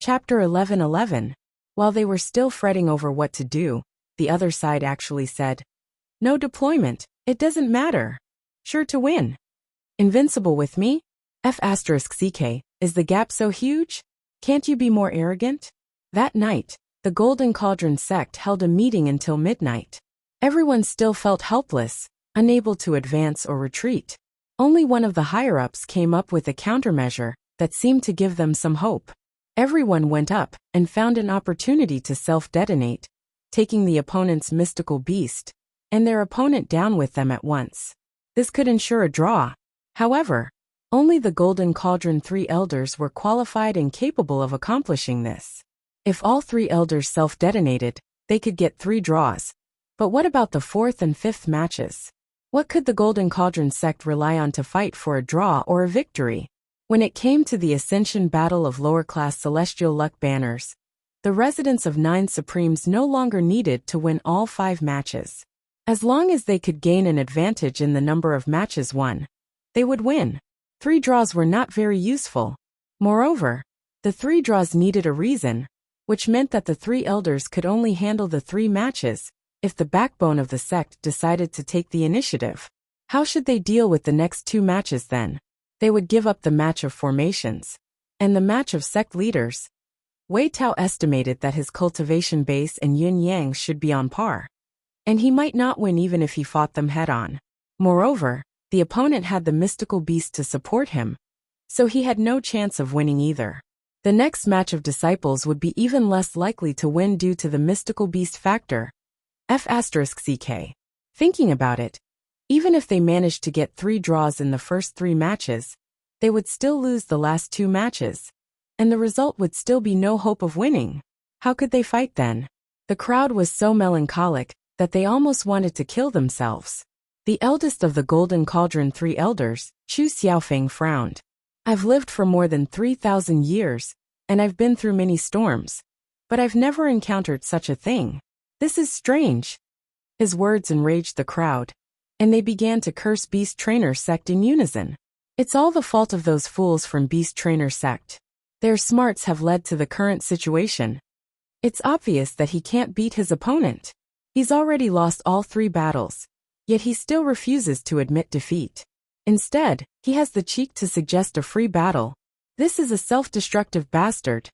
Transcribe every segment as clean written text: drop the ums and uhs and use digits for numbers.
Chapter 11:11. While they were still fretting over what to do, the other side actually said, "No deployment, it doesn't matter. Sure to win. Invincible with me? F***ck, is the gap so huge? Can't you be more arrogant?" That night, the Golden Cauldron sect held a meeting until midnight. Everyone still felt helpless, unable to advance or retreat. Only one of the higher-ups came up with a countermeasure that seemed to give them some hope. Everyone went up and found an opportunity to self-detonate, taking the opponent's mystical beast, and their opponent down with them at once. This could ensure a draw. However, only the Golden Cauldron 3 elders were qualified and capable of accomplishing this. If all 3 elders self-detonated, they could get 3 draws. But what about the 4th and 5th matches? What could the Golden Cauldron sect rely on to fight for a draw or a victory? When it came to the Ascension Battle of lower-class Celestial Luck banners, the residents of 9 Supremes no longer needed to win all 5 matches. As long as they could gain an advantage in the number of matches won, they would win. 3 draws were not very useful. Moreover, the 3 draws needed a reason, which meant that the 3 elders could only handle the 3 matches if the backbone of the sect decided to take the initiative. How should they deal with the next 2 matches then? They would give up the match of formations and the match of sect leaders. Wei Tao estimated that his cultivation base and yin yang should be on par, and he might not win even if he fought them head-on. Moreover, the opponent had the mystical beast to support him, so he had no chance of winning either. The next match of disciples would be even less likely to win due to the mystical beast factor. F***ck. Thinking about it, even if they managed to get 3 draws in the first 3 matches, they would still lose the last 2 matches, and the result would still be no hope of winning. How could they fight then? The crowd was so melancholic that they almost wanted to kill themselves. The eldest of the Golden Cauldron 3 elders, Chu Xiaofeng, frowned. "I've lived for more than 3,000 years, and I've been through many storms, but I've never encountered such a thing. This is strange." His words enraged the crowd, and they began to curse Beast Trainer sect in unison. It's all the fault of those fools from Beast Trainer sect. Their smarts have led to the current situation. It's obvious that he can't beat his opponent. He's already lost all 3 battles, yet he still refuses to admit defeat. Instead, he has the cheek to suggest a free battle. This is a self-destructive bastard.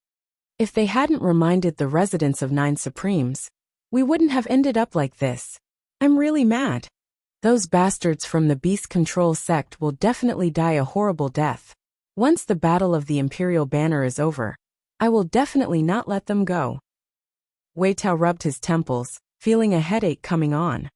If they hadn't reminded the residents of 9 Supremes, we wouldn't have ended up like this. I'm really mad. Those bastards from the Beast Control sect will definitely die a horrible death. Once the Battle of the Imperial Banner is over, I will definitely not let them go. Wei Tao rubbed his temples, feeling a headache coming on.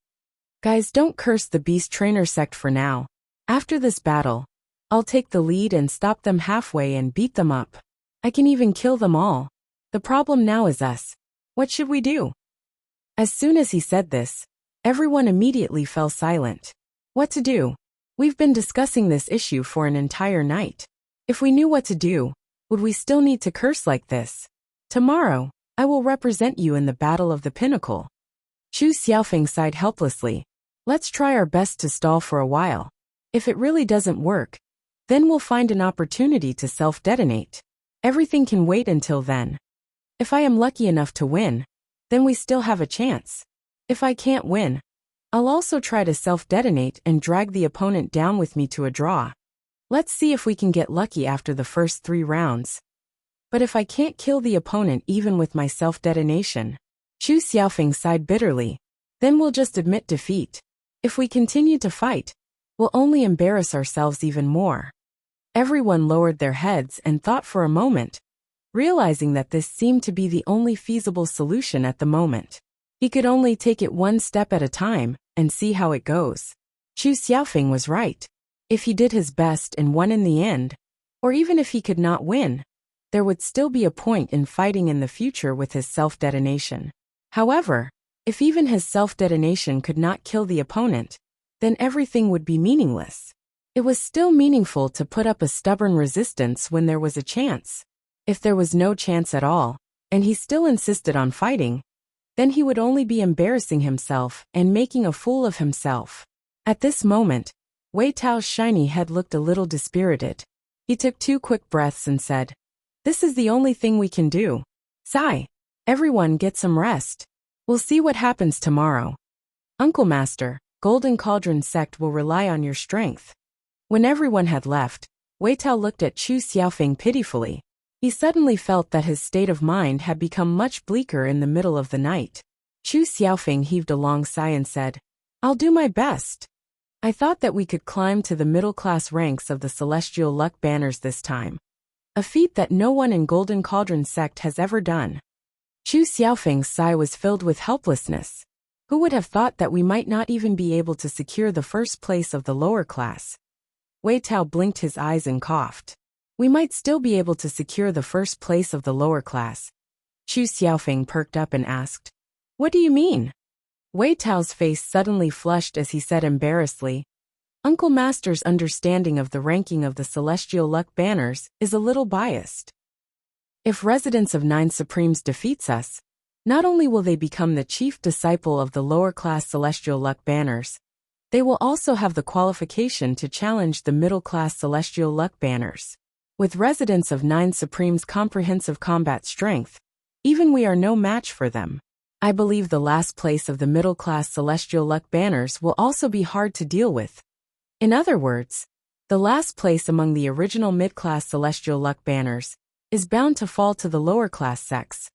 Guys, don't curse the Beast Trainer sect for now. After this battle, I'll take the lead and stop them halfway and beat them up. I can even kill them all. The problem now is us. What should we do? As soon as he said this, everyone immediately fell silent. What to do? We've been discussing this issue for an entire night. If we knew what to do, would we still need to curse like this? Tomorrow, I will represent you in the Battle of the Pinnacle. Chu Xiaofeng sighed helplessly. Let's try our best to stall for a while. If it really doesn't work, then we'll find an opportunity to self-detonate. Everything can wait until then. If I am lucky enough to win, then we still have a chance. If I can't win, I'll also try to self-detonate and drag the opponent down with me to a draw. Let's see if we can get lucky after the first 3 rounds. But if I can't kill the opponent even with my self-detonation, Chu Xiaofeng sighed bitterly, then we'll just admit defeat. If we continue to fight, we'll only embarrass ourselves even more. Everyone lowered their heads and thought for a moment, realizing that this seemed to be the only feasible solution at the moment. He could only take it one step at a time and see how it goes. Chu Xiaofeng was right. If he did his best and won in the end, or even if he could not win, there would still be a point in fighting in the future with his self-detonation. However, if even his self-detonation could not kill the opponent, then everything would be meaningless. It was still meaningful to put up a stubborn resistance when there was a chance. If there was no chance at all, and he still insisted on fighting, then he would only be embarrassing himself and making a fool of himself. At this moment, Wei Tao's shiny head looked a little dispirited. He took 2 quick breaths and said, This is the only thing we can do. Sigh. Everyone get some rest. We'll see what happens tomorrow. Uncle Master, Golden Cauldron sect will rely on your strength. When everyone had left, Wei Tao looked at Chu Xiaofeng pitifully. He suddenly felt that his state of mind had become much bleaker in the middle of the night. Chu Xiaofeng heaved a long sigh and said, I'll do my best. I thought that we could climb to the middle-class ranks of the celestial luck banners this time. A feat that no one in Golden Cauldron sect has ever done. Chu Xiaofeng's sigh was filled with helplessness. Who would have thought that we might not even be able to secure the first place of the lower class? Wei Tao blinked his eyes and coughed. We might still be able to secure the first place of the lower class. Chu Xiaofeng perked up and asked, What do you mean? Wei Tao's face suddenly flushed as he said embarrassedly, Uncle Master's understanding of the ranking of the celestial luck banners is a little biased. If Residents of Nine Supremes defeats us, not only will they become the chief disciple of the lower-class celestial luck banners, they will also have the qualification to challenge the middle-class celestial luck banners. With Residents of Nine Supremes' comprehensive combat strength, even we are no match for them. I believe the last place of the middle-class celestial luck banners will also be hard to deal with. In other words, the last place among the original mid-class celestial luck banners is bound to fall to the lower-class sects.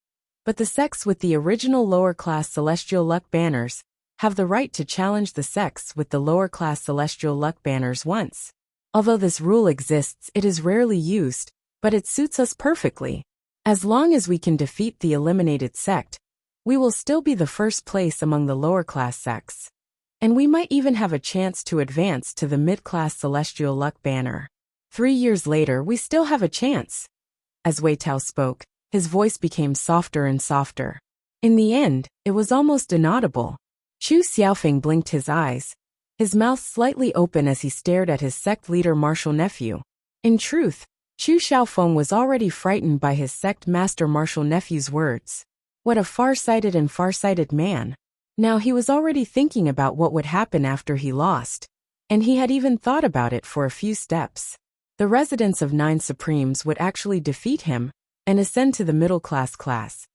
But the sects with the original lower-class celestial luck banners have the right to challenge the sects with the lower-class celestial luck banners once. Although this rule exists, it is rarely used, but it suits us perfectly. As long as we can defeat the eliminated sect, we will still be the first place among the lower-class sects. And we might even have a chance to advance to the mid-class celestial luck banner. 3 years later, we still have a chance. As Wei Tao spoke, his voice became softer and softer. In the end, it was almost inaudible. Chu Xiaofeng blinked his eyes, his mouth slightly open as he stared at his sect leader martial nephew. In truth, Chu Xiaofeng was already frightened by his sect master martial nephew's words. What a far-sighted and far-sighted man. Now he was already thinking about what would happen after he lost, and he had even thought about it for a few steps. The Residents of Nine Supremes would actually defeat him and ascend to the middle-class class,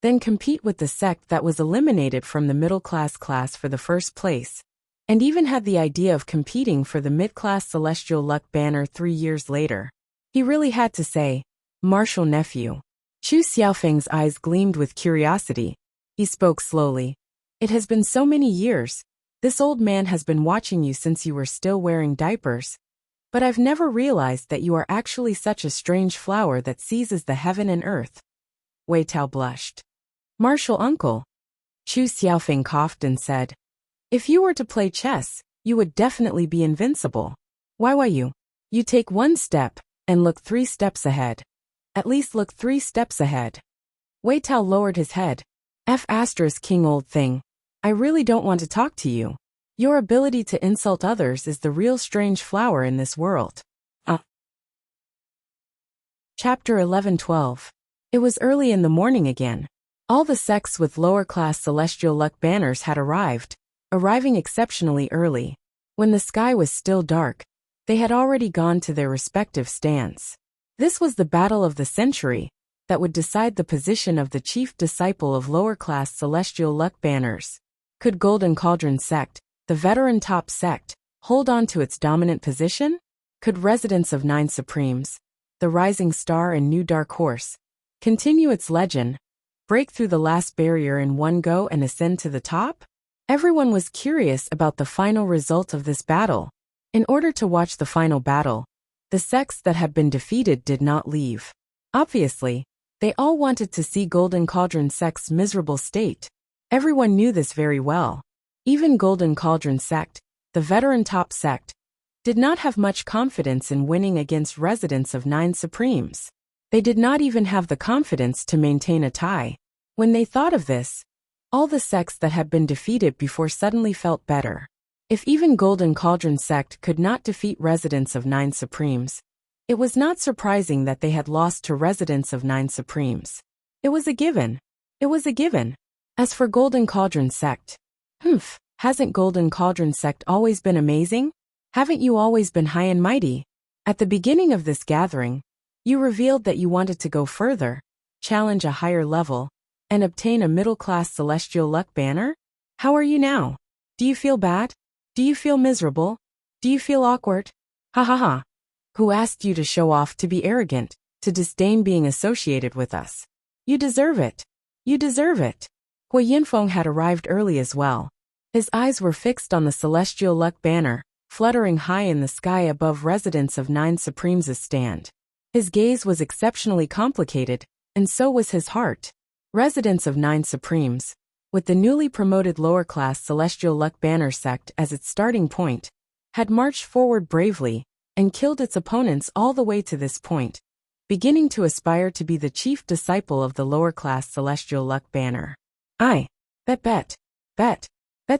then compete with the sect that was eliminated from the middle-class class for the first place, and even had the idea of competing for the mid-class celestial luck banner 3 years later. He really had to say, martial nephew. Chu Xiaofeng's eyes gleamed with curiosity. He spoke slowly. It has been so many years. This old man has been watching you since you were still wearing diapers. But I've never realized that you are actually such a strange flower that seizes the heaven and earth. Wei Tao blushed. Martial uncle. Chu Xiaofeng coughed and said, If you were to play chess, you would definitely be invincible. Why you? You take 1 step and look 3 steps ahead. At least look 3 steps ahead. Wei Tao lowered his head. King old thing. I really don't want to talk to you. Your ability to insult others is the real strange flower in this world. Chapter 11-12. It was early in the morning again. All the sects with lower-class celestial luck banners had arriving exceptionally early. When the sky was still dark, they had already gone to their respective stands. This was the battle of the century that would decide the position of the chief disciple of lower-class celestial luck banners. Could Golden Cauldron sect, the veteran top sect, hold on to its dominant position? Could Residents of Nine Supremes, the rising star and new dark horse, continue its legend, break through the last barrier in one go and ascend to the top? Everyone was curious about the final result of this battle. In order to watch the final battle, the sects that had been defeated did not leave. Obviously, they all wanted to see Golden Cauldron sect's miserable state. Everyone knew this very well. Even Golden Cauldron sect, the veteran top sect, did not have much confidence in winning against Residents of Nine Supremes. They did not even have the confidence to maintain a tie. When they thought of this, all the sects that had been defeated before suddenly felt better. If even Golden Cauldron sect could not defeat Residents of Nine Supremes, it was not surprising that they had lost to Residents of Nine Supremes. It was a given. It was a given. As for Golden Cauldron sect, hasn't Golden Cauldron sect always been amazing? Haven't you always been high and mighty? At the beginning of this gathering, You revealed that you wanted to go further, challenge a higher level, and obtain a middle-class celestial luck banner? How are you now? Do you feel bad? Do you feel miserable? Do you feel awkward? Ha ha ha. Who asked you to show off, to be arrogant, to disdain being associated with us? You deserve it. You deserve it. Hui Yinfeng had arrived early as well. His eyes were fixed on the celestial luck banner, fluttering high in the sky above Residence of Nine Supremes' stand. His gaze was exceptionally complicated, and so was his heart. Residence of Nine Supremes, with the newly promoted lower-class Celestial Luck Banner sect as its starting point, had marched forward bravely and killed its opponents all the way to this point, beginning to aspire to be the chief disciple of the lower-class Celestial Luck Banner. Bet,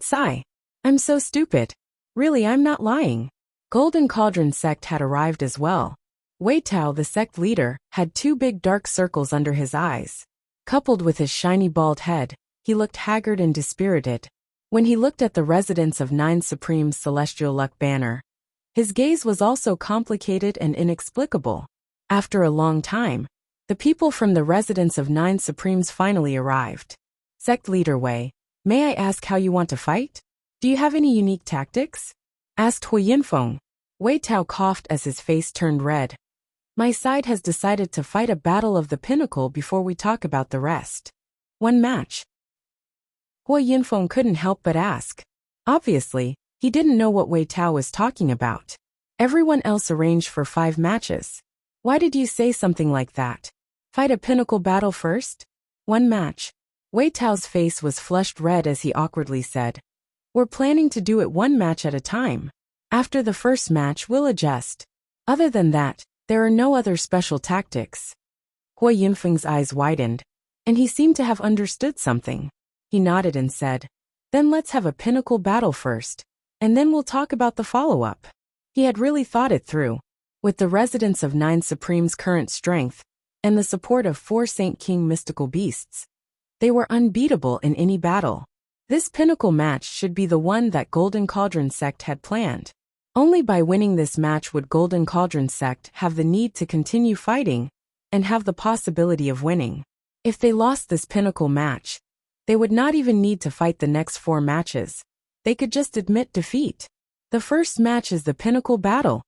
sigh. I'm so stupid. Really, I'm not lying. Golden Cauldron sect had arrived as well. Wei Tao, the sect leader, had 2 big dark circles under his eyes. Coupled with his shiny bald head, he looked haggard and dispirited. When he looked at the Residence of Nine Supremes Celestial Luck Banner, his gaze was also complicated and inexplicable. After a long time, the people from the Residence of Nine Supremes finally arrived. Sect leader Wei, may I ask how you want to fight? Do you have any unique tactics? Asked Hui Yinfeng. Wei Tao coughed as his face turned red. My side has decided to fight a battle of the pinnacle before we talk about the rest. 1 match. Hui Yinfeng couldn't help but ask. Obviously, he didn't know what Wei Tao was talking about. Everyone else arranged for 5 matches. Why did you say something like that? Fight a pinnacle battle first? 1 match. Wei Tao's face was flushed red as he awkwardly said, We're planning to do it 1 match at a time. After the first match, we'll adjust. Other than that, there are no other special tactics. Hui Yinfeng's eyes widened, and he seemed to have understood something. He nodded and said, Then let's have a pinnacle battle first, and then we'll talk about the follow-up. He had really thought it through. With the Residence of Nine Supremes' current strength, and the support of 4 Saint King mystical beasts, they were unbeatable in any battle. This pinnacle match should be the one that Golden Cauldron sect had planned. Only by winning this match would Golden Cauldron sect have the need to continue fighting, and have the possibility of winning. If they lost this pinnacle match, they would not even need to fight the next 4 matches. They could just admit defeat. The first match is the pinnacle battle.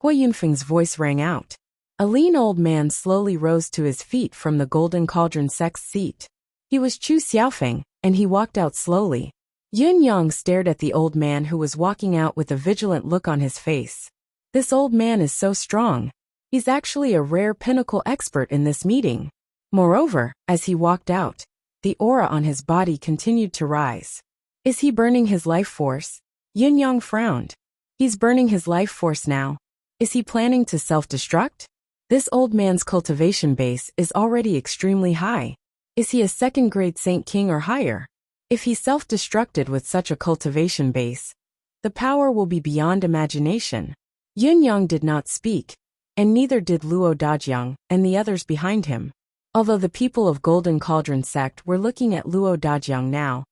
Hui Yinfeng's voice rang out. A lean old man slowly rose to his feet from the Golden Cauldron sect's seat. He was Chu Xiaofeng, and he walked out slowly. Yin Yang stared at the old man who was walking out with a vigilant look on his face. This old man is so strong. He's actually a rare pinnacle expert in this meeting. Moreover, as he walked out, the aura on his body continued to rise. Is he burning his life force? Yin Yang frowned. He's burning his life force now. Is he planning to self-destruct? This old man's cultivation base is already extremely high. Is he a 2nd-grade Saint King or higher? If he self-destructed with such a cultivation base, the power will be beyond imagination. Yin Yang did not speak, and neither did Luo Dajiang and the others behind him. Although the people of Golden Cauldron sect were looking at Luo Dajiang now,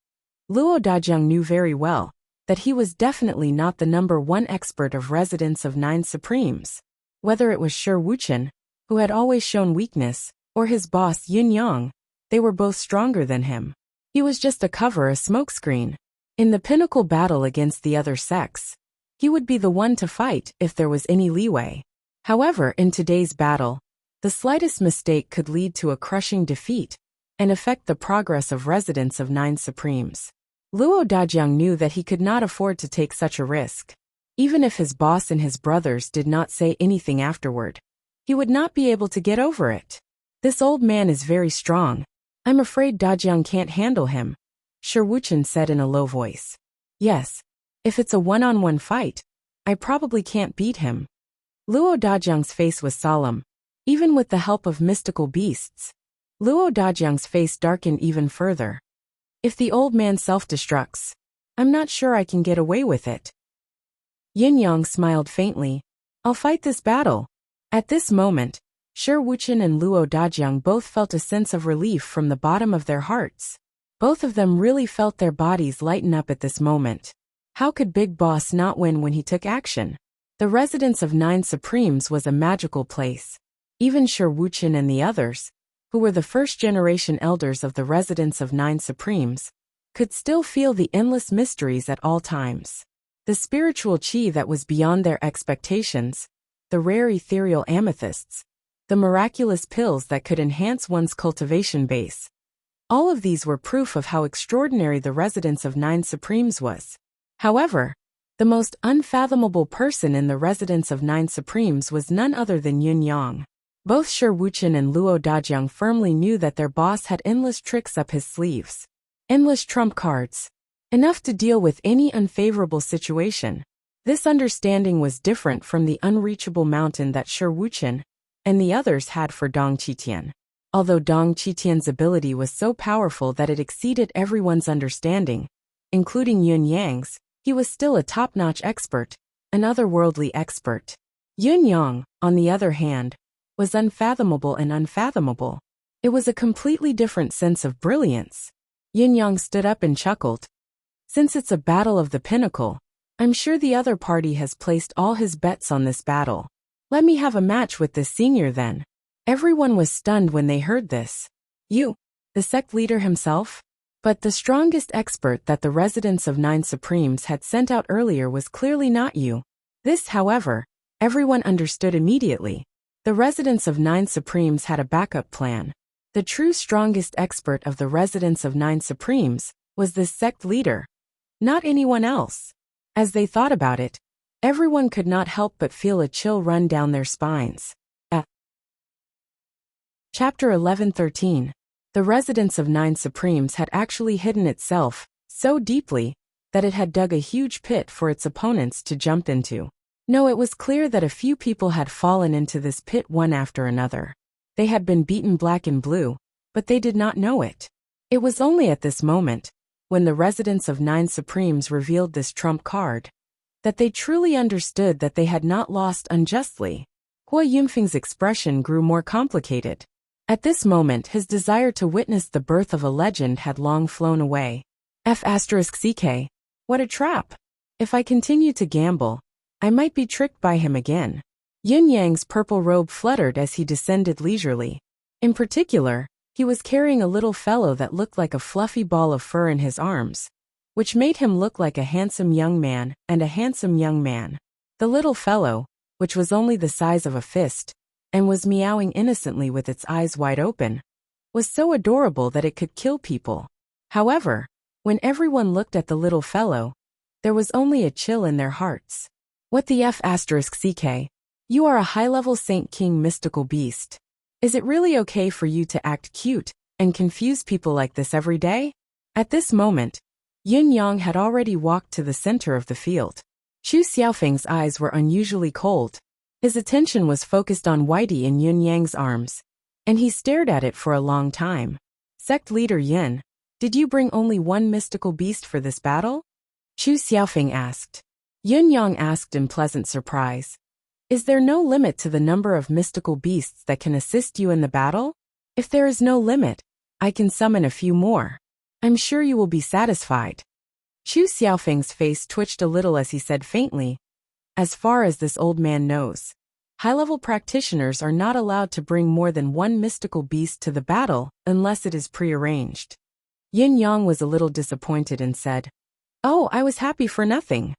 Luo Dajiang knew very well that he was definitely not the number 1 expert of Residence of Nine Supremes. Whether it was Shi Wuchen, who had always shown weakness, or his boss Yin Yang, they were both stronger than him. He was just a smokescreen. In the pinnacle battle against the other sects, he would be the one to fight if there was any leeway. However, in today's battle, the slightest mistake could lead to a crushing defeat and affect the progress of Residence of Nine Supremes. Luo Dajiang knew that he could not afford to take such a risk. Even if his boss and his brothers did not say anything afterward, he would not be able to get over it. This old man is very strong. I'm afraid Dajiang can't handle him, Shi Wuchen said in a low voice. Yes, if it's a 1-on-1 fight, I probably can't beat him. Luo Dajiang's face was solemn. Even with the help of mystical beasts, Luo Dajiang's face darkened even further. If the old man self-destructs, I'm not sure I can get away with it. Yin Yang smiled faintly. I'll fight this battle. At this moment, Shi Wuchen and Luo Dajiang both felt a sense of relief from the bottom of their hearts. Both of them really felt their bodies lighten up at this moment. How could Big Boss not win when he took action? The Residence of Nine Supremes was a magical place. Even Shi Wuqian and the others, who were the first-generation elders of the residents of Nine Supremes, could still feel the endless mysteries at all times. The spiritual qi that was beyond their expectations, the rare ethereal amethysts, the miraculous pills that could enhance one's cultivation base. All of these were proof of how extraordinary the residence of Nine Supremes was. However, the most unfathomable person in the residence of Nine Supremes was none other than Yun Yang. Both Shi Wuqian and Luo Dajiang firmly knew that their boss had endless tricks up his sleeves. Endless trump cards. Enough to deal with any unfavorable situation. This understanding was different from the unreachable mountain that Shi Wuqian and the others had for Dong Qitian. Although Dong Qitian's ability was so powerful that it exceeded everyone's understanding, including Yun Yang's, he was still a top-notch expert, an otherworldly expert. Yun Yang, on the other hand, was unfathomable and unfathomable. It was a completely different sense of brilliance. Yun Yang stood up and chuckled. Since it's a battle of the pinnacle, I'm sure the other party has placed all his bets on this battle. Let me have a match with this senior then. Everyone was stunned when they heard this. You, the sect leader himself? But the strongest expert that the residents of Nine Supremes had sent out earlier was clearly not you. This, however, everyone understood immediately. The residents of Nine Supremes had a backup plan. The true strongest expert of the residents of Nine Supremes was this sect leader, not anyone else. As they thought about it, everyone could not help but feel a chill run down their spines. Chapter 11-13. The residence of Nine Supremes had actually hidden itself so deeply that it had dug a huge pit for its opponents to jump into. No, it was clear that a few people had fallen into this pit one after another. They had been beaten black and blue, but they did not know it. It was only at this moment, when the residents of Nine Supremes revealed this trump card, that they truly understood that they had not lost unjustly. Hua Yunfeng's expression grew more complicated. At this moment his desire to witness the birth of a legend had long flown away. F***ck. What a trap. If I continue to gamble, I might be tricked by him again. Yun Yang's purple robe fluttered as he descended leisurely. In particular, he was carrying a little fellow that looked like a fluffy ball of fur in his arms, which made him look like a handsome young man and a handsome young man. The little fellow, which was only the size of a fist, and was meowing innocently with its eyes wide open, was so adorable that it could kill people. However, when everyone looked at the little fellow, there was only a chill in their hearts. What the F***ck? You are a high-level Saint King mystical beast. Is it really okay for you to act cute and confuse people like this every day? At this moment, Yun Yang had already walked to the center of the field. Chu Xiaofeng's eyes were unusually cold. His attention was focused on Whitey in Yun Yang's arms, and he stared at it for a long time. Sect leader Yin, did you bring only one mystical beast for this battle? Chu Xiaofeng asked. Yun Yang asked in pleasant surprise. Is there no limit to the number of mystical beasts that can assist you in the battle? If there is no limit, I can summon a few more. I'm sure you will be satisfied. Chu Xiaofeng's face twitched a little as he said faintly, as far as this old man knows, high-level practitioners are not allowed to bring more than one mystical beast to the battle unless it is prearranged. Yin Yang was a little disappointed and said, Oh, I was happy for nothing.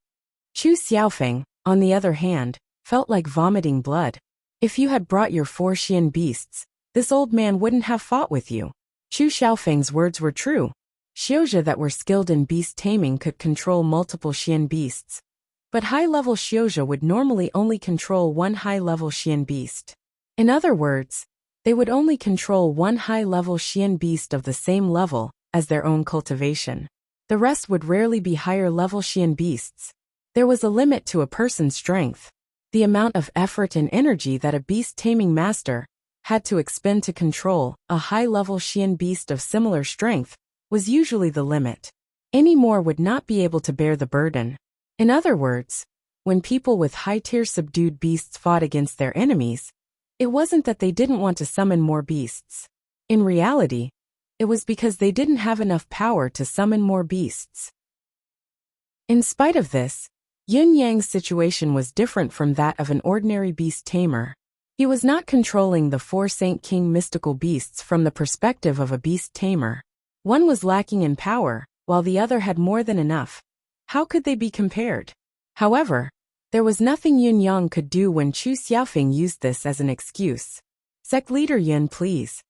Chu Xiaofeng, on the other hand, felt like vomiting blood. If you had brought your 4 Xian beasts, this old man wouldn't have fought with you. Chu Xiaofeng's words were true. Xiozha that were skilled in beast taming could control multiple Xian beasts, but high-level Xiozha would normally only control one high-level Xian beast. In other words, they would only control one high-level Xian beast of the same level as their own cultivation. The rest would rarely be higher-level Xian beasts. There was a limit to a person's strength. The amount of effort and energy that a beast-taming master had to expend to control a high-level Xian beast of similar strength was usually the limit. Any more would not be able to bear the burden. In other words, when people with high-tier subdued beasts fought against their enemies, it wasn't that they didn't want to summon more beasts. In reality, it was because they didn't have enough power to summon more beasts. In spite of this, Yun Yang's situation was different from that of an ordinary beast tamer. He was not controlling the four Saint King mystical beasts from the perspective of a beast tamer. One was lacking in power, while the other had more than enough. How could they be compared? However, there was nothing Yun Yang could do when Chu Xiaofeng used this as an excuse. Sect leader Yun, please.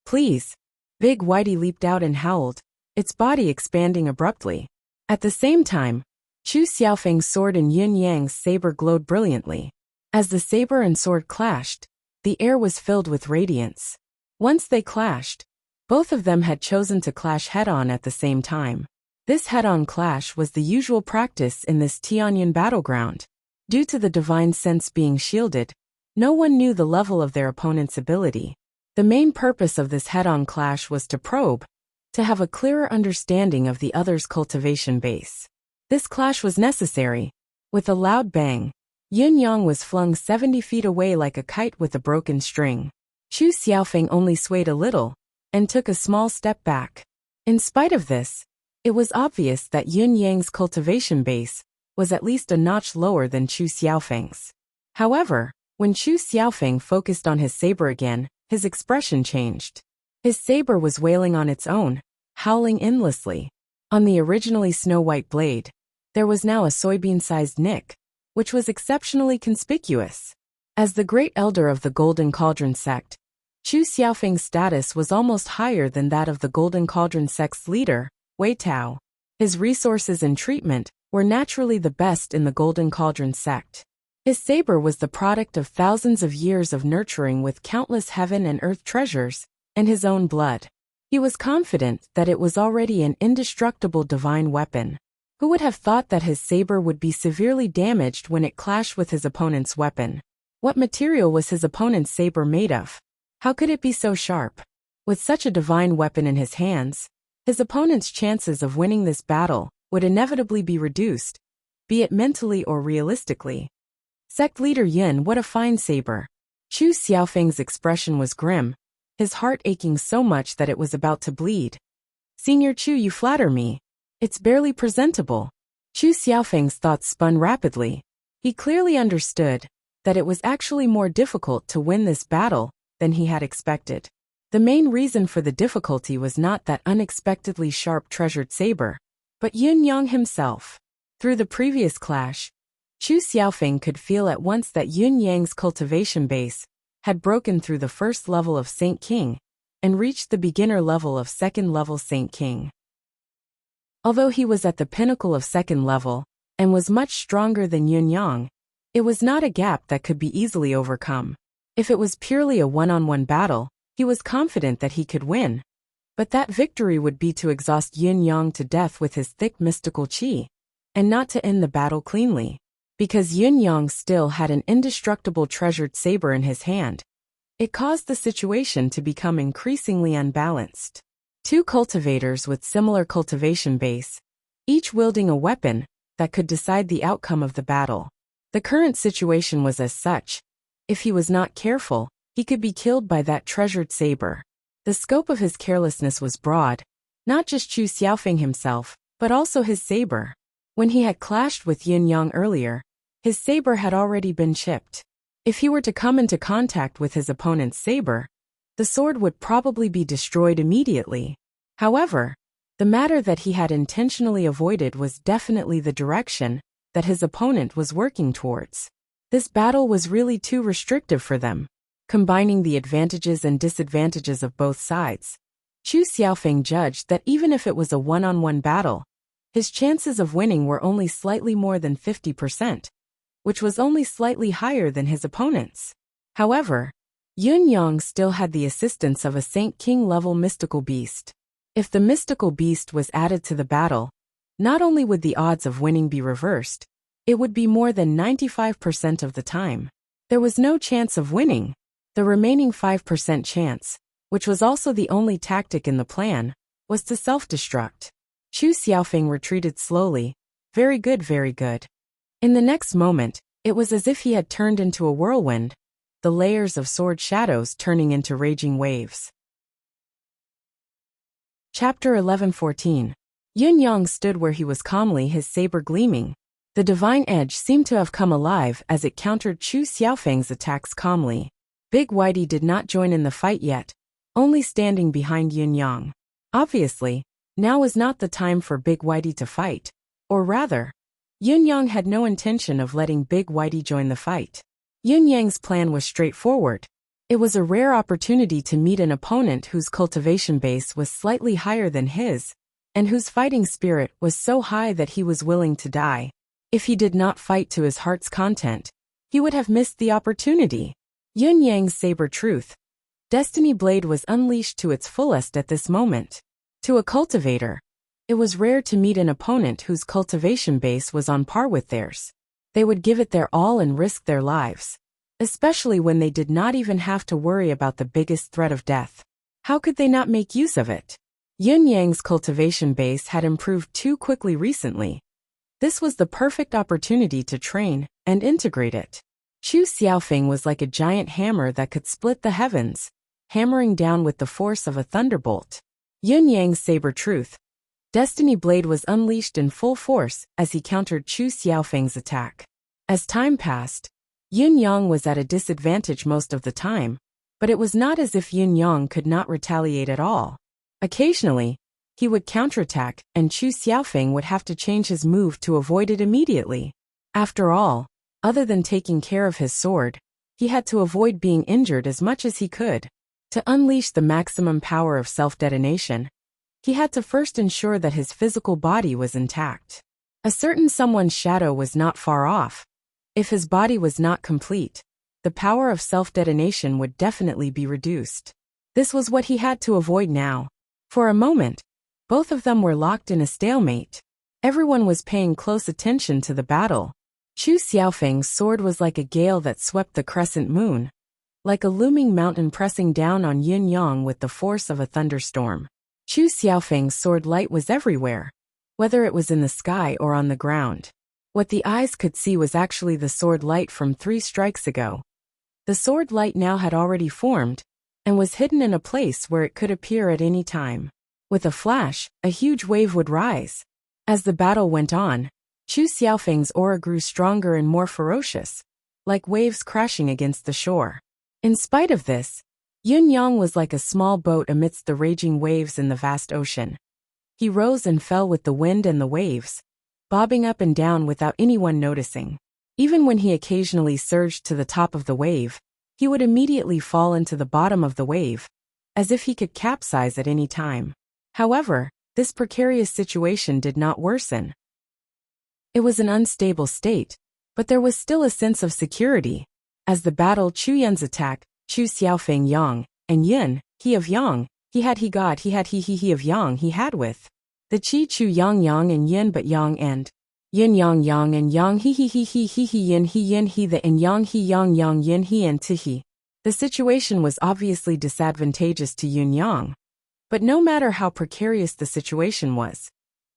Please. Big Whitey leaped out and howled, its body expanding abruptly. At the same time, Chu Xiaofeng's sword and Yun Yang's saber glowed brilliantly. As the saber and sword clashed, the air was filled with radiance. Once they clashed, both of them had chosen to clash head-on at the same time. This head-on clash was the usual practice in this Tianyun battleground. Due to the divine sense being shielded, no one knew the level of their opponent's ability. The main purpose of this head-on clash was to probe, to have a clearer understanding of the other's cultivation base. This clash was necessary. With a loud bang, Yun Yang was flung 70 feet away like a kite with a broken string. Chu Xiaofeng only swayed a little, and took a small step back. In spite of this, it was obvious that Yun Yang's cultivation base was at least a notch lower than Chu Xiaofeng's. However, when Chu Xiaofeng focused on his saber again, his expression changed. His saber was wailing on its own, howling endlessly. On the originally snow-white blade, there was now a soybean-sized nick, which was exceptionally conspicuous. As the great elder of the Golden Cauldron sect, Chu Xiaofeng's status was almost higher than that of the Golden Cauldron sect's leader, Wei Tao. His resources and treatment were naturally the best in the Golden Cauldron sect. His saber was the product of thousands of years of nurturing with countless heaven and earth treasures, and his own blood. He was confident that it was already an indestructible divine weapon. Who would have thought that his saber would be severely damaged when it clashed with his opponent's weapon? What material was his opponent's saber made of? How could it be so sharp? With such a divine weapon in his hands, his opponent's chances of winning this battle would inevitably be reduced, be it mentally or realistically. Sect leader Yin, what a fine saber. Chu Xiaofeng's expression was grim, his heart aching so much that it was about to bleed. Senior Chu, you flatter me. It's barely presentable. Chu Xiaofeng's thoughts spun rapidly. He clearly understood that it was actually more difficult to win this battle than he had expected. The main reason for the difficulty was not that unexpectedly sharp treasured saber, but Yun Yang himself. Through the previous clash, Chu Xiaofeng could feel at once that Yun Yang's cultivation base had broken through the first level of Saint King and reached the beginner level of second level Saint King. Although he was at the pinnacle of second level and was much stronger than Yun Yang, it was not a gap that could be easily overcome. If it was purely a one-on-one battle, he was confident that he could win. But that victory would be to exhaust Yun Yang to death with his thick mystical qi, and not to end the battle cleanly. Because Yun Yang still had an indestructible treasured saber in his hand, it caused the situation to become increasingly unbalanced. Two cultivators with similar cultivation base, each wielding a weapon that could decide the outcome of the battle. The current situation was as such. If he was not careful, he could be killed by that treasured saber. The scope of his carelessness was broad, not just Chu Xiaofeng himself, but also his saber. When he had clashed with Yin Yang earlier, his saber had already been chipped. If he were to come into contact with his opponent's saber, the sword would probably be destroyed immediately. However, the matter that he had intentionally avoided was definitely the direction that his opponent was working towards. This battle was really too restrictive for them. Combining the advantages and disadvantages of both sides, Chu Xiaofeng judged that even if it was a one-on-one battle, his chances of winning were only slightly more than 50%, which was only slightly higher than his opponent's. However, Yun Yang still had the assistance of a Saint King level mystical beast. If the mystical beast was added to the battle, not only would the odds of winning be reversed, it would be more than 95% of the time. There was no chance of winning. The remaining 5% chance, which was also the only tactic in the plan, was to self-destruct. Chu Xiaofeng retreated slowly. Very good, very good. In the next moment, it was as if he had turned into a whirlwind, the layers of sword shadows turning into raging waves. Chapter 11:14. Yun Yang stood where he was calmly, his saber gleaming. The divine edge seemed to have come alive as it countered Chu Xiaofeng's attacks calmly. Big Whitey did not join in the fight yet, only standing behind Yun Yang. Obviously, now was not the time for Big Whitey to fight. Or rather, Yun Yang had no intention of letting Big Whitey join the fight. Yun Yang's plan was straightforward. It was a rare opportunity to meet an opponent whose cultivation base was slightly higher than his, and whose fighting spirit was so high that he was willing to die. If he did not fight to his heart's content, he would have missed the opportunity. Yun Yang's saber truth, Destiny Blade, was unleashed to its fullest at this moment. To a cultivator, it was rare to meet an opponent whose cultivation base was on par with theirs. They would give it their all and risk their lives, especially when they did not even have to worry about the biggest threat of death. How could they not make use of it? Yun Yang's cultivation base had improved too quickly recently. This was the perfect opportunity to train and integrate it. Chu Xiaofeng was like a giant hammer that could split the heavens, hammering down with the force of a thunderbolt. Yun Yang's saber truth, Destiny Blade, was unleashed in full force as he countered Chu Xiaofeng's attack. As time passed, Yun Yang was at a disadvantage most of the time, but it was not as if Yun Yang could not retaliate at all. Occasionally, he would counterattack, and Chu Xiaofeng would have to change his move to avoid it immediately. After all, other than taking care of his sword, he had to avoid being injured as much as he could. To unleash the maximum power of self-detonation, he had to first ensure that his physical body was intact. A certain someone's shadow was not far off. If his body was not complete, the power of self-detonation would definitely be reduced. This was what he had to avoid now. For a moment, both of them were locked in a stalemate. Everyone was paying close attention to the battle. Chu Xiaofeng's sword was like a gale that swept the crescent moon, like a looming mountain pressing down on Yun Yang with the force of a thunderstorm. Chu Xiaofeng's sword light was everywhere, whether it was in the sky or on the ground. What the eyes could see was actually the sword light from 3 strikes ago. The sword light now had already formed, and was hidden in a place where it could appear at any time. With a flash, a huge wave would rise. As the battle went on, Chu Xiaofeng's aura grew stronger and more ferocious, like waves crashing against the shore. In spite of this, Yun Yang was like a small boat amidst the raging waves in the vast ocean. He rose and fell with the wind and the waves, bobbing up and down without anyone noticing. Even when he occasionally surged to the top of the wave, he would immediately fall into the bottom of the wave, as if he could capsize at any time. However, this precarious situation did not worsen. It was an unstable state, but there was still a sense of security. As the battle, Chu Yun's attack, Chu Xiaofeng Yang, and Yun, he of Yang, he had he of Yang he had with the Chi Chu Yang and Yun but Yang and Yun Yang and Yang he Yun he the and Yang Yun he and he. The situation was obviously disadvantageous to Yun Yang. But no matter how precarious the situation was,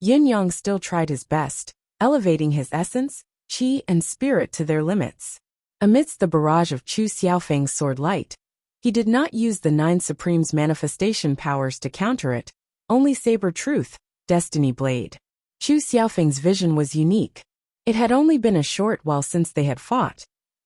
Yun Yang still tried his best, elevating his essence, chi, and spirit to their limits. Amidst the barrage of Chu Xiaofeng's sword light, he did not use the 9 Supreme's manifestation powers to counter it, only saber truth, Destiny Blade. Chu Xiaofeng's vision was unique. It had only been a short while since they had fought,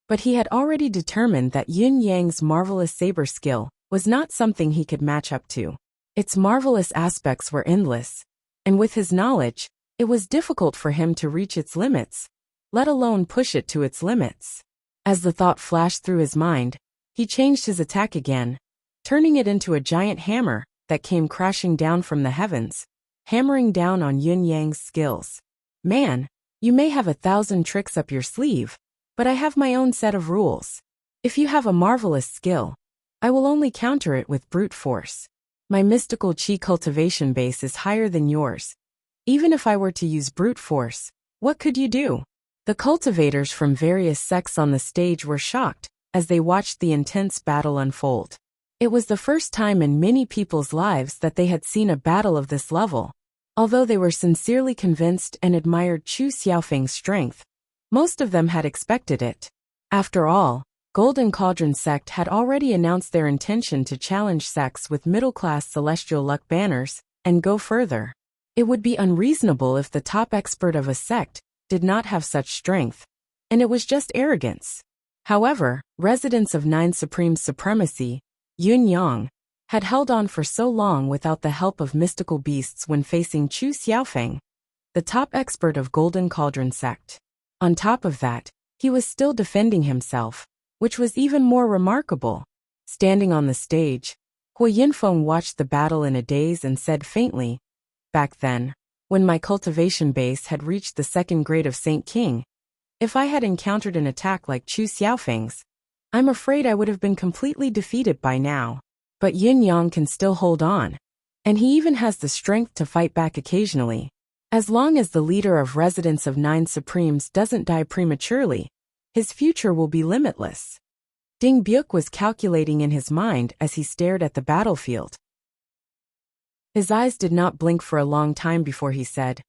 but he had already determined that Yun Yang's marvelous saber skill was not something he could match up to. Its marvelous aspects were endless, and with his knowledge, it was difficult for him to reach its limits, let alone push it to its limits. As the thought flashed through his mind, he changed his attack again, turning it into a giant hammer that came crashing down from the heavens, hammering down on Yun Yang's skills. Man, you may have 1,000 tricks up your sleeve, but I have my own set of rules. If you have a marvelous skill, I will only counter it with brute force. My mystical chi cultivation base is higher than yours. Even if I were to use brute force, what could you do? The cultivators from various sects on the stage were shocked as they watched the intense battle unfold. It was the first time in many people's lives that they had seen a battle of this level. Although they were sincerely convinced and admired Chu Xiaofeng's strength, most of them had expected it. After all, Golden Cauldron sect had already announced their intention to challenge sects with middle-class celestial luck banners and go further. It would be unreasonable if the top expert of a sect did not have such strength, and it was just arrogance. However, residents of Nine Supreme's supremacy, Yun Yang, had held on for so long without the help of mystical beasts when facing Chu Xiaofeng, the top expert of Golden Cauldron sect. On top of that, he was still defending himself, which was even more remarkable. Standing on the stage, Hu Yinfeng watched the battle in a daze and said faintly, "Back then, when my cultivation base had reached the second grade of Saint King, if I had encountered an attack like Chu Xiaofeng's, I'm afraid I would have been completely defeated by now. But Yin Yang can still hold on, and he even has the strength to fight back occasionally. As long as the leader of Residents of Nine Supremes doesn't die prematurely, his future will be limitless." Ding Byuk was calculating in his mind as he stared at the battlefield. His eyes did not blink for a long time before he said,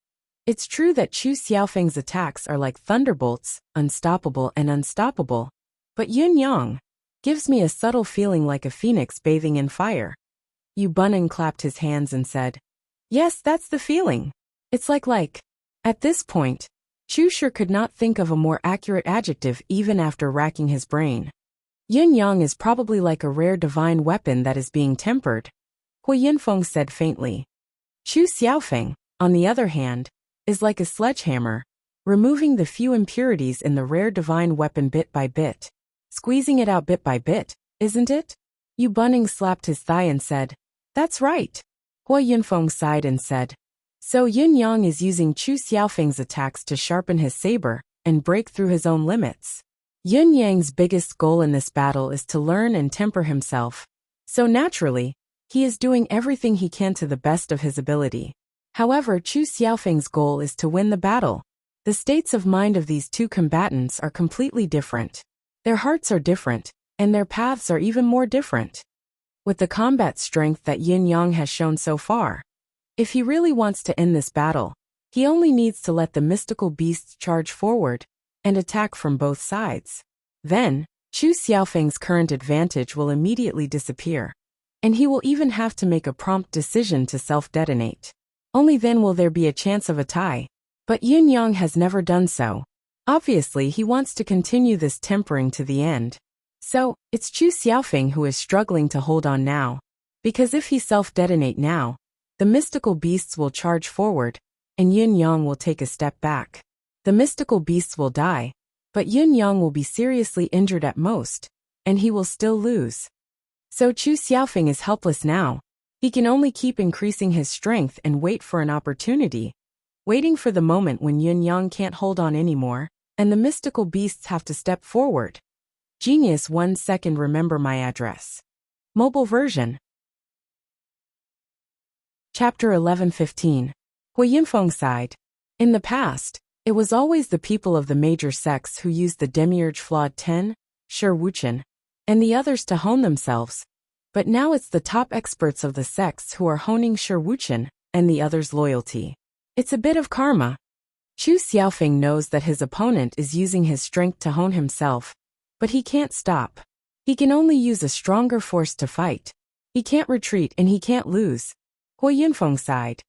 "It's true that Chu Xiaofeng's attacks are like thunderbolts, unstoppable and unstoppable, but Yun Yang gives me a subtle feeling like a phoenix bathing in fire." Yu Bunan clapped his hands and said, "Yes, that's the feeling. It's like. At this point, Chu sure could not think of a more accurate adjective even after racking his brain. Yun Yang is probably like a rare divine weapon that is being tempered," Hu Yinfeng said faintly. "Chu Xiaofeng, on the other hand, is like a sledgehammer, removing the few impurities in the rare divine weapon bit by bit. Squeezing it out bit by bit, isn't it?" Yu Buning slapped his thigh and said, "That's right." Hu Yinfeng sighed and said, "So Yun Yang is using Chu Xiaofeng's attacks to sharpen his saber and break through his own limits. Yun Yang's biggest goal in this battle is to learn and temper himself. So naturally, he is doing everything he can to the best of his ability. However, Chu Xiaofeng's goal is to win the battle. The states of mind of these two combatants are completely different. Their hearts are different, and their paths are even more different. With the combat strength that Yin Yang has shown so far, if he really wants to end this battle, he only needs to let the mystical beasts charge forward and attack from both sides. Then, Chu Xiaofeng's current advantage will immediately disappear, and he will even have to make a prompt decision to self-detonate. Only then will there be a chance of a tie. But Yin Yang has never done so. Obviously, he wants to continue this tempering to the end. So, it's Chu Xiaofeng who is struggling to hold on now. Because if he self-detonate now, the mystical beasts will charge forward, and Yin Yang will take a step back. The mystical beasts will die, but Yin Yang will be seriously injured at most, and he will still lose. So Chu Xiaofeng is helpless now. He can only keep increasing his strength and wait for an opportunity. Waiting for the moment when Yin Yang can't hold on anymore, and the mystical beasts have to step forward. Genius 1 second. Remember my address. Mobile version. Chapter 11:15. Hu Yinfeng sighed. In the past, it was always the people of the major sects who used the demiurge flawed 10, Shi Wuchen, and the others to hone themselves. But now it's the top experts of the sects who are honing Shi Wuchen and the others' loyalty. It's a bit of karma. Chu Xiaofeng knows that his opponent is using his strength to hone himself, but he can't stop. He can only use a stronger force to fight. He can't retreat and he can't lose. Hu Yinfeng sighed.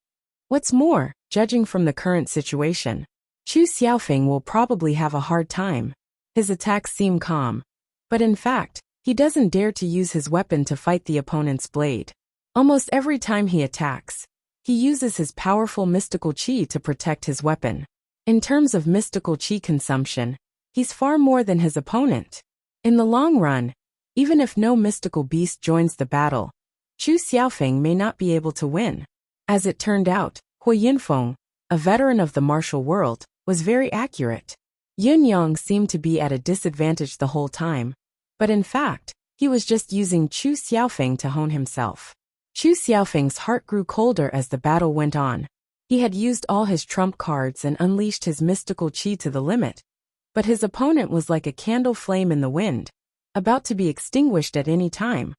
What's more, judging from the current situation, Chu Xiaofeng will probably have a hard time. His attacks seem calm, but in fact, he doesn't dare to use his weapon to fight the opponent's blade. Almost every time he attacks, he uses his powerful mystical qi to protect his weapon. In terms of mystical qi consumption, he's far more than his opponent. In the long run, even if no mystical beast joins the battle, Chu Xiaofeng may not be able to win. As it turned out, Hu Yinfeng, a veteran of the martial world, was very accurate. Yun Yang seemed to be at a disadvantage the whole time, but in fact, he was just using Chu Xiaofeng to hone himself. Chu Xiaofeng's heart grew colder as the battle went on. He had used all his trump cards and unleashed his mystical qi to the limit, but his opponent was like a candle flame in the wind, about to be extinguished at any time.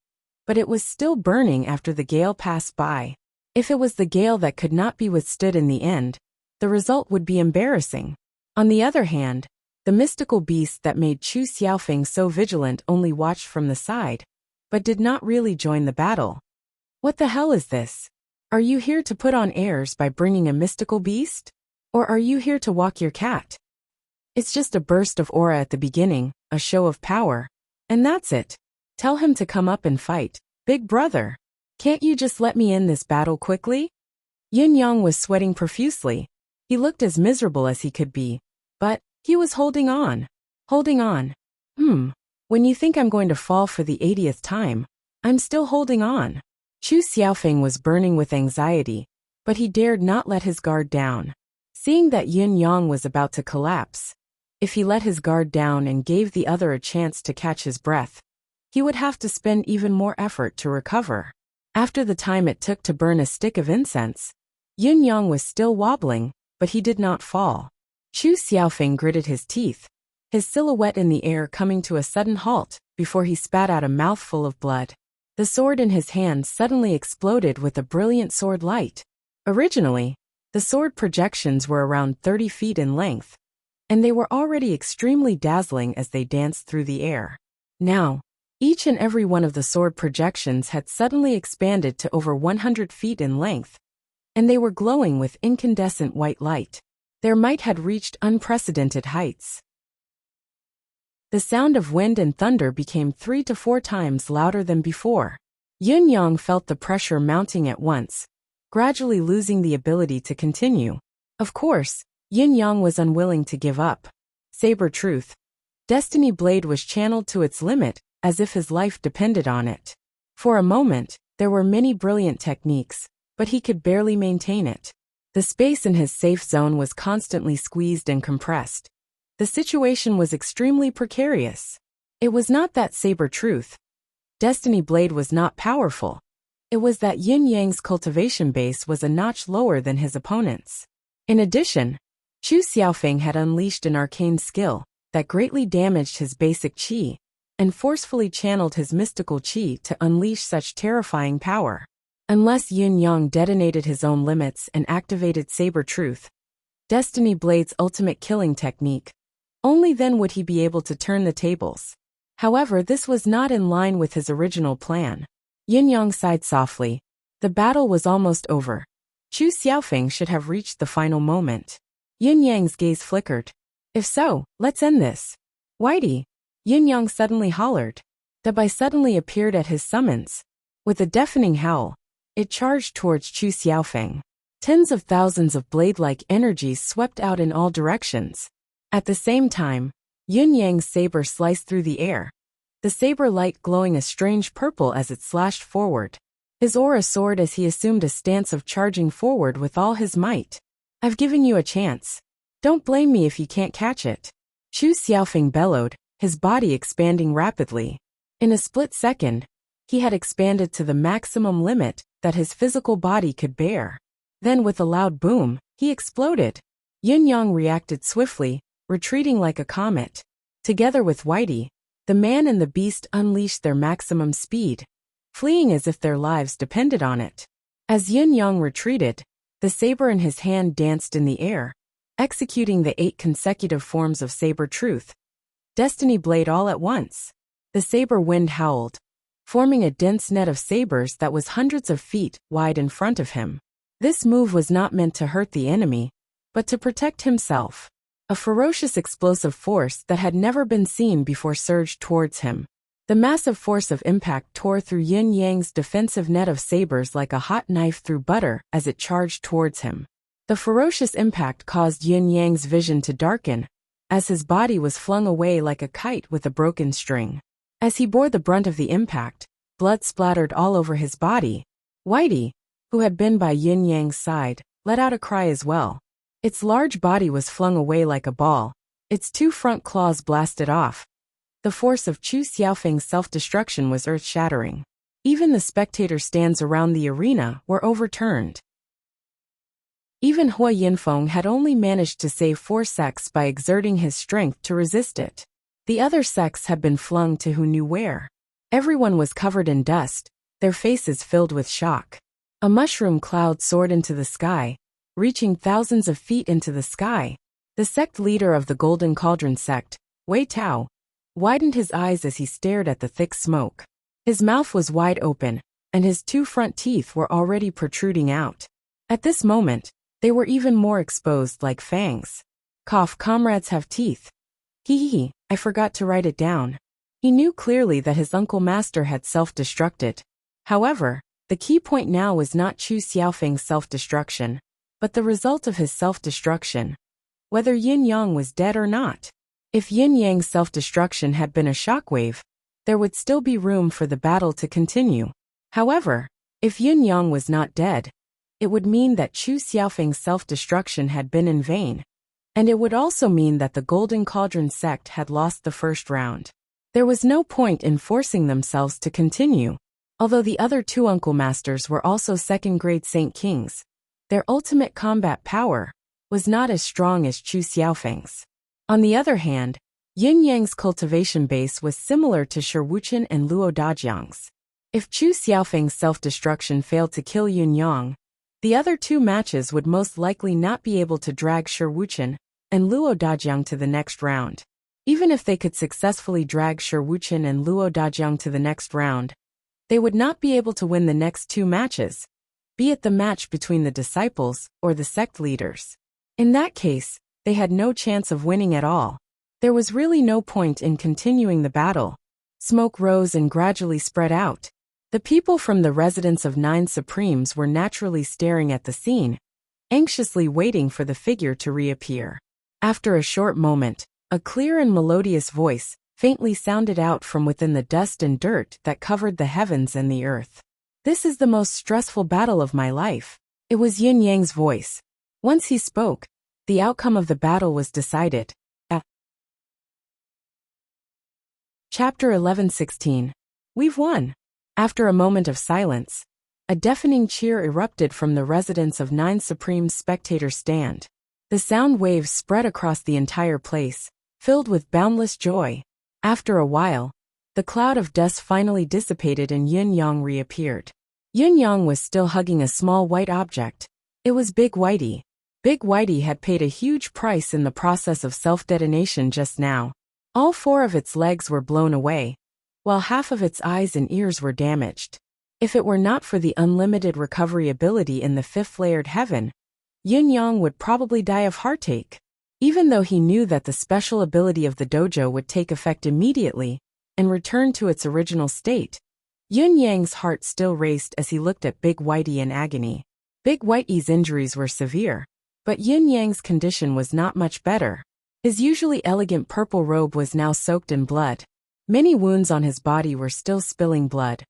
But it was still burning after the gale passed by. If it was the gale that could not be withstood in the end, the result would be embarrassing. On the other hand, the mystical beast that made Chu Xiaofeng so vigilant only watched from the side, but did not really join the battle. What the hell is this? Are you here to put on airs by bringing a mystical beast? Or are you here to walk your cat? It's just a burst of aura at the beginning, a show of power. And that's it. Tell him to come up and fight, big brother. Can't you just let me in this battle quickly? Yin Yang was sweating profusely. He looked as miserable as he could be. But he was holding on. Holding on. When you think I'm going to fall for the 80th time, I'm still holding on. Chu Xiaofeng was burning with anxiety, but he dared not let his guard down. Seeing that Yin Yang was about to collapse, if he let his guard down and gave the other a chance to catch his breath, he would have to spend even more effort to recover. After the time it took to burn a stick of incense, Yin Yang was still wobbling, but he did not fall. Chu Xiaofeng gritted his teeth, his silhouette in the air coming to a sudden halt before he spat out a mouthful of blood. The sword in his hand suddenly exploded with a brilliant sword light. Originally, the sword projections were around 30 feet in length, and they were already extremely dazzling as they danced through the air. Now, each and every one of the sword projections had suddenly expanded to over 100 feet in length, and they were glowing with incandescent white light. Their might had reached unprecedented heights. The sound of wind and thunder became 3 to 4 times louder than before. Yin Yang felt the pressure mounting at once, gradually losing the ability to continue. Of course, Yin Yang was unwilling to give up. Saber Truth. Destiny Blade was channeled to its limit, as if his life depended on it. For a moment, there were many brilliant techniques, but he could barely maintain it. The space in his safe zone was constantly squeezed and compressed. The situation was extremely precarious. It was not that Saber Truth. Destiny Blade was not powerful. It was that Yin Yang's cultivation base was a notch lower than his opponent's. In addition, Chu Xiaofeng had unleashed an arcane skill that greatly damaged his basic qi and forcefully channeled his mystical qi to unleash such terrifying power. Unless Yin Yang detonated his own limits and activated Saber Truth, Destiny Blade's ultimate killing technique, only then would he be able to turn the tables. However, this was not in line with his original plan. Yin Yang sighed softly. The battle was almost over. Chu Xiaofeng should have reached the final moment. Yin Yang's gaze flickered. If so, let's end this. Whitey! Yin Yang suddenly hollered. The Bai suddenly appeared at his summons. With a deafening howl, it charged towards Chu Xiaofeng. Tens of thousands of blade-like energies swept out in all directions. At the same time, Yin Yang's saber sliced through the air, the saber light glowing a strange purple as it slashed forward. His aura soared as he assumed a stance of charging forward with all his might. I've given you a chance. Don't blame me if you can't catch it. Chu Xiaofeng bellowed, his body expanding rapidly. In a split second, he had expanded to the maximum limit that his physical body could bear. Then with a loud boom, he exploded. Yin Yang reacted swiftly, retreating like a comet. Together with Whitey, the man and the beast unleashed their maximum speed, fleeing as if their lives depended on it. As Yin Yang retreated, the saber in his hand danced in the air, executing the 8 consecutive forms of Saber Truth. Destiny Blade all at once. The saber wind howled, forming a dense net of sabers that was hundreds of feet wide in front of him. This move was not meant to hurt the enemy, but to protect himself. A ferocious explosive force that had never been seen before surged towards him. The massive force of impact tore through Yin Yang's defensive net of sabers like a hot knife through butter as it charged towards him. The ferocious impact caused Yin Yang's vision to darken, as his body was flung away like a kite with a broken string. As he bore the brunt of the impact, blood splattered all over his body. Whitey, who had been by Yin Yang's side, let out a cry as well. Its large body was flung away like a ball, its 2 front claws blasted off. The force of Chu Xiaofeng's self-destruction was earth-shattering. Even the spectator stands around the arena were overturned. Even Hua Yinfeng had only managed to save 4 sects by exerting his strength to resist it. The other sects had been flung to who knew where. Everyone was covered in dust, their faces filled with shock. A mushroom cloud soared into the sky, reaching thousands of feet into the sky. The sect leader of the Golden Cauldron sect, Wei Tao, widened his eyes as he stared at the thick smoke. His mouth was wide open, and his 2 front teeth were already protruding out. At this moment, they were even more exposed like fangs. Cough, comrades have teeth. I forgot to write it down. He knew clearly that his uncle master had self-destructed. However, the key point now was not Chu Xiaofeng's self-destruction, but the result of his self-destruction, whether Yin Yang was dead or not. If Yin Yang's self-destruction had been a shockwave, there would still be room for the battle to continue. However, if Yin Yang was not dead, it would mean that Chu Xiaofeng's self-destruction had been in vain, and it would also mean that the Golden Cauldron sect had lost the first round. There was no point in forcing themselves to continue. Although the other two uncle masters were also second-grade Saint Kings, their ultimate combat power was not as strong as Chu Xiaofeng's. On the other hand, Yin Yang's cultivation base was similar to Shi Wuchen and Luo Dajiang's. If Chu Xiaofeng's self-destruction failed to kill Yin Yang, the other two matches would most likely not be able to drag Shi Wuchen and Luo Dajiang to the next round. Even if they could successfully drag Shi Wuchen and Luo Dajiang to the next round, they would not be able to win the next two matches, be it the match between the disciples or the sect leaders. In that case, they had no chance of winning at all. There was really no point in continuing the battle. Smoke rose and gradually spread out. The people from the residence of 9 Supremes were naturally staring at the scene, anxiously waiting for the figure to reappear. After a short moment, a clear and melodious voice faintly sounded out from within the dust and dirt that covered the heavens and the earth. "This is the most stressful battle of my life." It was Yin Yang's voice. Once he spoke, the outcome of the battle was decided. Chapter 11:16. We've won. After a moment of silence, a deafening cheer erupted from the residence of 9 Supreme's spectator stand. The sound waves spread across the entire place, filled with boundless joy. After a while, the cloud of dust finally dissipated and Yin Yang reappeared. Yin Yang was still hugging a small white object. It was Big Whitey. Big Whitey had paid a huge price in the process of self-detonation just now. All 4 of its legs were blown away, while half of its eyes and ears were damaged. If it were not for the unlimited recovery ability in the 5th layered heaven, Yin Yang would probably die of heartache. Even though he knew that the special ability of the dojo would take effect immediately and return to its original state, Yin Yang's heart still raced as he looked at Big Whitey in agony. Big Whitey's injuries were severe, but Yin Yang's condition was not much better. His usually elegant purple robe was now soaked in blood. Many wounds on his body were still spilling blood.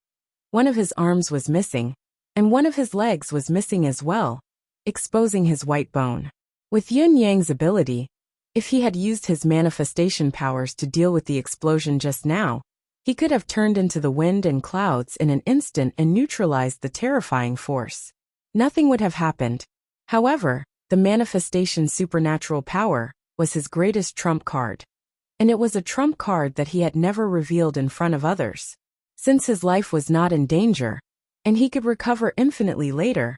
One of his arms was missing, and one of his legs was missing as well, exposing his white bone. With Yin Yang's ability, if he had used his manifestation powers to deal with the explosion just now, he could have turned into the wind and clouds in an instant and neutralized the terrifying force. Nothing would have happened. However, the manifestation supernatural power was his greatest trump card. And it was a trump card that he had never revealed in front of others. Since his life was not in danger, and he could recover infinitely later,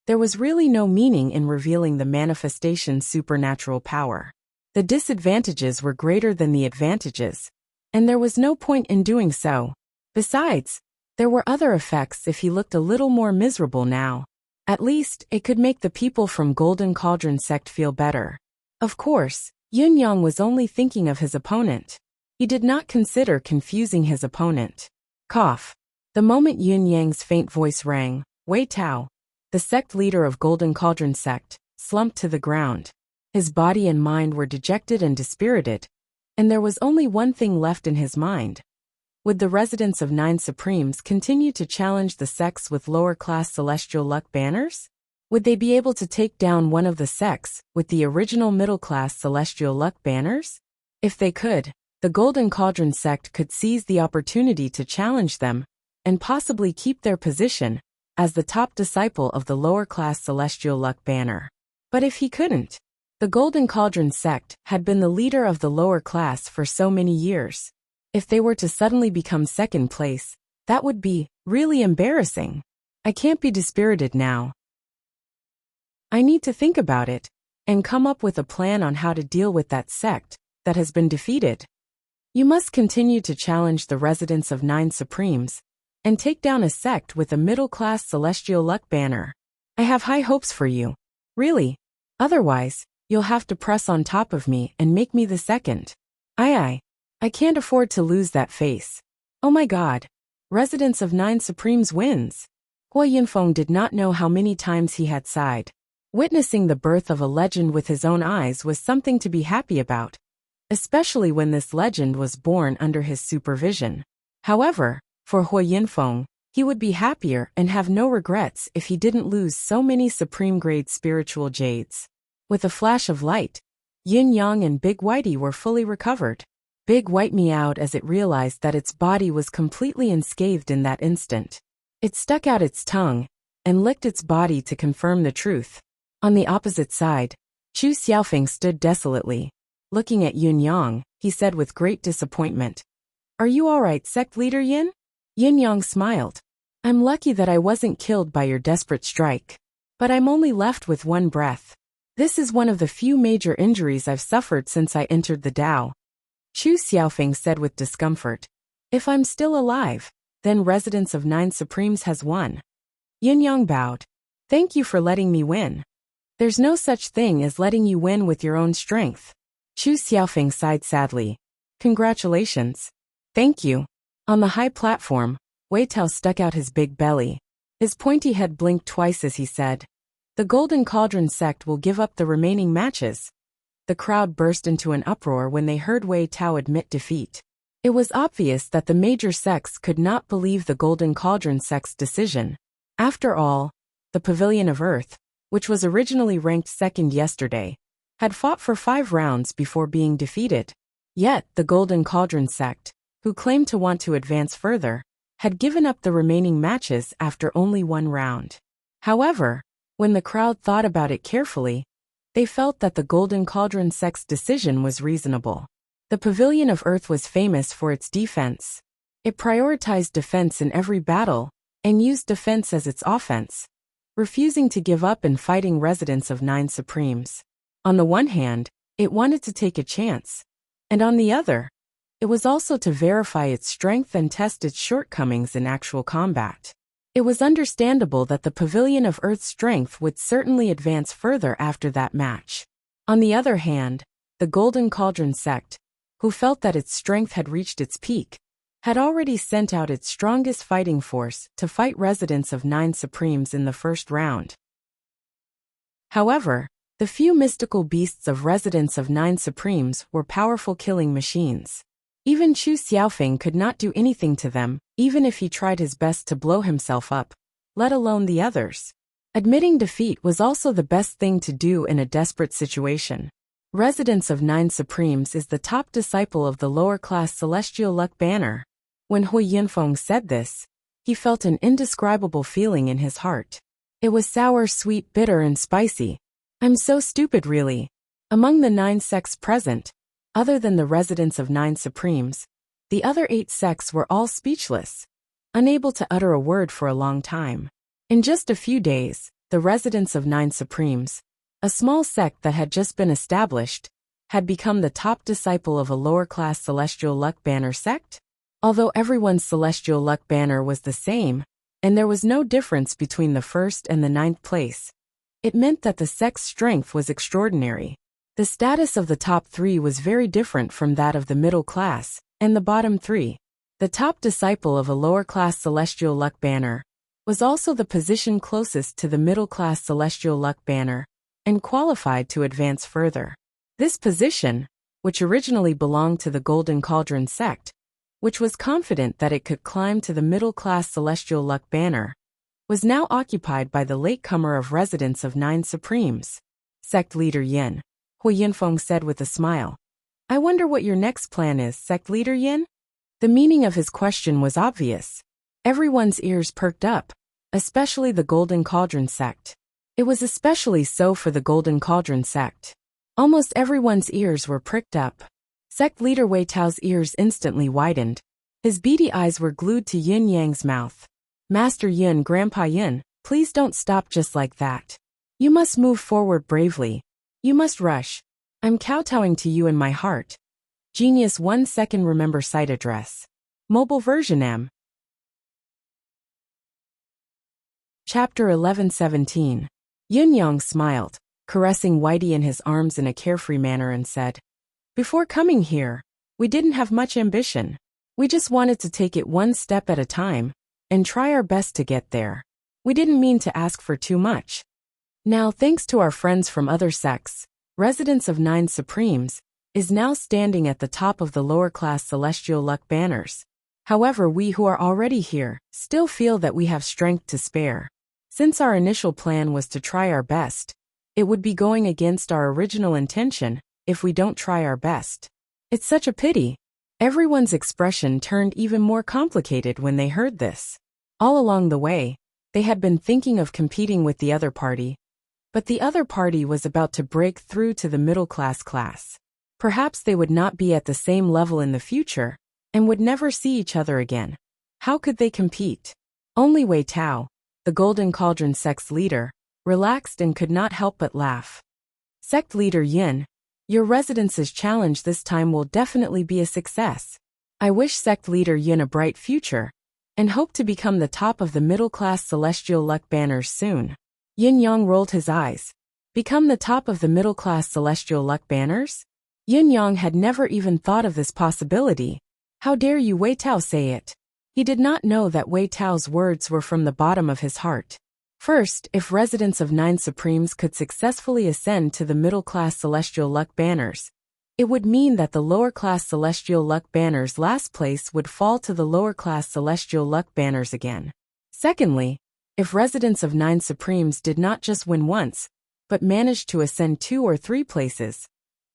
there was really no meaning in revealing the manifestation supernatural power. The disadvantages were greater than the advantages, and there was no point in doing so. Besides, there were other effects if he looked a little more miserable now. At least, it could make the people from Golden Cauldron sect feel better. Of course, Yin Yang was only thinking of his opponent. He did not consider confusing his opponent. Cough. The moment Yin Yang's faint voice rang, Wei Tao, the sect leader of Golden Cauldron sect, slumped to the ground. His body and mind were dejected and dispirited, and there was only one thing left in his mind. Would the residents of 9 Supremes continue to challenge the sects with lower-class celestial luck banners? Would they be able to take down one of the sects with the original middle-class celestial luck banners? If they could, the Golden Cauldron sect could seize the opportunity to challenge them and possibly keep their position as the top disciple of the lower-class celestial luck banner. But if he couldn't, the Golden Cauldron sect had been the leader of the lower class for so many years. If they were to suddenly become second place, that would be really embarrassing. I can't be dispirited now. I need to think about it and come up with a plan on how to deal with that sect that has been defeated. You must continue to challenge the residents of 9 Supremes and take down a sect with a middle-class celestial luck banner. I have high hopes for you. Really. Otherwise, you'll have to press on top of me and make me the second. I can't afford to lose that face. Oh my god. Residence of Nine Supremes wins. Hua Yunfeng did not know how many times he had sighed. Witnessing the birth of a legend with his own eyes was something to be happy about, especially when this legend was born under his supervision. However, for Hua Yunfeng, he would be happier and have no regrets if he didn't lose so many supreme-grade spiritual jades. With a flash of light, Yin Yang and Big Whitey were fully recovered. Big White meowed as it realized that its body was completely unscathed in that instant. It stuck out its tongue and licked its body to confirm the truth. On the opposite side, Chu Xiaofeng stood desolately. Looking at Yin Yang, he said with great disappointment, "Are you all right, sect leader Yin?" Yin Yang smiled. "I'm lucky that I wasn't killed by your desperate strike. But I'm only left with one breath. This is one of the few major injuries I've suffered since I entered the Tao." Chu Xiaofeng said with discomfort, "If I'm still alive, then Residence of Nine Supremes has won." Yin Yang bowed. "Thank you for letting me win." "There's no such thing as letting you win with your own strength." Chu Xiaofeng sighed sadly. "Congratulations." "Thank you." On the high platform, Wei Tao stuck out his big belly. His pointy head blinked twice as he said, "The Golden Cauldron sect will give up the remaining matches." The crowd burst into an uproar when they heard Wei Tao admit defeat. It was obvious that the major sects could not believe the Golden Cauldron sect's decision. After all, the Pavilion of Earth, which was originally ranked second yesterday, had fought for 5 rounds before being defeated. Yet, the Golden Cauldron sect, who claimed to want to advance further, had given up the remaining matches after only 1 round. However, when the crowd thought about it carefully, they felt that the Golden Cauldron sect's decision was reasonable. The Pavilion of Earth was famous for its defense. It prioritized defense in every battle, and used defense as its offense, refusing to give up and fighting Residents of Nine Supremes. On the one hand, it wanted to take a chance, and on the other, it was also to verify its strength and test its shortcomings in actual combat. It was understandable that the Pavilion of Earth's strength would certainly advance further after that match. On the other hand, the Golden Cauldron sect, who felt that its strength had reached its peak, had already sent out its strongest fighting force to fight Residents of Nine Supremes in the first round. However, the few mystical beasts of Residents of Nine Supremes were powerful killing machines. Even Chu Xiaofeng could not do anything to them, even if he tried his best to blow himself up, let alone the others. Admitting defeat was also the best thing to do in a desperate situation. Residence of Nine Supremes is the top disciple of the lower-class Celestial Luck Banner. When Hua Yunfeng said this, he felt an indescribable feeling in his heart. It was sour, sweet, bitter, and spicy. I'm so stupid, really. Among the 9 sects present, other than the Residents of Nine Supremes, the other 8 sects were all speechless, unable to utter a word for a long time. In just a few days, the Residents of Nine Supremes, a small sect that had just been established, had become the top disciple of a lower-class Celestial Luck Banner sect. Although everyone's Celestial Luck Banner was the same, and there was no difference between the first and the 9th place, it meant that the sect's strength was extraordinary. The status of the top 3 was very different from that of the middle class and the bottom 3. The top disciple of a lower-class Celestial Luck Banner was also the position closest to the middle-class Celestial Luck Banner and qualified to advance further. This position, which originally belonged to the Golden Cauldron sect, which was confident that it could climb to the middle-class Celestial Luck Banner, was now occupied by the latecomer of Residents of Nine Supremes, Sect Leader Yin. Hua Yunfeng said with a smile. "I wonder what your next plan is, Sect Leader Yin?" The meaning of his question was obvious. Everyone's ears perked up, especially the Golden Cauldron sect. It was especially so for the Golden Cauldron sect. Almost everyone's ears were pricked up. Sect Leader Wei Tao's ears instantly widened. His beady eyes were glued to Yin Yang's mouth. "Master Yin, Grandpa Yin, please don't stop just like that. You must move forward bravely. You must rush. I'm kowtowing to you in my heart." Genius 1 second remember site address. Mobile version M. Chapter 11:17. Yin Yang smiled, caressing Whitey in his arms in a carefree manner and said, "Before coming here, We didn't have much ambition. We just wanted to take it one step at a time and try our best to get there. We didn't mean to ask for too much. Now, thanks to our friends from other sects, Residents of Nine Supremes is now standing at the top of the lower-class celestial luck banners. However, we who are already here still feel that we have strength to spare. Since our initial plan was to try our best, it would be going against our original intention if we don't try our best. It's such a pity. Everyone's expression turned even more complicated when they heard this. All along the way, they had been thinking of competing with the other party, but the other party was about to break through to the middle-class class. Perhaps they would not be at the same level in the future and would never see each other again. How could they compete? Only Wei Tao, the Golden Cauldron sect's leader, relaxed and could not help but laugh. Sect leader Yin, your residence's challenge this time will definitely be a success. I wish sect leader Yin a bright future and hope to become the top of the middle-class celestial luck banners soon. Yin Yang rolled his eyes. Become the top of the middle-class celestial luck banners? Yin Yang had never even thought of this possibility. How dare you, Wei Tao, say it? He did not know that Wei Tao's words were from the bottom of his heart. First, if Residents of Nine Supremes could successfully ascend to the middle-class celestial luck banners, it would mean that the lower-class celestial luck banners' last place would fall to the lower-class celestial luck banners again. Secondly, if Residents of Nine Supremes did not just win once, but managed to ascend 2 or 3 places,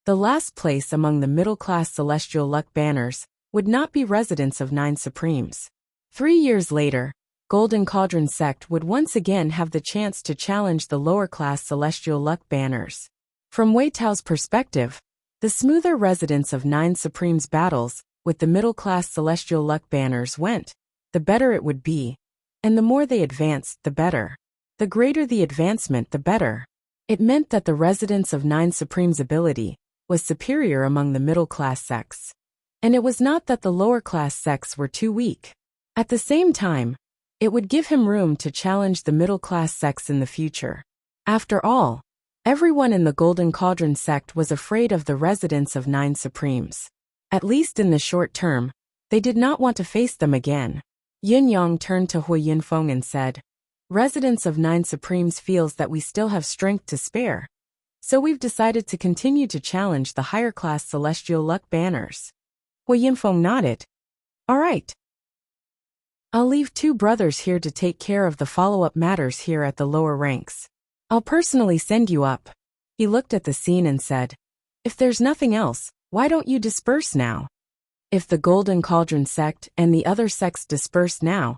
the last place among the middle-class celestial luck banners would not be Residents of Nine Supremes. 3 years later, Golden Cauldron sect would once again have the chance to challenge the lower-class celestial luck banners. From Wei Tao's perspective, the smoother Residents of Nine Supremes battles with the middle-class celestial luck banners went, the better it would be, and the more they advanced, the better. The greater the advancement, the better. It meant that the Residents of Nine Supremes' ability was superior among the middle-class sects. And it was not that the lower-class sects were too weak. At the same time, it would give him room to challenge the middle-class sects in the future. After all, everyone in the Golden Cauldron sect was afraid of the Residents of Nine Supremes. At least in the short term, they did not want to face them again. Yin Yang turned to Hui Yinfeng and said, Residents of Nine Supremes feels that we still have strength to spare. So we've decided to continue to challenge the higher-class celestial luck banners. Hui Yinfeng nodded. All right. I'll leave 2 brothers here to take care of the follow-up matters here at the lower ranks. I'll personally send you up. He looked at the scene and said, if there's nothing else, why don't you disperse now? If the Golden Cauldron sect and the other sects dispersed now,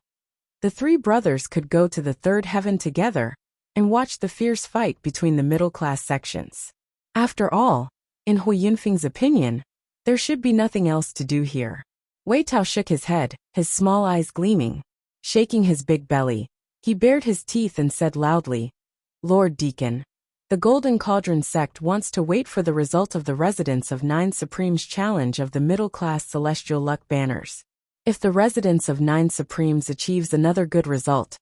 the 3 brothers could go to the 3rd heaven together and watch the fierce fight between the middle-class sections. After all, in Hui Yinfeng's opinion, there should be nothing else to do here. Wei Tao shook his head, his small eyes gleaming. Shaking his big belly, he bared his teeth and said loudly, Lord Deacon, the Golden Cauldron sect wants to wait for the result of the Residents of Nine Supremes' challenge of the middle-class celestial luck banners. If the Residents of Nine Supremes achieves another good result,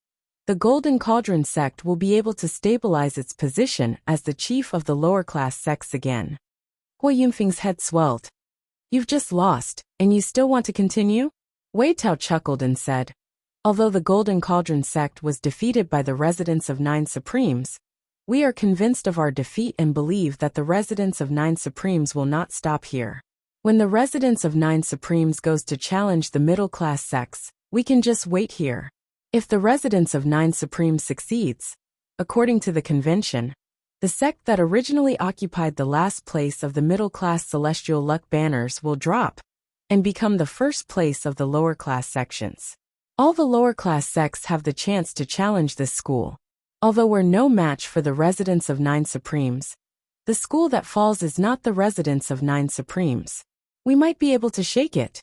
the Golden Cauldron sect will be able to stabilize its position as the chief of the lower-class sects again. Hui Yinfeng's head swelled. You've just lost, and you still want to continue? Wei Tao chuckled and said, although the Golden Cauldron sect was defeated by the Residents of Nine Supremes, we are convinced of our defeat and believe that the Residents of Nine Supremes will not stop here. When the Residents of Nine Supremes goes to challenge the middle-class sects, we can just wait here. If the Residents of Nine Supremes succeeds, according to the convention, the sect that originally occupied the last place of the middle-class celestial luck banners will drop and become the first place of the lower-class sections. All the lower-class sects have the chance to challenge this school. Although we're no match for the Residents of Nine Supremes, the school that falls is not the Residents of Nine Supremes. We might be able to shake it.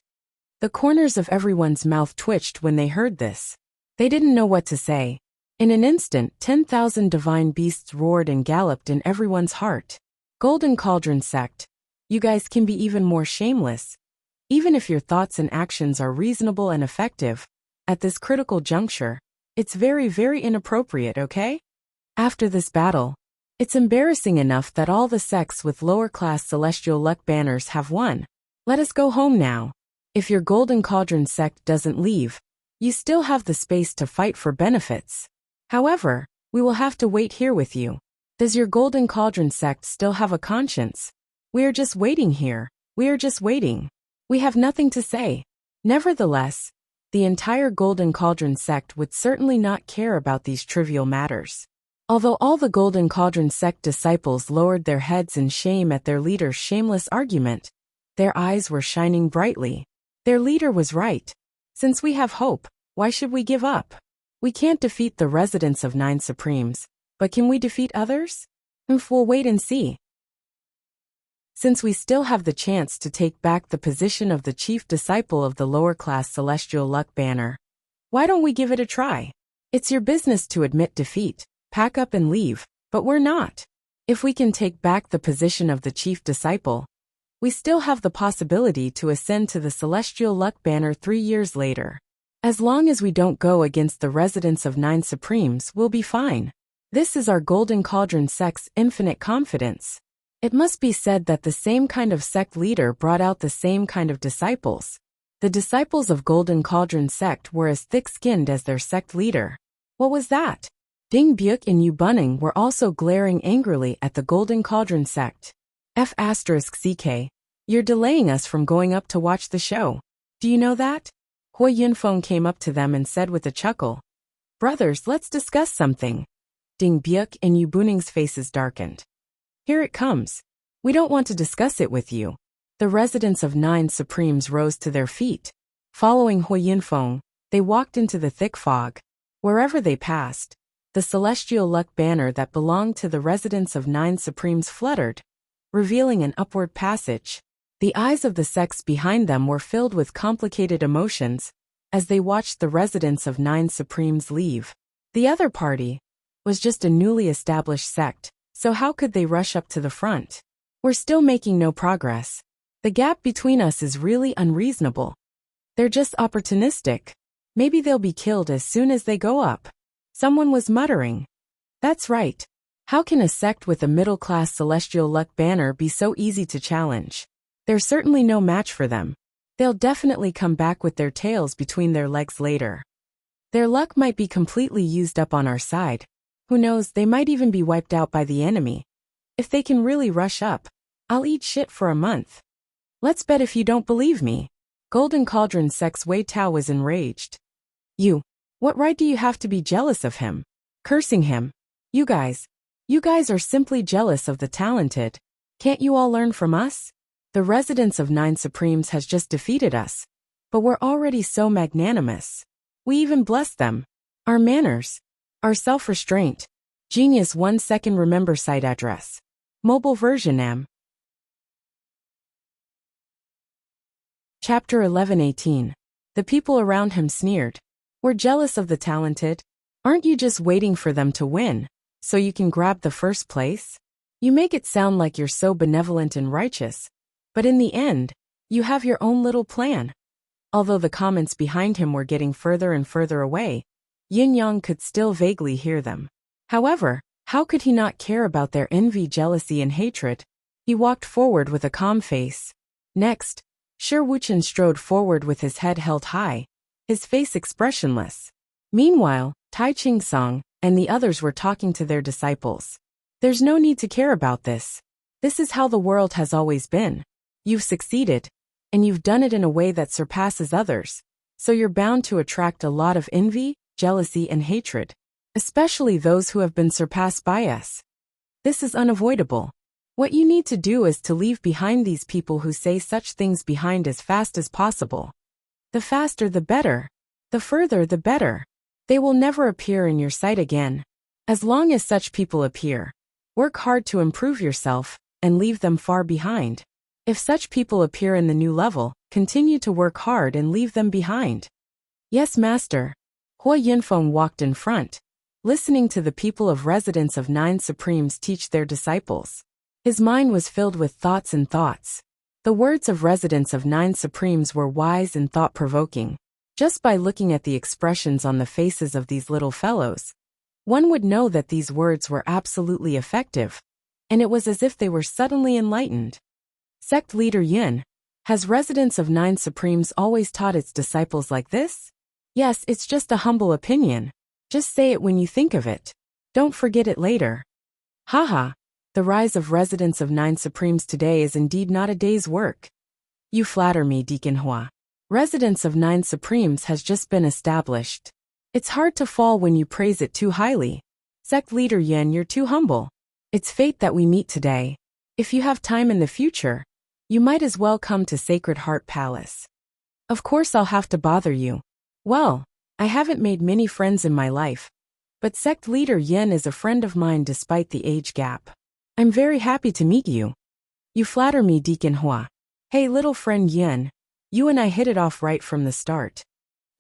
The corners of everyone's mouth twitched when they heard this. They didn't know what to say. In an instant, 10,000 divine beasts roared and galloped in everyone's heart. Golden Cauldron sect, you guys can be even more shameless. Even if your thoughts and actions are reasonable and effective, at this critical juncture, it's very, very inappropriate, okay? After this battle, it's embarrassing enough that all the sects with lower-class celestial luck banners have won, Let us go home now. If your Golden Cauldron sect doesn't leave, you still have the space to fight for benefits. However, we will have to wait here with you. Does your Golden Cauldron sect still have a conscience? We are just waiting here. We are just waiting. We have nothing to say. Nevertheless, the entire Golden Cauldron sect would certainly not care about these trivial matters. Although all the Golden Cauldron sect disciples lowered their heads in shame at their leader's shameless argument, their eyes were shining brightly. Their leader was right. Since we have hope, why should we give up? We can't defeat the residents of 9 Supremes, but can we defeat others? We'll wait and see. Since we still have the chance to take back the position of the chief disciple of the lower-class Celestial Luck Banner, why don't we give it a try? It's your business to admit defeat, pack up and leave, but we're not. If we can take back the position of the chief disciple, we still have the possibility to ascend to the Celestial Luck Banner 3 years later. As long as we don't go against the residents of 9 Supremes, we'll be fine. This is our Golden Cauldron sect's infinite confidence. It must be said that the same kind of sect leader brought out the same kind of disciples. The disciples of Golden Cauldron sect were as thick-skinned as their sect leader. What was that? Ding Byuk and Yu Bunning were also glaring angrily at the Golden Cauldron sect. F***CK, you're delaying us from going up to watch the show. Do you know that? Hui Yunfeng came up to them and said with a chuckle, "Brothers, let's discuss something." Ding Byuk and Yu Bunning's faces darkened. "Here it comes. We don't want to discuss it with you." The residents of 9 Supremes rose to their feet. Following Hui Yunfeng, they walked into the thick fog. Wherever they passed, the Celestial Luck Banner that belonged to the residents of 9 Supremes fluttered, revealing an upward passage. The eyes of the sects behind them were filled with complicated emotions as they watched the residents of 9 Supremes leave. The other party was just a newly established sect, so how could they rush up to the front? We're still making no progress. The gap between us is really unreasonable. They're just opportunistic. Maybe they'll be killed as soon as they go up. Someone was muttering. That's right. How can a sect with a middle-class Celestial Luck Banner be so easy to challenge? There's certainly no match for them. They'll definitely come back with their tails between their legs later. Their luck might be completely used up on our side. Who knows, they might even be wiped out by the enemy. If they can really rush up, I'll eat shit for a month. Let's bet if you don't believe me. Golden Cauldron sect's Wei Tao was enraged. What right do you have to be jealous of him? Cursing him. You guys are simply jealous of the talented. Can't you all learn from us? The residents of 9 Supremes has just defeated us. But we're already so magnanimous. We even bless them. Our manners. Our self-restraint. Genius 1 second remember site address. Mobile version M. Chapter 11:18. The people around him sneered. We're jealous of the talented. Aren't you just waiting for them to win, so you can grab the first place? You make it sound like you're so benevolent and righteous. But in the end, you have your own little plan. Although the comments behind him were getting further and further away, Yin Yang could still vaguely hear them. However, how could he not care about their envy, jealousy, and hatred? He walked forward with a calm face. Next, Shi Wuchen strode forward with his head held high, his face expressionless. Meanwhile, Tai Ching-song and the others were talking to their disciples. There's no need to care about this. This is how the world has always been. You've succeeded, and you've done it in a way that surpasses others, so you're bound to attract a lot of envy, jealousy, and hatred, especially those who have been surpassed by us. This is unavoidable. What you need to do is to leave behind these people who say such things behind as fast as possible. The faster the better. The further the better. They will never appear in your sight again. As long as such people appear, work hard to improve yourself and leave them far behind. If such people appear in the new level, continue to work hard and leave them behind. Yes, master. Hui Yunfeng walked in front, listening to the people of residents of 9 Supremes teach their disciples. His mind was filled with thoughts and thoughts. The words of residents of 9 Supremes were wise and thought-provoking. Just by looking at the expressions on the faces of these little fellows, one would know that these words were absolutely effective, and it was as if they were suddenly enlightened. Sect leader Yin, Has Residence of Nine Supremes always taught its disciples like this? Yes, it's just a humble opinion. Just say it when you think of it. Don't forget it later. Haha, the rise of Residence of Nine Supremes today is indeed not a day's work. You flatter me, Deacon Hua. Residence of Nine Supremes has just been established. It's hard to fall when you praise it too highly. Sect leader Yin, you're too humble. It's fate that we meet today. If you have time in the future, you might as well come to Sacred Heart Palace. Of course I'll have to bother you. Well, I haven't made many friends in my life, but sect leader Yin is a friend of mine despite the age gap. I'm very happy to meet you. You flatter me, Deacon Hua. Hey little friend Yin, you and I hit it off right from the start.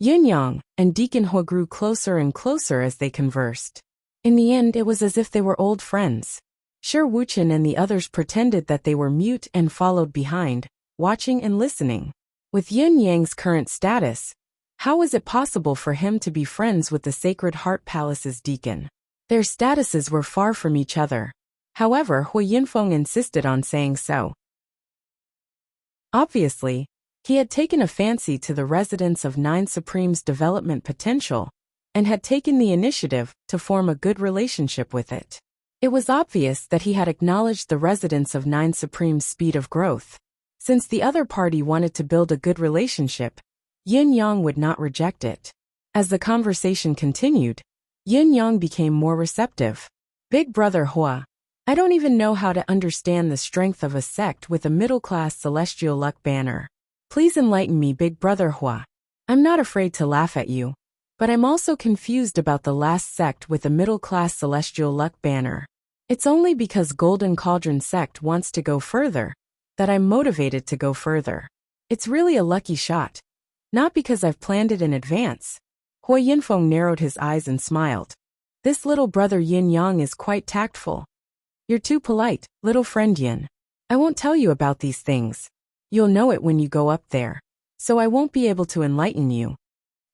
Yin Yang and Deacon Hua grew closer and closer as they conversed. In the end, it was as if they were old friends. Sure, Wuchen and the others pretended that they were mute and followed behind, watching and listening. With Yin Yang's current status, how was it possible for him to be friends with the Sacred Heart Palace's deacon? Their statuses were far from each other. However, Hui Yinfeng insisted on saying so. Obviously, he had taken a fancy to the Residence of Nine Supremes' development potential, and had taken the initiative to form a good relationship with it. It was obvious that he had acknowledged the Residence of Nine Supremes' speed of growth. Since the other party wanted to build a good relationship, Yin Yang would not reject it. As the conversation continued, Yin Yang became more receptive. Big brother Hua, I don't even know how to understand the strength of a sect with a middle-class celestial luck banner. Please enlighten me, Big brother Hua. I'm not afraid to laugh at you, but I'm also confused about the last sect with a middle-class celestial luck banner. It's only because Golden Cauldron sect wants to go further that I'm motivated to go further. It's really a lucky shot. Not because I've planned it in advance. Hui Yinfeng narrowed his eyes and smiled. This little brother Yin Yang is quite tactful. You're too polite, little friend Yin. I won't tell you about these things. You'll know it when you go up there. So I won't be able to enlighten you.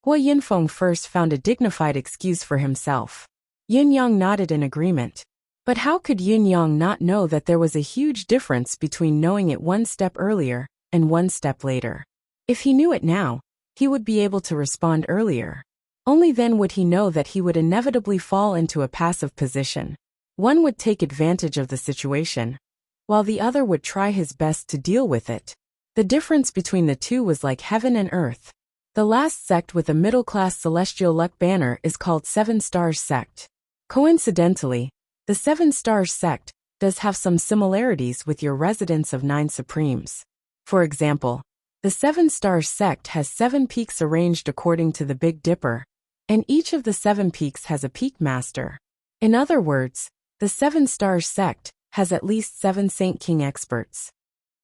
Hui Yinfeng first found a dignified excuse for himself. Yin Yang nodded in agreement. But how could Yin Yang not know that there was a huge difference between knowing it one step earlier and one step later? If he knew it now, he would be able to respond earlier. Only then would he know that he would inevitably fall into a passive position. One would take advantage of the situation, while the other would try his best to deal with it. The difference between the two was like heaven and earth. The last sect with a middle-class celestial luck banner is called Seven Stars Sect. Coincidentally, the Seven Stars Sect does have some similarities with your Residence of Nine Supremes. For example, the Seven Stars Sect has 7 peaks arranged according to the Big Dipper, and each of the 7 peaks has a peak master. In other words, the Seven Stars Sect has at least 7 Saint King experts.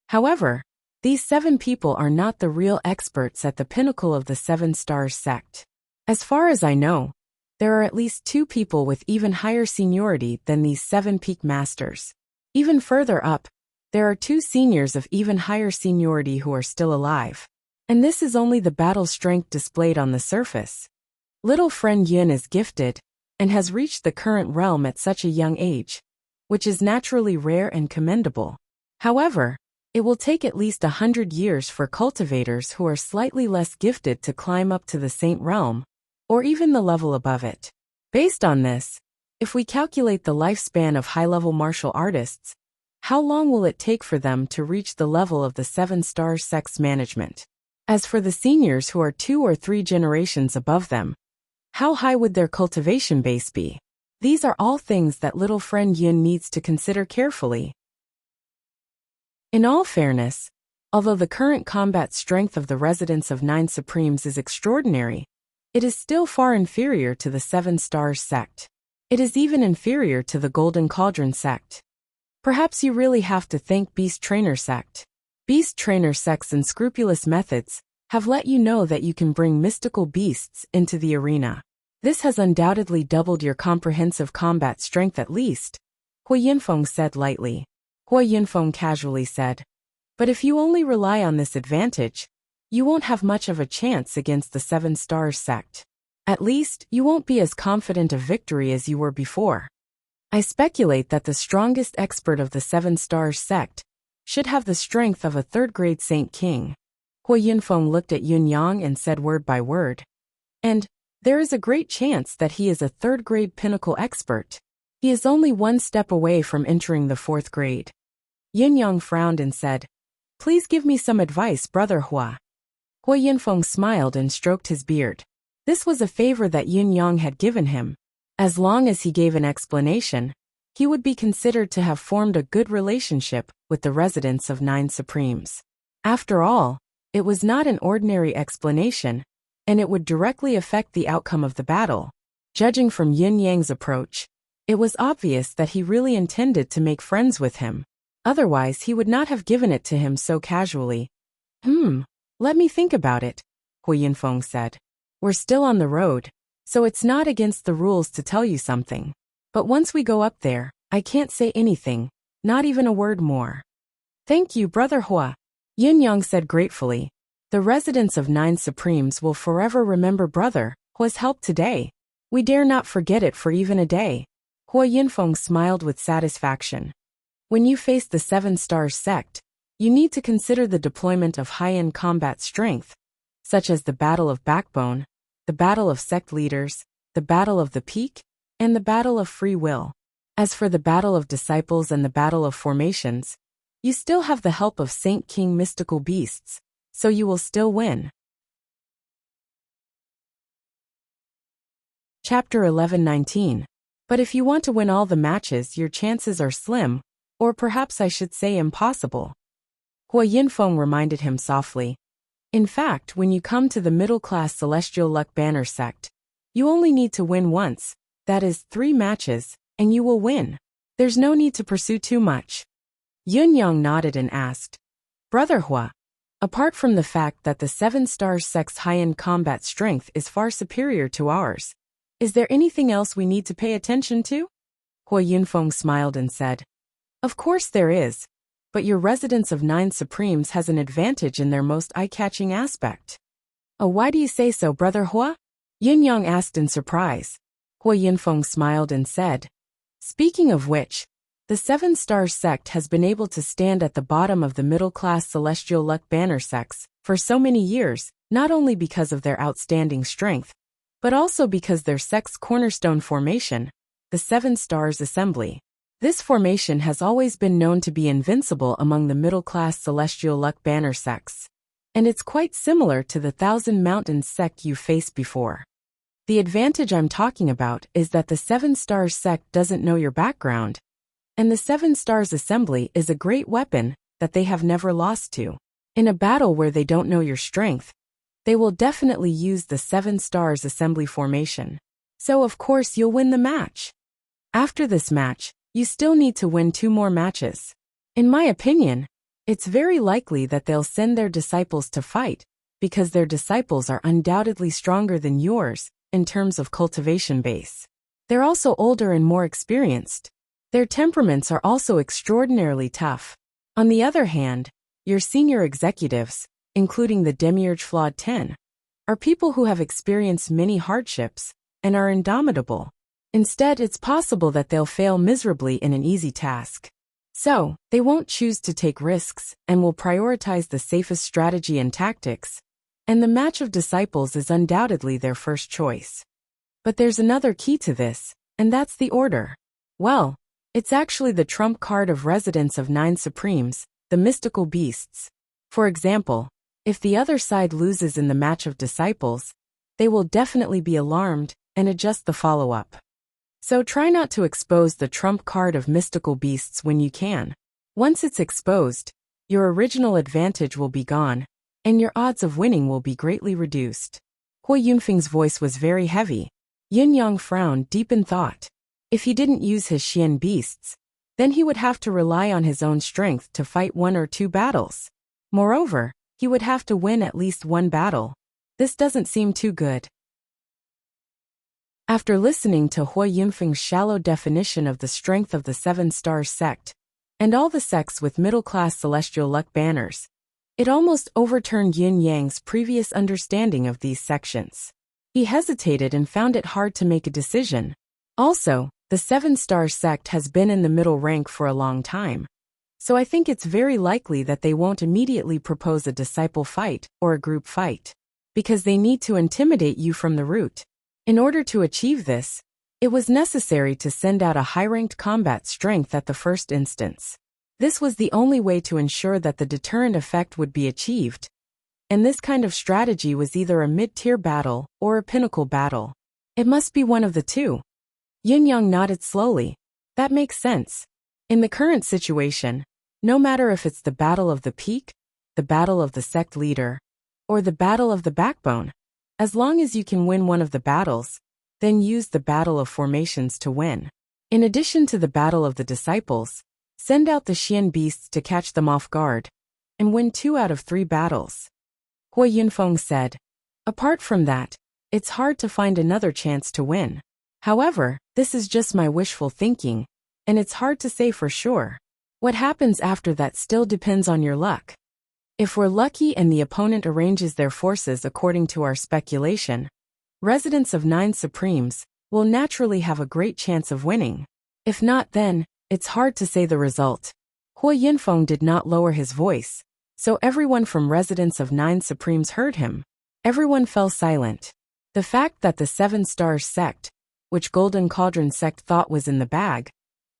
However, these 7 people are not the real experts at the pinnacle of the Seven Stars Sect. As far as I know, there are at least 2 people with even higher seniority than these 7 peak masters. Even further up, there are 2 seniors of even higher seniority who are still alive. And this is only the battle strength displayed on the surface. Little friend Yin is gifted, and has reached the current realm at such a young age, which is naturally rare and commendable. However, it will take at least 100 years for cultivators who are slightly less gifted to climb up to the Saint realm, or even the level above it. Based on this, if we calculate the lifespan of high-level martial artists, how long will it take for them to reach the level of the Seven Stars Sect's management? As for the seniors who are 2 or 3 generations above them, how high would their cultivation base be? These are all things that little friend Yin needs to consider carefully. In all fairness, although the current combat strength of the Residence of Nine Supremes is extraordinary, it is still far inferior to the Seven Stars Sect. It is even inferior to the Golden Cauldron Sect. Perhaps you really have to thank Beast Trainer Sect. Beast Trainer Sect's unscrupulous methods have let you know that you can bring mystical beasts into the arena. This has undoubtedly doubled your comprehensive combat strength at least, Hui Yinfeng said lightly. Hui Yinfeng casually said, but if you only rely on this advantage, you won't have much of a chance against the Seven Stars Sect. At least, you won't be as confident of victory as you were before. I speculate that the strongest expert of the Seven Stars Sect should have the strength of a third-grade Saint King. Hui Yunfeng looked at Yun Yang and said word by word. And there is a great chance that he is a third-grade pinnacle expert. He is only one step away from entering the fourth grade. Yun Yang frowned and said, "Please give me some advice, Brother Hua." Hui Yunfeng smiled and stroked his beard. This was a favor that Yun Yang had given him. As long as he gave an explanation, he would be considered to have formed a good relationship with the residents of Nine Supremes. After all, it was not an ordinary explanation, and it would directly affect the outcome of the battle. Judging from Yun Yang's approach, it was obvious that he really intended to make friends with him. Otherwise, he would not have given it to him so casually. Let me think about it, Hui Yunfeng said. We're still on the road, so it's not against the rules to tell you something. But once we go up there, I can't say anything, not even a word more. Thank you, Brother Hua, Yun Yang said gratefully. The residents of Nine Supremes will forever remember Brother Hua's help today. We dare not forget it for even a day. Hui Yunfeng smiled with satisfaction. When you face the Seven Stars sect, you need to consider the deployment of high-end combat strength, such as the Battle of Backbone, the Battle of Sect Leaders, the Battle of the Peak, and the Battle of Free Will. As for the Battle of Disciples and the Battle of Formations, you still have the help of Saint King mystical beasts, so you will still win. Chapter 11:19. But if you want to win all the matches, your chances are slim, or perhaps I should say impossible. Hui Yunfeng reminded him softly. In fact, when you come to the middle-class Celestial Luck Banner sect, you only need to win once, that is 3 matches, and you will win. There's no need to pursue too much. Yun Yang nodded and asked, Brother Hua, apart from the fact that the Seven Stars sect's high-end combat strength is far superior to ours, is there anything else we need to pay attention to? Hui Yunfeng smiled and said, Of course there is. But your residents of Nine Supremes has an advantage in their most eye-catching aspect. Oh, why do you say so, Brother Hua? Yun Yang asked in surprise. Hui Yunfeng smiled and said, Speaking of which, the Seven Stars sect has been able to stand at the bottom of the middle-class Celestial Luck Banner sects for so many years, not only because of their outstanding strength, but also because their sect's cornerstone formation, the Seven Stars Assembly. This formation has always been known to be invincible among the middle-class Celestial Luck Banner sects, and it's quite similar to the Thousand Mountains sect you faced before. The advantage I'm talking about is that the Seven Stars sect doesn't know your background, and the Seven Stars Assembly is a great weapon that they have never lost to. In a battle where they don't know your strength, they will definitely use the Seven Stars Assembly formation. So of course you'll win the match. After this match, you still need to win 2 more matches. In my opinion, it's very likely that they'll send their disciples to fight, because their disciples are undoubtedly stronger than yours in terms of cultivation base. They're also older and more experienced. Their temperaments are also extraordinarily tough. On the other hand, your senior executives, including the Demiurge Flawed 10, are people who have experienced many hardships and are indomitable. Instead, it's possible that they'll fail miserably in an easy task. So, they won't choose to take risks and will prioritize the safest strategy and tactics, and the match of disciples is undoubtedly their first choice. But there's another key to this, and that's the order. Well, it's actually the trump card of residents of Nine Supremes, the mystical beasts. For example, if the other side loses in the match of disciples, they will definitely be alarmed and adjust the follow-up. So try not to expose the trump card of mystical beasts when you can. Once it's exposed, your original advantage will be gone, and your odds of winning will be greatly reduced. Hui Yunfeng's voice was very heavy. Yun Yang frowned deep in thought. If he didn't use his Xian beasts, then he would have to rely on his own strength to fight 1 or 2 battles. Moreover, he would have to win at least 1 battle. This doesn't seem too good. After listening to Hui Yunfeng's shallow definition of the strength of the Seven Stars sect, and all the sects with middle-class Celestial Luck banners, it almost overturned Yin Yang's previous understanding of these sections. He hesitated and found it hard to make a decision. Also, the Seven Stars sect has been in the middle rank for a long time. So I think it's very likely that they won't immediately propose a disciple fight or a group fight, because they need to intimidate you from the root. In order to achieve this, it was necessary to send out a high-ranked combat strength at the first instance. This was the only way to ensure that the deterrent effect would be achieved, and this kind of strategy was either a mid-tier battle or a pinnacle battle. It must be one of the two. Yin Yang nodded slowly. That makes sense. In the current situation, no matter if it's the battle of the peak, the battle of the sect leader, or the battle of the backbone, as long as you can win one of the battles, then use the battle of formations to win. In addition to the battle of the disciples, send out the Xian beasts to catch them off guard, and win 2 out of 3 battles. Hui Yunfeng said. Apart from that, it's hard to find another chance to win. However, this is just my wishful thinking, and it's hard to say for sure. What happens after that still depends on your luck. If we're lucky and the opponent arranges their forces according to our speculation, residents of 9 Supremes will naturally have a great chance of winning. If not, then it's hard to say the result. Hui Yunfeng did not lower his voice, so everyone from residents of 9 Supremes heard him. Everyone fell silent. The fact that the 7 Stars sect, which Golden Cauldron sect thought was in the bag,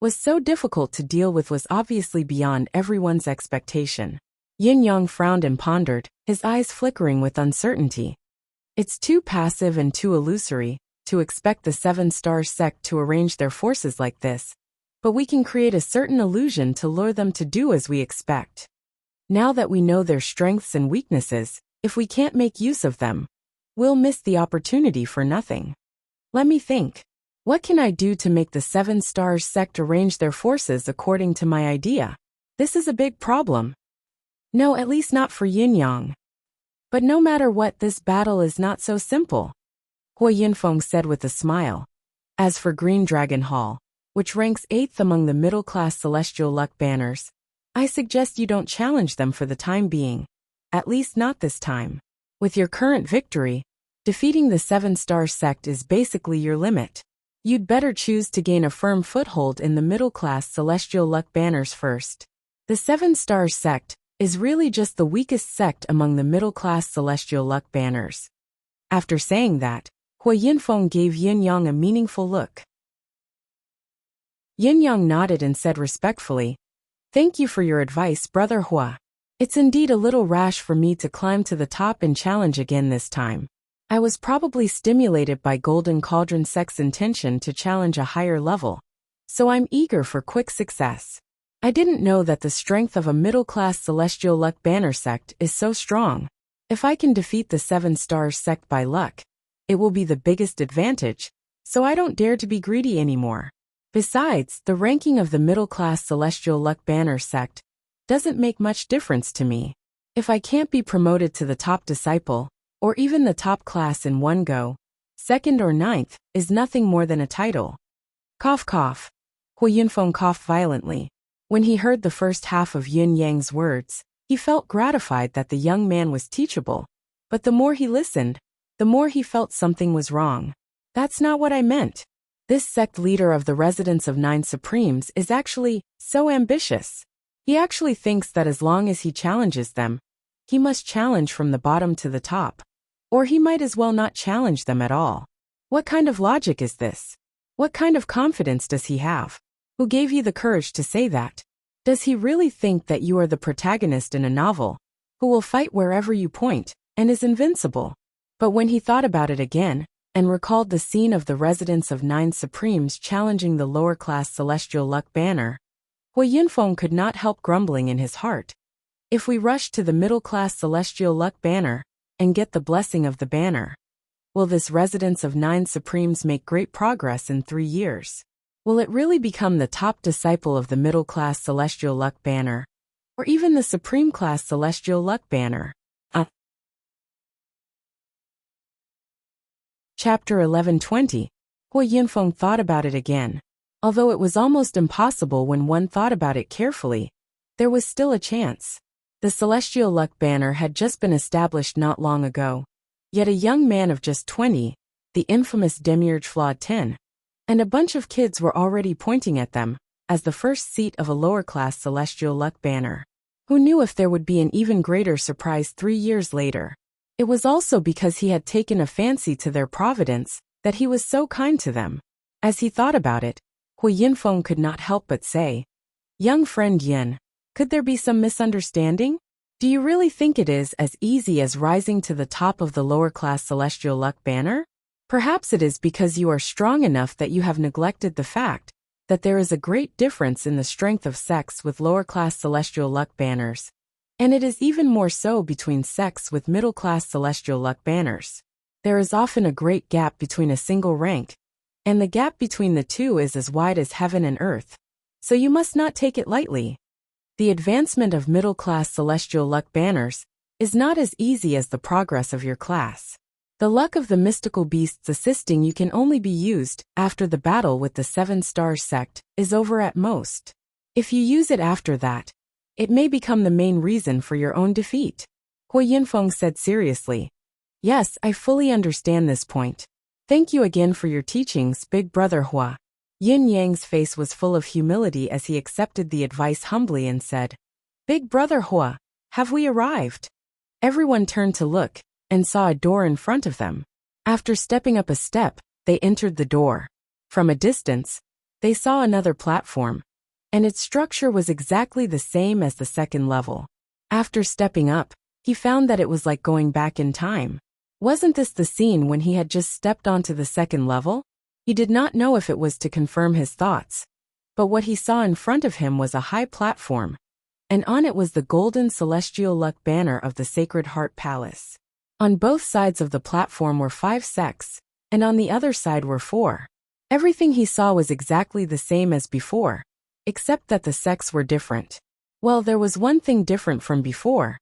was so difficult to deal with was obviously beyond everyone's expectation. Yin Yang frowned and pondered, his eyes flickering with uncertainty. It's too passive and too illusory to expect the 7 Stars sect to arrange their forces like this, but we can create a certain illusion to lure them to do as we expect. Now that we know their strengths and weaknesses, if we can't make use of them, we'll miss the opportunity for nothing. Let me think. What can I do to make the 7 Stars sect arrange their forces according to my idea? This is a big problem. No, at least not for Yin Yang. But no matter what, this battle is not so simple, Hui Yunfeng said with a smile. As for Green Dragon Hall, which ranks 8th among the middle-class celestial luck banners, I suggest you don't challenge them for the time being. At least not this time. With your current victory, defeating the 7 Stars sect is basically your limit. You'd better choose to gain a firm foothold in the middle-class celestial luck banners first. The 7 Stars sect is really just the weakest sect among the middle-class celestial luck banners. After saying that, Hui Yunfeng gave Yin Yang a meaningful look. Yin Yang nodded and said respectfully, "Thank you for your advice, Brother Hua. It's indeed a little rash for me to climb to the top and challenge again this time. I was probably stimulated by Golden Cauldron sect's intention to challenge a higher level, so I'm eager for quick success. I didn't know that the strength of a middle-class celestial luck banner sect is so strong. If I can defeat the 7 Stars sect by luck, it will be the biggest advantage, so I don't dare to be greedy anymore. Besides, the ranking of the middle-class celestial luck banner sect doesn't make much difference to me. If I can't be promoted to the top disciple, or even the top class in one go, 2nd or 9th is nothing more than a title." Cough cough. Hui Yunfeng coughed violently. When he heard the first half of Yin Yang's words, he felt gratified that the young man was teachable, but the more he listened, the more he felt something was wrong. That's not what I meant. This sect leader of the residents of 9 Supremes is actually so ambitious. He actually thinks that as long as he challenges them, he must challenge from the bottom to the top. Or he might as well not challenge them at all. What kind of logic is this? What kind of confidence does he have? Who gave you the courage to say that? Does he really think that you are the protagonist in a novel, who will fight wherever you point, and is invincible? But when he thought about it again, and recalled the scene of the residents of 9 Supremes challenging the lower-class celestial luck banner, Hui Yunfeng could not help grumbling in his heart. If we rush to the middle-class celestial luck banner, and get the blessing of the banner, will this residents of 9 Supremes make great progress in 3 years? Will it really become the top disciple of the middle-class celestial luck banner, or even the supreme-class celestial luck banner? Chapter 11:20. Hui Yunfeng thought about it again. Although it was almost impossible when one thought about it carefully, there was still a chance. The celestial luck banner had just been established not long ago, yet a young man of just 20, the infamous Demiurge Flaw 10, and a bunch of kids were already pointing at them, as the first seat of a lower-class celestial luck banner. Who knew if there would be an even greater surprise 3 years later? It was also because he had taken a fancy to their providence that he was so kind to them. As he thought about it, Hui Yinfeng could not help but say, "Young friend Yin, could there be some misunderstanding? Do you really think it is as easy as rising to the top of the lower-class celestial luck banner? Perhaps it is because you are strong enough that you have neglected the fact that there is a great difference in the strength of sects with lower-class celestial luck banners, and it is even more so between sects with middle-class celestial luck banners. There is often a great gap between a single rank, and the gap between the two is as wide as heaven and earth, so you must not take it lightly. The advancement of middle-class celestial luck banners is not as easy as the progress of your class. The luck of the mystical beasts assisting you can only be used after the battle with the 7-star sect is over at most. If you use it after that, it may become the main reason for your own defeat." Hui Yinfeng said seriously. "Yes, I fully understand this point. Thank you again for your teachings, Big Brother Hua." Yin Yang's face was full of humility as he accepted the advice humbly and said, "Big Brother Hua, have we arrived?" Everyone turned to look and saw a door in front of them. After stepping up a step, they entered the door. From a distance, they saw another platform, and its structure was exactly the same as the second level. After stepping up, he found that it was like going back in time. Wasn't this the scene when he had just stepped onto the second level? He did not know if it was to confirm his thoughts, but what he saw in front of him was a high platform, and on it was the golden celestial luck banner of the Sacred Heart Palace. On both sides of the platform were 5 sects, and on the other side were 4. Everything he saw was exactly the same as before, except that the sects were different. Well, there was one thing different from before,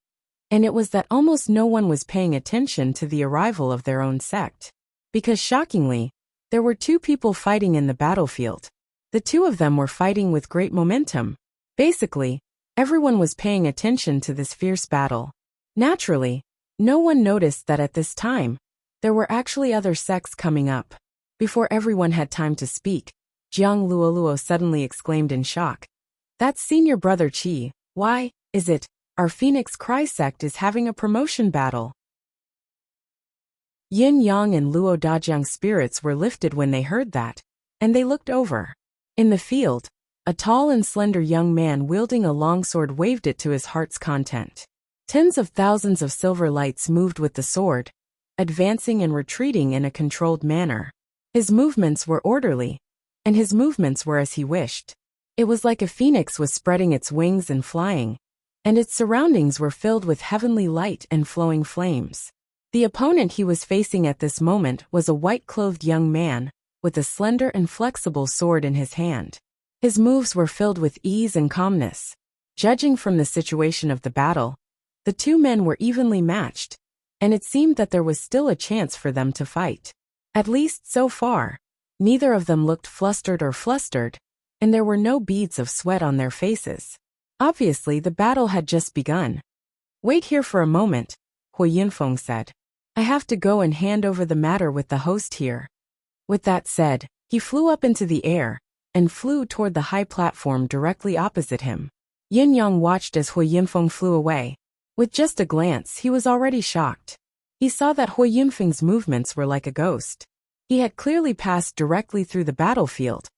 and it was that almost no one was paying attention to the arrival of their own sect. Because shockingly, there were 2 people fighting in the battlefield. The 2 of them were fighting with great momentum. Basically, everyone was paying attention to this fierce battle. Naturally, no one noticed that at this time, there were actually other sects coming up. Before everyone had time to speak, Jiang Luoluo suddenly exclaimed in shock, "That's Senior Brother Qi. Why, is it, our Phoenix Cry sect is having a promotion battle?" Yin Yang and Luo Dajiang's spirits were lifted when they heard that, and they looked over. In the field, a tall and slender young man wielding a longsword waved it to his heart's content. Tens of thousands of silver lights moved with the sword, advancing and retreating in a controlled manner. His movements were orderly, and his movements were as he wished. It was like a phoenix was spreading its wings and flying, and its surroundings were filled with heavenly light and flowing flames. The opponent he was facing at this moment was a white-clothed young man, with a slender and flexible sword in his hand. His moves were filled with ease and calmness. Judging from the situation of the battle, the 2 men were evenly matched, and it seemed that there was still a chance for them to fight. At least so far, neither of them looked flustered or flustered, and there were no beads of sweat on their faces. Obviously, the battle had just begun. "Wait here for a moment," Hui Yinfeng said. "I have to go and hand over the matter with the host here." With that said, he flew up into the air and flew toward the high platform directly opposite him. Yin Yang watched as Hui Yinfeng flew away. With just a glance, he was already shocked. He saw that Hui Yinfeng's movements were like a ghost. He had clearly passed directly through the battlefield,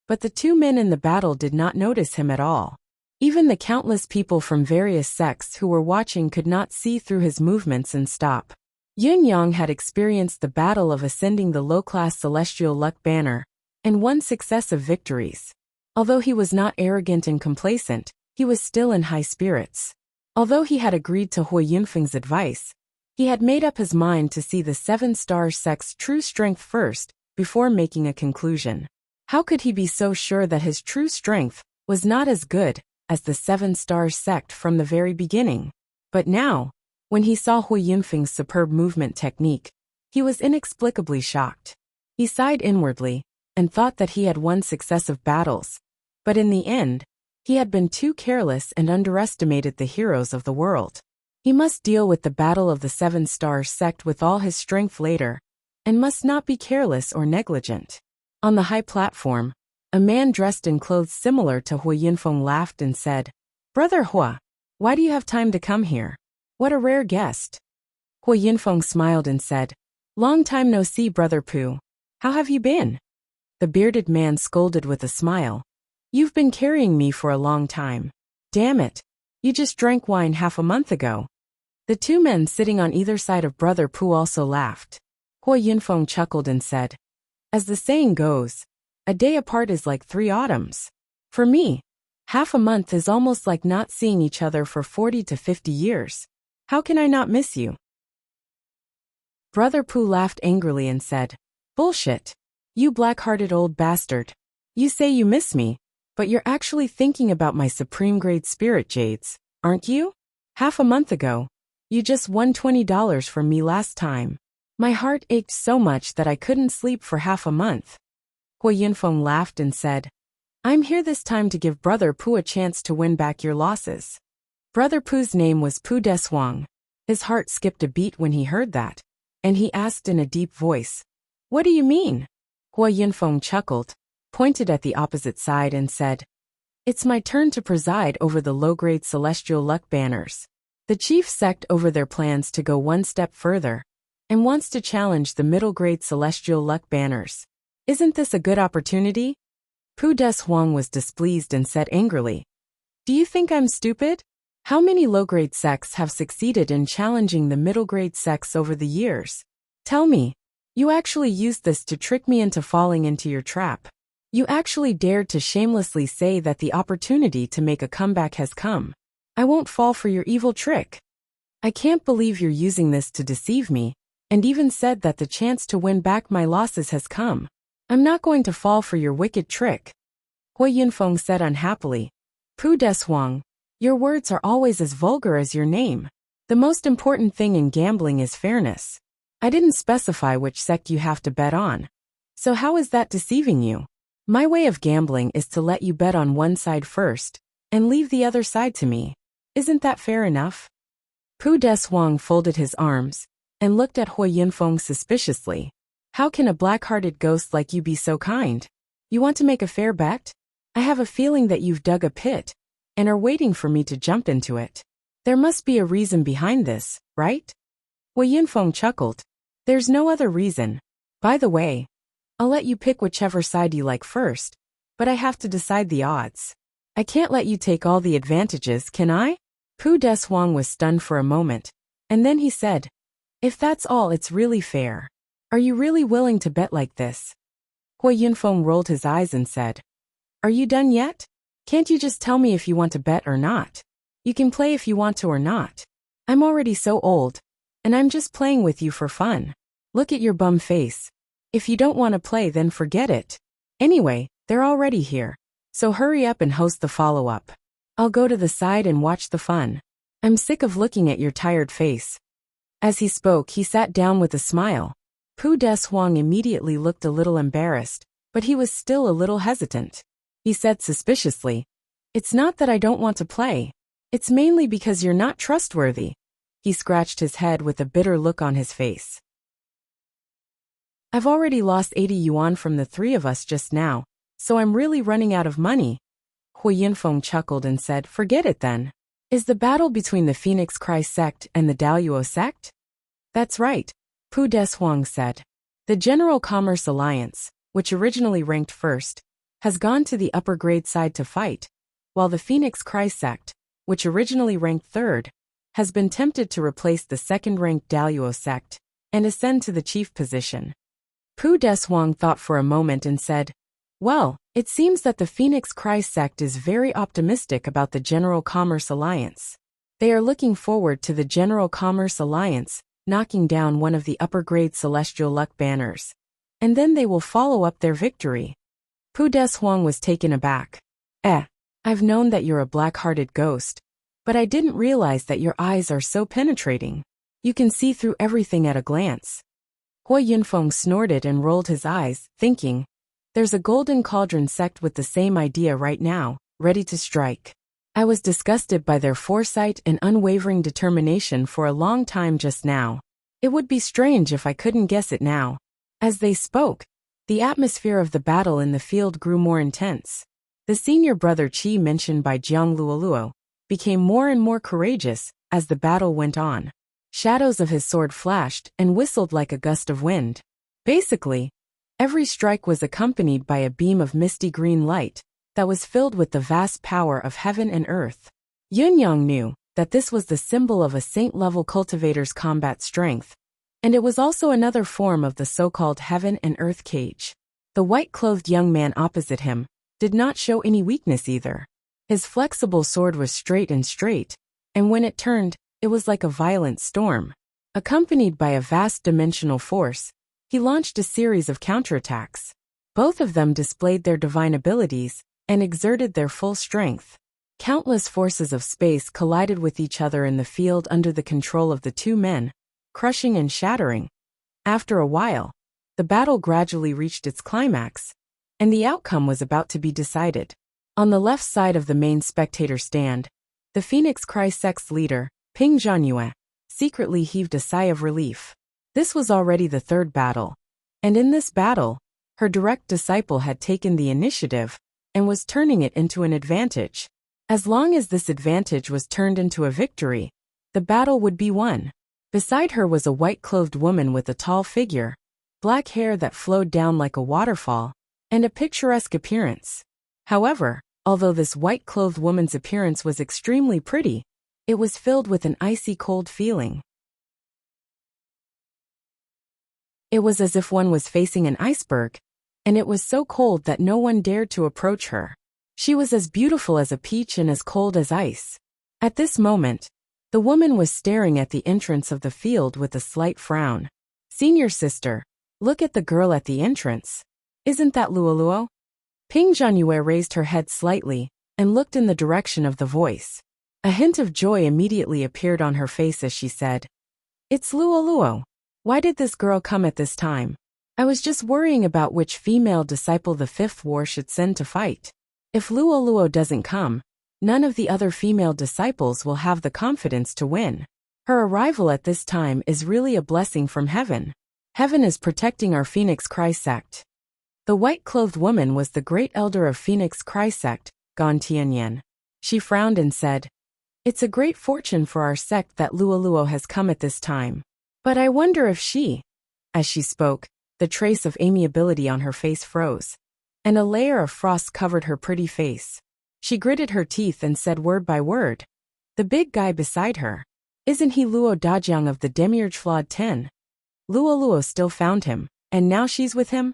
but the 2 men in the battle did not notice him at all. Even the countless people from various sects who were watching could not see through his movements and stop. Yin Yang had experienced the battle of ascending the low-class celestial luck banner and won successive victories. Although he was not arrogant and complacent, he was still in high spirits. Although he had agreed to Hui Yinfeng's advice, he had made up his mind to see the 7-star sect's true strength first, before making a conclusion. How could he be so sure that his true strength was not as good as the 7-star sect from the very beginning? But now, when he saw Hui Yinfeng's superb movement technique, he was inexplicably shocked. He sighed inwardly, and thought that he had won successive battles, but in the end, he had been too careless and underestimated the heroes of the world. He must deal with the battle of the 7-star sect with all his strength later, and must not be careless or negligent. On the high platform, A man dressed in clothes similar to Hu Yinfeng laughed and said, "Brother Hua, why do you have time to come here? What a rare guest." Hu Yinfeng smiled and said, "Long time no see, Brother Pu. How have you been?" The bearded man scolded with a smile, "You've been carrying me for a long time. Damn it. You just drank wine half a month ago." The two men sitting on either side of Brother Pu also laughed. Hu Yinfeng chuckled and said, "As the saying goes, a day apart is like 3 autumns. For me, half a month is almost like not seeing each other for 40 to 50 years. How can I not miss you?" Brother Pu laughed angrily and said, "Bullshit. You black-hearted old bastard. You say you miss me, but you're actually thinking about my supreme-grade spirit jades, aren't you? Half a month ago, you just won $20 from me last time. My heart ached so much that I couldn't sleep for half a month." Hu Yinfeng laughed and said, "I'm here this time to give Brother Pu a chance to win back your losses." Brother Pu's name was Pu Deswang. His heart skipped a beat when he heard that, and he asked in a deep voice, "What do you mean?" Hu Yinfeng chuckled, pointed at the opposite side and said, "It's my turn to preside over the low-grade celestial luck banners. The chief sect over their plans to go one step further and wants to challenge the middle-grade celestial luck banners. Isn't this a good opportunity?" Pu Deshuang was displeased and said angrily, "Do you think I'm stupid? How many low-grade sects have succeeded in challenging the middle-grade sects over the years? Tell me, you actually used this to trick me into falling into your trap. You actually dared to shamelessly say that the opportunity to make a comeback has come. I won't fall for your evil trick. I can't believe you're using this to deceive me, and even said that the chance to win back my losses has come. I'm not going to fall for your wicked trick." Hu Yinfeng said unhappily, "Pu Deshuang, your words are always as vulgar as your name. The most important thing in gambling is fairness. I didn't specify which sect you have to bet on. So how is that deceiving you? My way of gambling is to let you bet on one side first, and leave the other side to me. Isn't that fair enough?" Pu Deshuang folded his arms and looked at Hu Yinfeng suspiciously. "How can a black-hearted ghost like you be so kind? You want to make a fair bet? I have a feeling that you've dug a pit and are waiting for me to jump into it. There must be a reason behind this, right?" Hu Yinfeng chuckled. "There's no other reason. By the way, I'll let you pick whichever side you like first, but I have to decide the odds. I can't let you take all the advantages, can I?" Pu Deshuang was stunned for a moment, and then he said, "If that's all, it's really fair. Are you really willing to bet like this?" Hu Yinfeng rolled his eyes and said, "Are you done yet? Can't you just tell me if you want to bet or not? You can play if you want to or not. I'm already so old, and I'm just playing with you for fun. Look at your bum face. If you don't want to play, then forget it. Anyway, they're already here, so hurry up and host the follow-up. I'll go to the side and watch the fun. I'm sick of looking at your tired face." As he spoke, he sat down with a smile. Pu Deshuang immediately looked a little embarrassed, but he was still a little hesitant. He said suspiciously, "It's not that I don't want to play. It's mainly because you're not trustworthy." He scratched his head with a bitter look on his face. "I've already lost 80 yuan from the 3 of us just now, so I'm really running out of money." Hu Yinfeng chuckled and said, "Forget it then. Is the battle between the Phoenix Cry sect and the Daluo sect?" "That's right," Pu Deshuang said. "The General Commerce Alliance, which originally ranked first, has gone to the upper grade side to fight, while the Phoenix Cry sect, which originally ranked third, has been tempted to replace the second-ranked Daluo sect and ascend to the chief position." Pu Deshuang thought for a moment and said, "Well, it seems that the Phoenix Cry sect is very optimistic about the General Commerce Alliance. They are looking forward to the General Commerce Alliance knocking down one of the upper-grade celestial luck banners, and then they will follow up their victory." Pu Deshuang was taken aback. I've known that you're a black-hearted ghost, but I didn't realize that your eyes are so penetrating. You can see through everything at a glance." Hu Yinfeng snorted and rolled his eyes, thinking, "There's a golden cauldron sect with the same idea right now, ready to strike. I was disgusted by their foresight and unwavering determination for a long time just now. It would be strange if I couldn't guess it now." As they spoke, The atmosphere of the battle in the field grew more intense. The senior brother Qi, mentioned by Jiang Luoluo, became more and more courageous as the battle went on. Shadows of his sword flashed and whistled like a gust of wind. Basically, every strike was accompanied by a beam of misty green light that was filled with the vast power of heaven and earth. Yunyang knew that this was the symbol of a saint-level cultivator's combat strength, and it was also another form of the so-called heaven and earth cage. The white-clothed young man opposite him did not show any weakness either. His flexible sword was straight, and when it turned, it was like a violent storm. Accompanied by a vast dimensional force, he launched a series of counterattacks. Both of them displayed their divine abilities and exerted their full strength. Countless forces of space collided with each other in the field under the control of the two men, crushing and shattering. After a while, the battle gradually reached its climax, and the outcome was about to be decided. On the left side of the main spectator stand, the Phoenix Cry sect's leader, Ping Zhanyue, secretly heaved a sigh of relief. This was already the third battle, and in this battle, her direct disciple had taken the initiative and was turning it into an advantage. As long as this advantage was turned into a victory, the battle would be won. Beside her was a white-clothed woman with a tall figure, black hair that flowed down like a waterfall, and a picturesque appearance. However, although this white-clothed woman's appearance was extremely pretty, it was filled with an icy cold feeling. It was as if one was facing an iceberg, and it was so cold that no one dared to approach her. She was as beautiful as a peach and as cold as ice. At this moment, the woman was staring at the entrance of the field with a slight frown. "Senior sister, look at the girl at the entrance. Isn't that Luoluo?" Ping Zhanyue raised her head slightly and looked in the direction of the voice. A hint of joy immediately appeared on her face as she said, "It's Luoluo. Why did this girl come at this time? I was just worrying about which female disciple the Fifth War should send to fight. If Luoluo doesn't come, none of the other female disciples will have the confidence to win. Her arrival at this time is really a blessing from heaven. Heaven is protecting our Phoenix Cry sect." The white-clothed woman was the great elder of Phoenix Cry sect, Gan Tianyan. She frowned and said, "It's a great fortune for our sect that Luoluo has come at this time. But I wonder if she..." As she spoke, the trace of amiability on her face froze, and a layer of frost covered her pretty face. She gritted her teeth and said word by word, "The big guy beside her. Isn't he Luo Dajiang of the Demiurge Flawed 10? Luoluo still found him, and now she's with him?"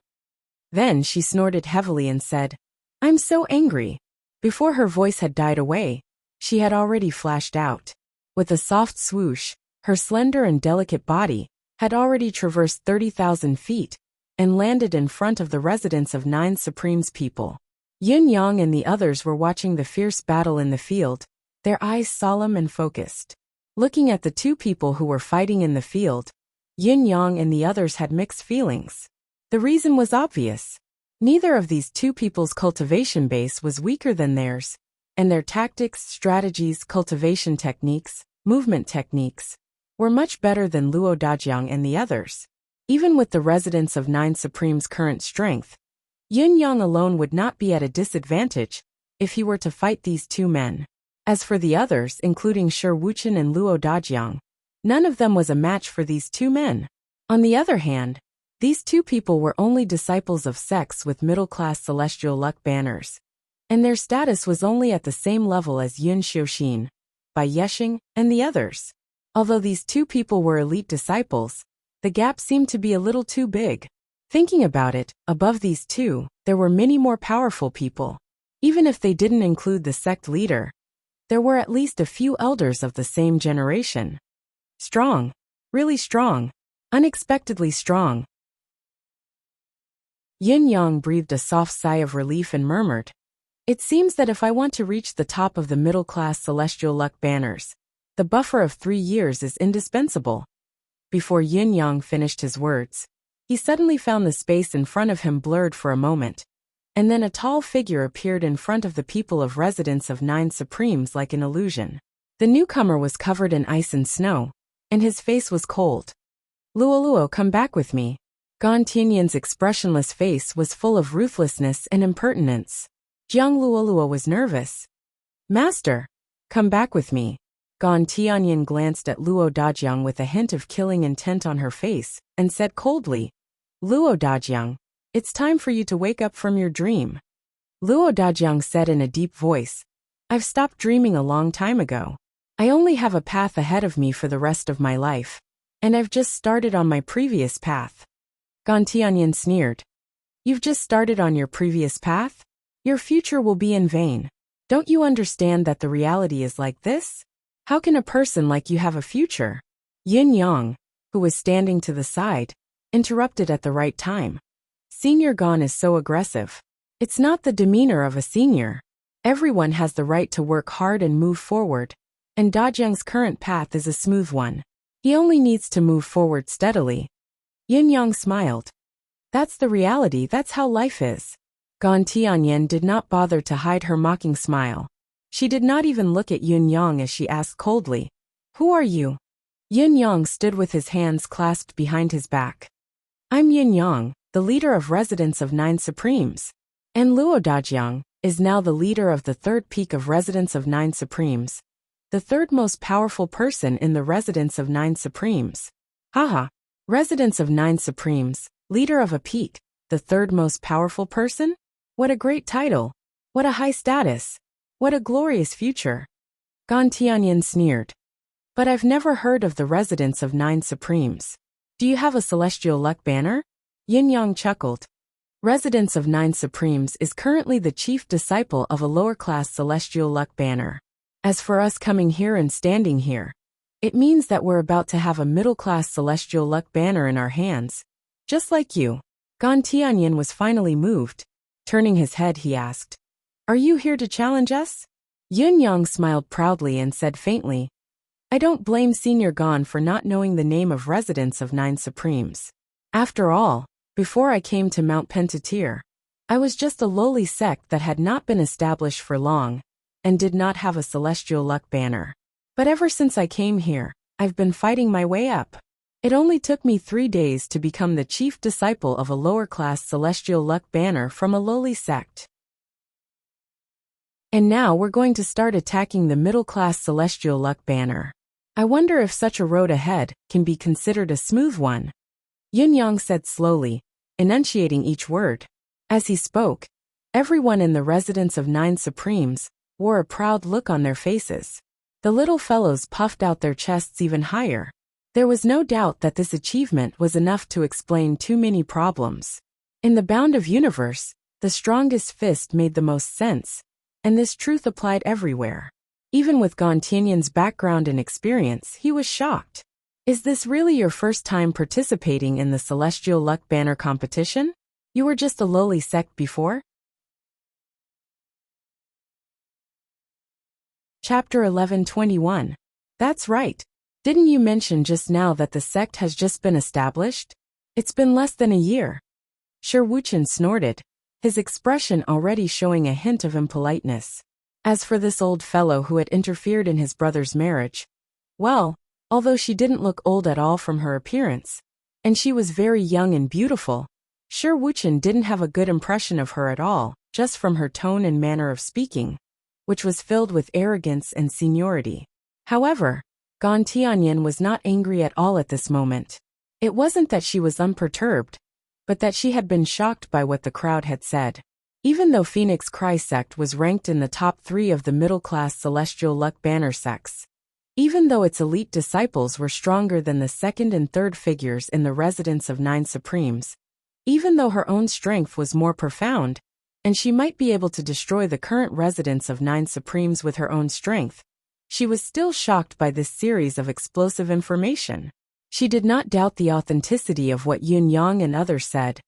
Then she snorted heavily and said, "I'm so angry." Before her voice had died away, she had already flashed out. With a soft swoosh, her slender and delicate body had already traversed 30,000 feet and landed in front of the residence of 9 Supreme's people. Yin Yang and the others were watching the fierce battle in the field, their eyes solemn and focused. Looking at the two people who were fighting in the field, Yin Yang and the others had mixed feelings. The reason was obvious. Neither of these two people's cultivation base was weaker than theirs, and their tactics, strategies, cultivation techniques, movement techniques were much better than Luo Dajiang and the others. Even with the residents of 9 Supreme's current strength, Yin Yang alone would not be at a disadvantage if he were to fight these two men. As for the others, including Shi Wuchen and Luo Dajiang, none of them was a match for these two men. On the other hand, these two people were only disciples of sects with middle-class celestial luck banners, and their status was only at the same level as Yun Xiuxin, Bai Yexing, and the others. Although these two people were elite disciples, the gap seemed to be a little too big. Thinking about it, above these two, there were many more powerful people. Even if they didn't include the sect leader, there were at least a few elders of the same generation. Strong. Really strong. Unexpectedly strong. Yin Yang breathed a soft sigh of relief and murmured, "It seems that if I want to reach the top of the middle-class celestial luck banners, the buffer of 3 years is indispensable." Before Yin Yang finished his words, he suddenly found the space in front of him blurred for a moment, and then a tall figure appeared in front of the people of residence of 9 Supremes like an illusion. The newcomer was covered in ice and snow, and his face was cold. "Luoluo, come back with me. Gan Tianyan's expressionless face was full of ruthlessness and impertinence. Jiang Luolua was nervous. Master, come back with me. Gan Tianyan glanced at Luo Dajiang with a hint of killing intent on her face, and said coldly, Luo Dajiang, it's time for you to wake up from your dream. Luo Dajiang said in a deep voice, I've stopped dreaming a long time ago. I only have a path ahead of me for the rest of my life, and I've just started on my previous path. Gan Tianyan sneered. You've just started on your previous path? Your future will be in vain. Don't you understand that the reality is like this? How can a person like you have a future? Yin Yang, who was standing to the side, interrupted at the right time. Senior Gan is so aggressive. It's not the demeanor of a senior. Everyone has the right to work hard and move forward, and Dajiang's current path is a smooth one. He only needs to move forward steadily. Yin Yang smiled. That's the reality, that's how life is. Gan Tianyan did not bother to hide her mocking smile. She did not even look at Yin Yang as she asked coldly, Who are you? Yin Yang stood with his hands clasped behind his back. I'm Yin Yang, the leader of Residents of Nine Supremes. And Luo Dajiang is now the leader of the third peak of Residents of Nine Supremes. The third most powerful person in the Residents of Nine Supremes. Haha. Residents of Nine Supremes, leader of a peak, the third most powerful person? What a great title. What a high status. What a glorious future. Gan Tianyan sneered. But I've never heard of the Residents of Nine Supremes. Do you have a celestial luck banner? Yin Yang chuckled. Residents of Nine Supremes is currently the chief disciple of a lower-class celestial luck banner. As for us coming here and standing here, it means that we're about to have a middle-class celestial luck banner in our hands. Just like you. Gan Tianyan was finally moved. Turning his head, he asked, Are you here to challenge us? Yin Yang smiled proudly and said faintly, I don't blame Senior Gan for not knowing the name of Residents of Nine Supremes. After all, before I came to Mount Pentateuch, I was just a lowly sect that had not been established for long, and did not have a celestial luck banner. But ever since I came here, I've been fighting my way up. It only took me 3 days to become the chief disciple of a lower-class celestial luck banner from a lowly sect. And now we're going to start attacking the middle-class celestial luck banner. I wonder if such a road ahead can be considered a smooth one. Yin Yang said slowly, enunciating each word. As he spoke, everyone in the Residents of Nine Supremes wore a proud look on their faces. The little fellows puffed out their chests even higher. There was no doubt that this achievement was enough to explain too many problems. In the bound of universe, the strongest fist made the most sense, and this truth applied everywhere. Even with Gan Tianyan's background and experience, he was shocked. Is this really your first time participating in the Celestial Luck Banner competition? You were just a lowly sect before? Chapter 11:21. That's right. Didn't you mention just now that the sect has just been established? It's been less than a year. Shi Wuchen snorted, his expression already showing a hint of impoliteness. As for this old fellow who had interfered in his brother's marriage, well, although she didn't look old at all from her appearance, and she was very young and beautiful, Shi Wuchen didn't have a good impression of her at all, just from her tone and manner of speaking, which was filled with arrogance and seniority. However, Gan Tianyan was not angry at all at this moment. It wasn't that she was unperturbed, but that she had been shocked by what the crowd had said. Even though Phoenix Cry sect was ranked in the top 3 of the middle-class Celestial Luck Banner sects, even though its elite disciples were stronger than the second and third figures in the Residents of Nine Supremes, even though her own strength was more profound, and she might be able to destroy the current Residents of Nine Supremes with her own strength, she was still shocked by this series of explosive information. She did not doubt the authenticity of what Yun Yang and others said,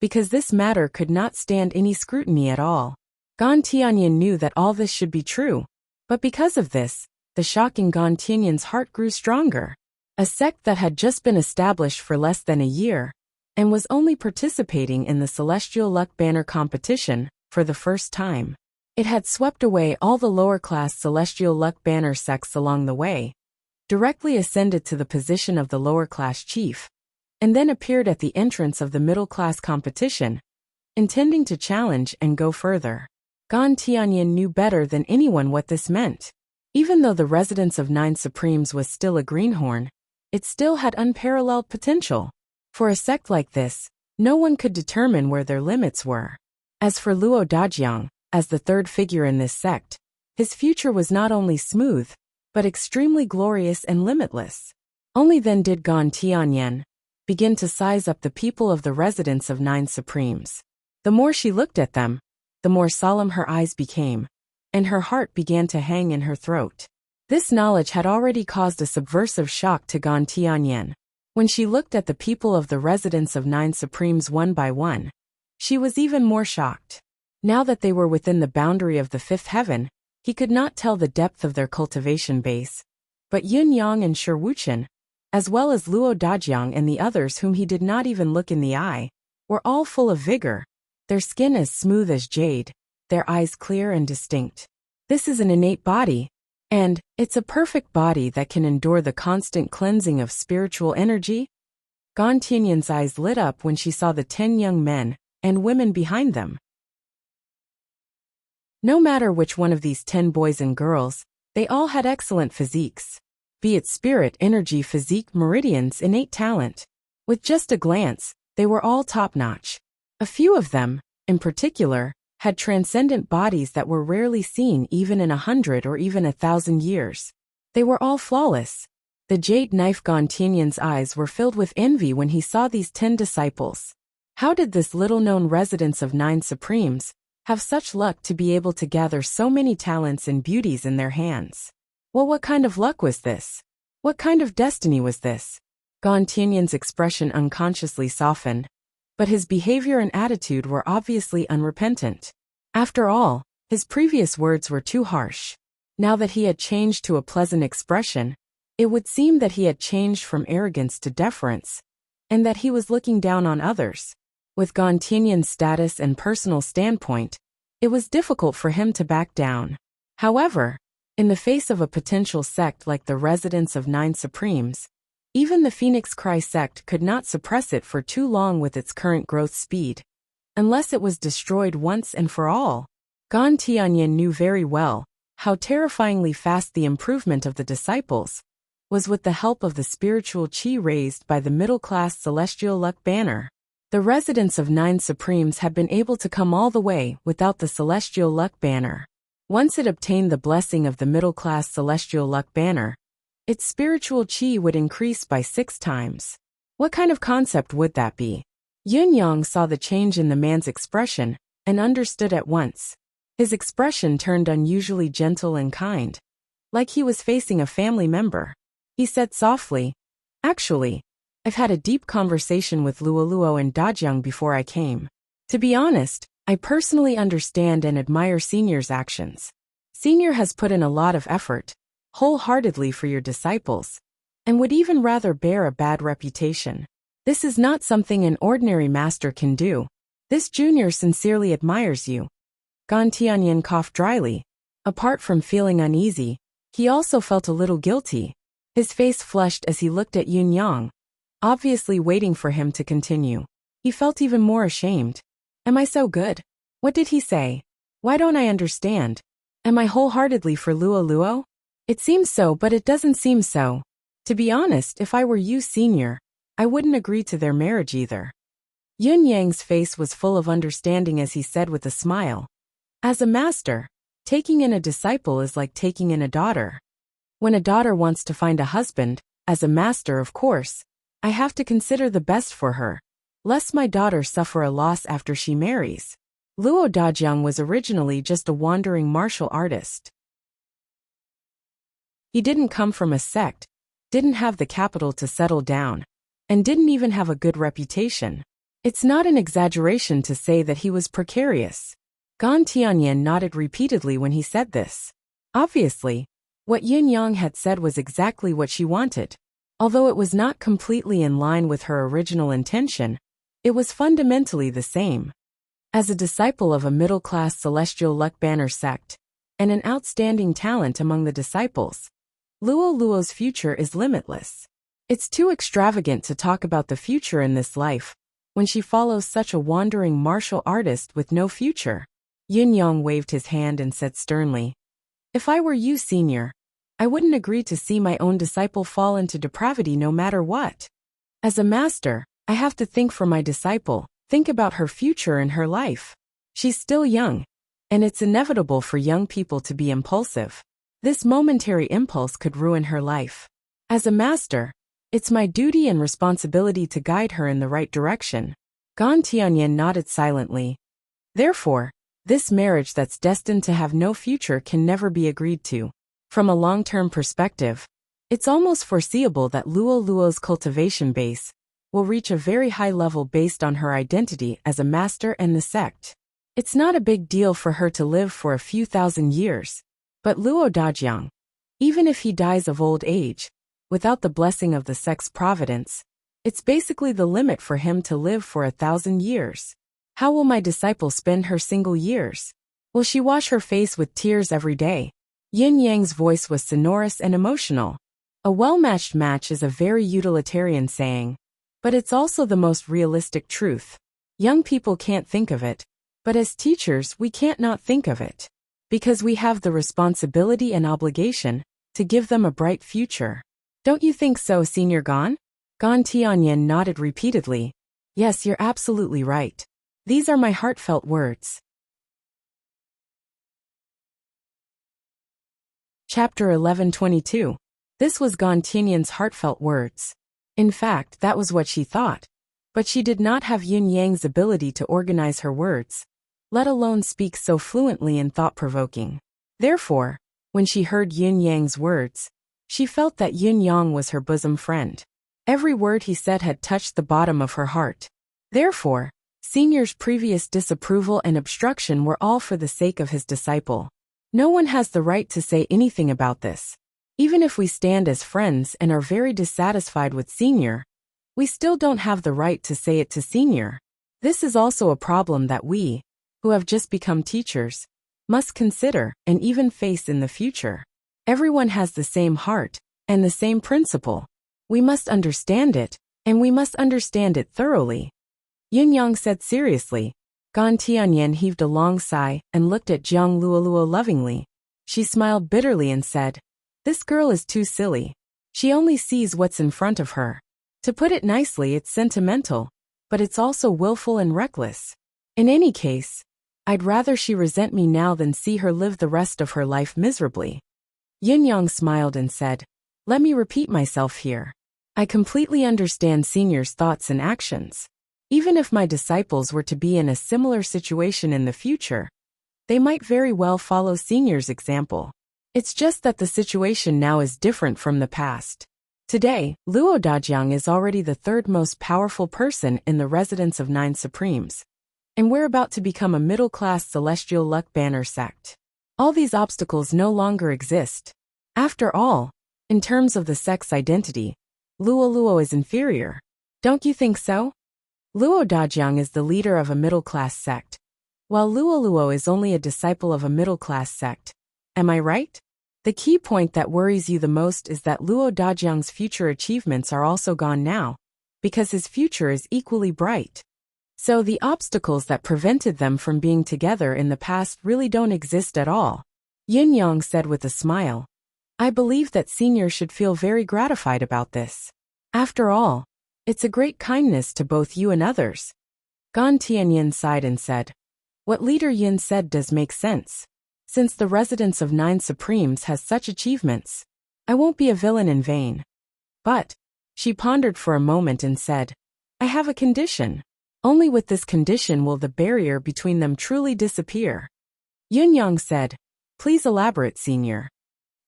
because this matter could not stand any scrutiny at all. Gan Tianyan knew that all this should be true, but because of this, the shock in Gan Tianyan's heart grew stronger. A sect that had just been established for less than a year, and was only participating in the Celestial Luck Banner competition for the first time. It had swept away all the lower-class Celestial Luck Banner sects along the way, directly ascended to the position of the lower-class chief, and then appeared at the entrance of the middle-class competition, intending to challenge and go further. Gan Tianyin knew better than anyone what this meant. Even though the residence of Nine Supremes was still a greenhorn, it still had unparalleled potential. For a sect like this, no one could determine where their limits were. As for Luo Dajiang, as the third figure in this sect, his future was not only smooth, but extremely glorious and limitless. Only then did Gan Tianyin begin to size up the people of the residence of Nine Supremes. The more she looked at them, the more solemn her eyes became, and her heart began to hang in her throat. This knowledge had already caused a subversive shock to Gan Tianyin. When she looked at the people of the residence of Nine Supremes one by one, she was even more shocked. Now that they were within the boundary of the fifth heaven, he could not tell the depth of their cultivation base. But Yun Yang and Shi Wuchen, as well as Luo Dajiang and the others whom he did not even look in the eye, were all full of vigor, their skin as smooth as jade, their eyes clear and distinct. This is an innate body, and it's a perfect body that can endure the constant cleansing of spiritual energy. Gan Tianyin's eyes lit up when she saw the 10 young men and women behind them. No matter which one of these 10 boys and girls, they all had excellent physiques. Be it spirit, energy, physique, meridians, innate talent. With just a glance, they were all top-notch. A few of them, in particular, had transcendent bodies that were rarely seen even in 100 or even 1,000 years. They were all flawless. The jade knife Gan Tianyin's eyes were filled with envy when he saw these 10 disciples. How did this little-known residence of Nine Supremes have such luck to be able to gather so many talents and beauties in their hands? Well, what kind of luck was this? What kind of destiny was this? Gan Tianyin's expression unconsciously softened, but his behavior and attitude were obviously unrepentant. After all, his previous words were too harsh. Now that he had changed to a pleasant expression, it would seem that he had changed from arrogance to deference, and that he was looking down on others. With Gan Tianyin's status and personal standpoint, it was difficult for him to back down. However, in the face of a potential sect like the Residence of Nine Supremes, even the Phoenix Cry sect could not suppress it for too long with its current growth speed, unless it was destroyed once and for all. Gan Tianyin knew very well how terrifyingly fast the improvement of the disciples was with the help of the spiritual chi raised by the middle-class celestial luck banner. The Residence of Nine Supremes had been able to come all the way without the celestial luck banner. Once it obtained the blessing of the middle-class celestial luck banner, its spiritual chi would increase by 6 times. What kind of concept would that be? Yun Yang saw the change in the man's expression and understood at once. His expression turned unusually gentle and kind, like he was facing a family member. He said softly, "Actually, I've had a deep conversation with Luo and Dajiang before I came. To be honest, I personally understand and admire Senior's actions. Senior has put in a lot of effort, wholeheartedly for your disciples, and would even rather bear a bad reputation. This is not something an ordinary master can do. This junior sincerely admires you." Gan Tianyin coughed dryly. Apart from feeling uneasy, he also felt a little guilty. His face flushed as he looked at Yun Yang, obviously waiting for him to continue. He felt even more ashamed. Am I so good? What did he say? Why don't I understand? Am I wholeheartedly for Luo? It seems so, but it doesn't seem so. To be honest, if I were you, Senior, I wouldn't agree to their marriage either. Yun Yang's face was full of understanding as he said with a smile, "As a master, taking in a disciple is like taking in a daughter. When a daughter wants to find a husband, as a master, of course, I have to consider the best for her, lest my daughter suffer a loss after she marries." Luo Dajiang was originally just a wandering martial artist. He didn't come from a sect, didn't have the capital to settle down, and didn't even have a good reputation. It's not an exaggeration to say that he was precarious. Gan Tianyin nodded repeatedly when he said this. Obviously, what Yun Yang had said was exactly what she wanted. Although it was not completely in line with her original intention, it was fundamentally the same. As a disciple of a middle-class celestial luck banner sect, and an outstanding talent among the disciples, Luo's future is limitless. It's too extravagant to talk about the future in this life, when she follows such a wandering martial artist with no future. Yin Yang waved his hand and said sternly, "If I were you, senior, I wouldn't agree to see my own disciple fall into depravity no matter what. As a master, I have to think for my disciple, think about her future and her life. She's still young, and it's inevitable for young people to be impulsive. This momentary impulse could ruin her life. As a master, it's my duty and responsibility to guide her in the right direction." Gan Tianyin nodded silently. "Therefore, this marriage that's destined to have no future can never be agreed to. From a long-term perspective, it's almost foreseeable that Luo Luo's cultivation base will reach a very high level based on her identity as a master and the sect. It's not a big deal for her to live for a few thousand years. But Luo Dajiang, even if he dies of old age, without the blessing of the sect's providence, it's basically the limit for him to live for 1,000 years. How will my disciple spend her single years? Will she wash her face with tears every day?" Yin Yang's voice was sonorous and emotional. A well-matched match is a very utilitarian saying, but it's also the most realistic truth. Young people can't think of it, but as teachers we can't not think of it. Because we have the responsibility and obligation to give them a bright future. Don't you think so, Senior Gan? Gan Tianyin nodded repeatedly. "Yes, you're absolutely right. These are my heartfelt words." Chapter 11:22. This was Gan Tianyin's heartfelt words. In fact, that was what she thought. But she did not have Yin Yang's ability to organize her words, let alone speak so fluently and thought-provoking. Therefore, when she heard Yin Yang's words, she felt that Yin Yang was her bosom friend. Every word he said had touched the bottom of her heart. Therefore, Senior's previous disapproval and obstruction were all for the sake of his disciple. No one has the right to say anything about this. Even if we stand as friends and are very dissatisfied with Senior, we still don't have the right to say it to Senior. This is also a problem that we, who have just become teachers, must consider and even face in the future. Everyone has the same heart and the same principle. We must understand it, and we must understand it thoroughly. Yin Yang said seriously. Gan Tianyin heaved a long sigh and looked at Jiang Luoluo lovingly. She smiled bitterly and said, "This girl is too silly. She only sees what's in front of her. To put it nicely, it's sentimental, but it's also willful and reckless. In any case, I'd rather she resent me now than see her live the rest of her life miserably." Yin Yang smiled and said, "Let me repeat myself here. I completely understand Senior's thoughts and actions. Even if my disciples were to be in a similar situation in the future, they might very well follow Senior's example. It's just that the situation now is different from the past. Today, Luo Dajiang is already the third most powerful person in the residence of 9 Supremes, and we're about to become a middle-class celestial luck banner sect. All these obstacles no longer exist. After all, in terms of the sect's identity, Luo Luo is inferior. Don't you think so? Luo Dajiang is the leader of a middle-class sect, while Luo Luo is only a disciple of a middle-class sect. Am I right? The key point that worries you the most is that Luo Dajiang's future achievements are also gone now, because his future is equally bright. So the obstacles that prevented them from being together in the past really don't exist at all." Yin Yang said with a smile. "I believe that Senior should feel very gratified about this. After all, it's a great kindness to both you and others." Gan Tianyin sighed and said, "What Leader Yin said does make sense. Since the residence of 9 Supremes has such achievements, I won't be a villain in vain. But," she pondered for a moment and said, "I have a condition. Only with this condition will the barrier between them truly disappear." Yin Yang said, "Please elaborate, Senior."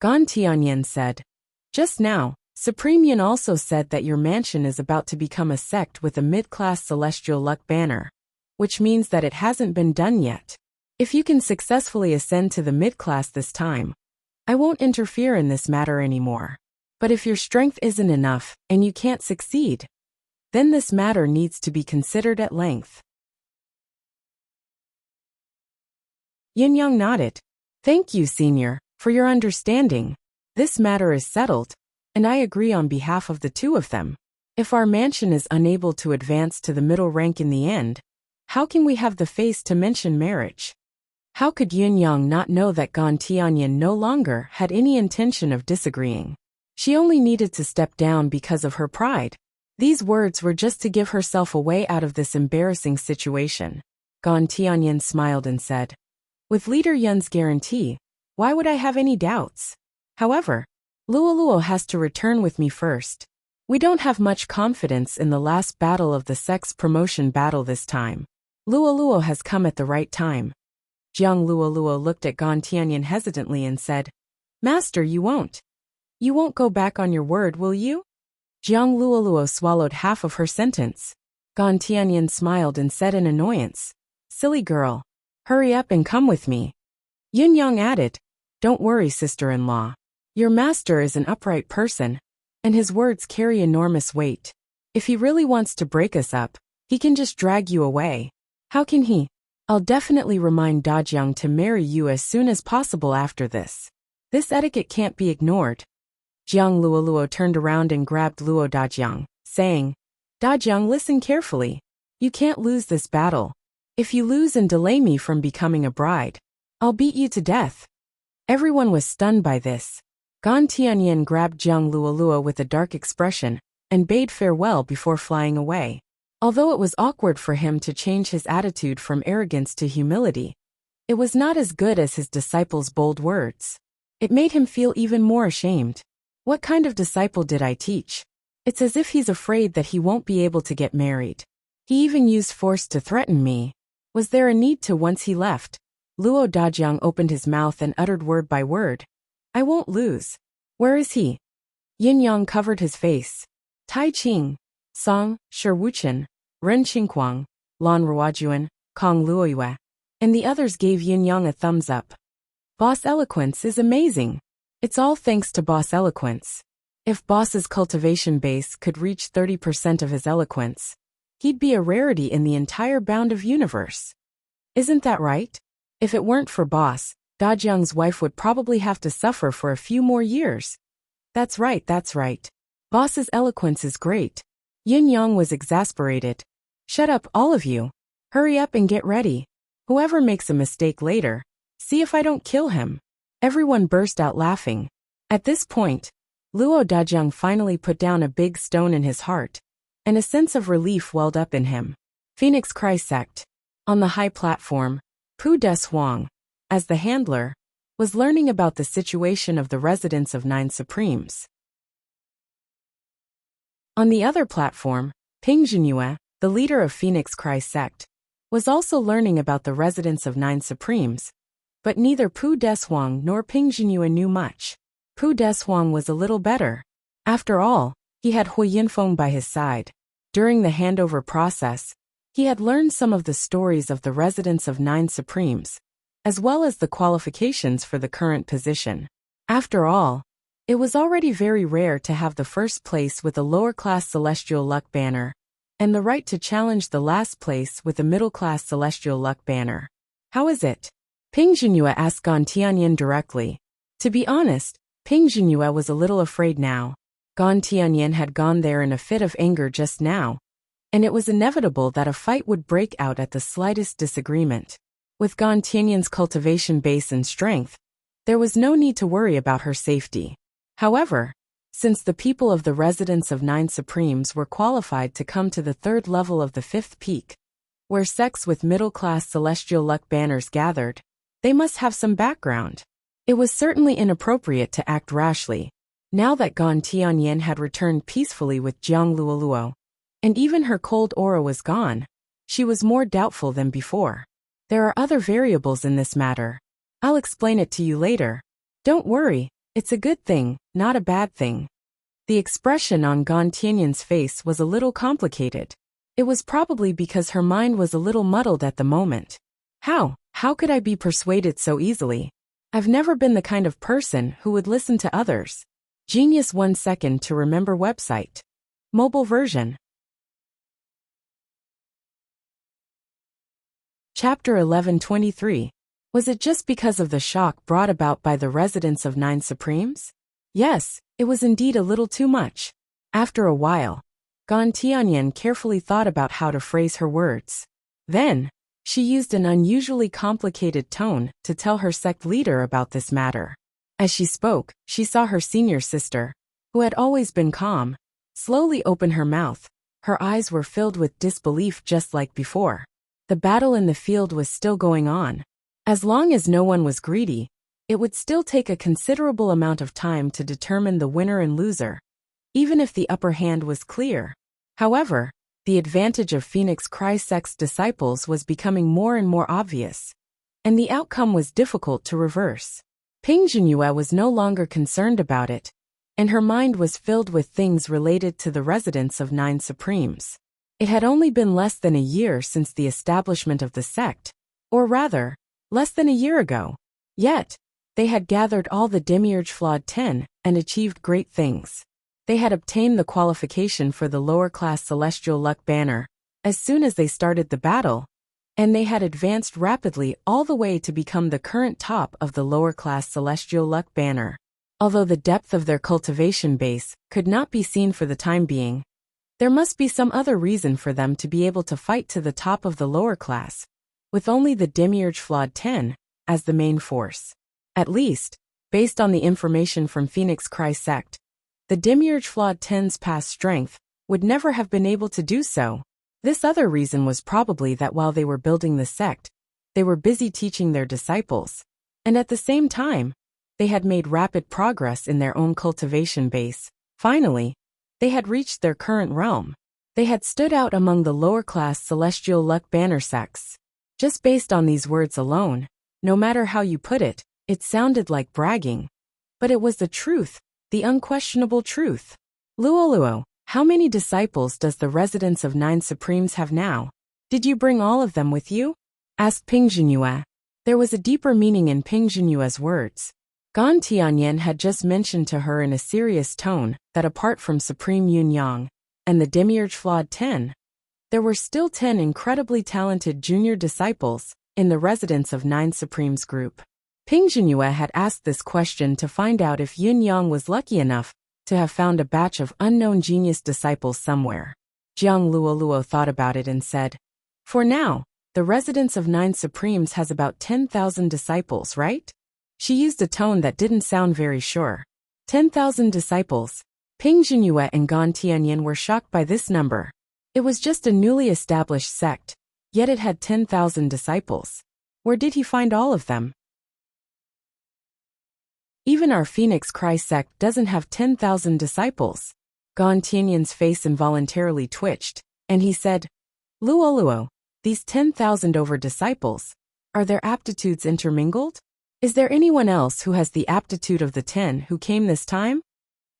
Gan Tianyin said, "Just now, Supreme Yin also said that your mansion is about to become a sect with a mid-class celestial luck banner, which means that it hasn't been done yet. If you can successfully ascend to the mid-class this time, I won't interfere in this matter anymore. But if your strength isn't enough and you can't succeed, then this matter needs to be considered at length." Yin Yang nodded. "Thank you, Senior, for your understanding. This matter is settled. and I agree on behalf of the two of them. If our mansion is unable to advance to the middle rank in the end, how can we have the face to mention marriage? How could Yunyang not know that Gan Tianyin no longer had any intention of disagreeing? She only needed to step down because of her pride. These words were just to give herself a way out of this embarrassing situation. Gan Tianyin smiled and said, "With Leader Yun's guarantee, why would I have any doubts? However, Luoluo has to return with me first. We don't have much confidence in the last battle of the sex promotion battle this time. Luoluo has come at the right time." Jiang Luoluo looked at Gan Tianyin hesitantly and said, "Master, you won't. You won't go back on your word, will you?" Jiang Luoluo swallowed half of her sentence. Gan Tianyin smiled and said in annoyance, "Silly girl. Hurry up and come with me." Yunyang added, "Don't worry, sister-in-law. Your master is an upright person, and his words carry enormous weight. If he really wants to break us up, he can just drag you away. How can he? I'll definitely remind Dajiang to marry you as soon as possible after this. This etiquette can't be ignored." Jiang Luoluo turned around and grabbed Luo Dajiang, saying, "Dajiang, listen carefully. You can't lose this battle. If you lose and delay me from becoming a bride, I'll beat you to death." Everyone was stunned by this. Gan Tianyin grabbed Jiang Luoluo with a dark expression and bade farewell before flying away. Although it was awkward for him to change his attitude from arrogance to humility, it was not as good as his disciple's bold words. It made him feel even more ashamed. What kind of disciple did I teach? It's as if he's afraid that he won't be able to get married. He even used force to threaten me. Was there a need to once he left? Luo Dajiang opened his mouth and uttered word by word. "I won't lose. Where is he?" Yin Yang covered his face. Tai Qing, Song, Shi Wuchen, Ren Qingquang, Lan Ruojuan, Kong Luoyue, and the others gave Yin Yang a thumbs up. Boss Eloquence is amazing. It's all thanks to Boss Eloquence. If Boss's cultivation base could reach 30% of his eloquence, he'd be a rarity in the entire bound of universe. Isn't that right? If it weren't for Boss, Dajiang's wife would probably have to suffer for a few more years. That's right, that's right. Boss's eloquence is great. Yin Yang was exasperated. "Shut up, all of you. Hurry up and get ready. Whoever makes a mistake later, see if I don't kill him." Everyone burst out laughing. At this point, Luo Dajiang finally put down a big stone in his heart, and a sense of relief welled up in him. Phoenix Cry Sect. On the high platform, Pu Des Huang, as the handler, was learning about the situation of the residents of Nine Supremes. On the other platform, Ping Zhenyue, the leader of Phoenix Cry Sect, was also learning about the residents of Nine Supremes, but neither Pu Des Huang nor Ping Zhenyue knew much. Pu Des Huang was a little better. After all, he had Hui Yinfeng by his side. During the handover process, he had learned some of the stories of the residents of Nine Supremes, as well as the qualifications for the current position. After all, it was already very rare to have the first place with a lower-class celestial luck banner, and the right to challenge the last place with a middle-class celestial luck banner. "How is it?" Ping Zhenyue asked Gan Tianyin directly. To be honest, Ping Zhenyue was a little afraid now. Gan Tianyin had gone there in a fit of anger just now, and it was inevitable that a fight would break out at the slightest disagreement. With Gan Tianyin's cultivation base and strength, there was no need to worry about her safety. However, since the people of the residents of Nine Supremes were qualified to come to the third level of the fifth peak, where sects with middle-class celestial luck banners gathered, they must have some background. It was certainly inappropriate to act rashly. Now that Gan Tianyin had returned peacefully with Jiang Luoluo, and even her cold aura was gone, she was more doubtful than before. There are other variables in this matter. I'll explain it to you later. Don't worry, it's a good thing, not a bad thing. The expression on Gan Tianyin's face was a little complicated. It was probably because her mind was a little muddled at the moment. How could I be persuaded so easily? I've never been the kind of person who would listen to others. Genius 1 second to remember website. Mobile version. Chapter 1123. Was it just because of the shock brought about by the residents of Nine Supremes? Yes, It was indeed a little too much. After a while, Gan Tianyan carefully thought about how to phrase her words. Then, she used an unusually complicated tone to tell her sect leader about this matter. As she spoke, she saw her senior sister, who had always been calm, slowly open her mouth. Her eyes were filled with disbelief just like before. The battle in the field was still going on. As long as no one was greedy, it would still take a considerable amount of time to determine the winner and loser, even if the upper hand was clear. However, the advantage of Phoenix Cry sect's disciples was becoming more and more obvious, and the outcome was difficult to reverse. Ping Jinyue was no longer concerned about it, and her mind was filled with things related to the residents of Nine Supremes. It had only been less than a year since the establishment of the sect, or rather, less than a year ago. Yet, they had gathered all the Demiurge Flawed 10 and achieved great things. They had obtained the qualification for the lower-class Celestial Luck Banner as soon as they started the battle, and they had advanced rapidly all the way to become the current top of the lower-class Celestial Luck Banner. Although the depth of their cultivation base could not be seen for the time being, there must be some other reason for them to be able to fight to the top of the lower class, with only the Demiurge Flawed 10 as the main force. At least, based on the information from Phoenix Cry sect, the Demiurge Flawed 10's past strength would never have been able to do so. This other reason was probably that while they were building the sect, they were busy teaching their disciples, and at the same time, they had made rapid progress in their own cultivation base. Finally, they had reached their current realm. They had stood out among the lower-class Celestial Luck Banner sects. Just based on these words alone, no matter how you put it, it sounded like bragging. But it was the truth. The unquestionable truth. Luoluo, how many disciples does the residents of Nine Supremes have now? Did you bring all of them with you? Asked Ping Jinyue. There was a deeper meaning in Ping Jinyue's words. Gan Tianyan had just mentioned to her in a serious tone that apart from Supreme Yun Yang and the Demiurge Flawed 10, there were still 10 incredibly talented junior disciples in the residents of Nine Supremes group. Ping Jinyue had asked this question to find out if Yun Yang was lucky enough to have found a batch of unknown genius disciples somewhere. Jiang Luoluo thought about it and said, "For now, the residence of Nine Supremes has about 10,000 disciples, right?" She used a tone that didn't sound very sure. 10,000 disciples. Ping Jinyue and Gan Tianyan were shocked by this number. It was just a newly established sect, yet it had 10,000 disciples. Where did he find all of them? Even our Phoenix Cry sect doesn't have 10,000 disciples. Gan Tianyan's face involuntarily twitched, and he said, "Luoluo, these 10,000 over disciples, are their aptitudes intermingled? Is there anyone else who has the aptitude of the 10 who came this time?"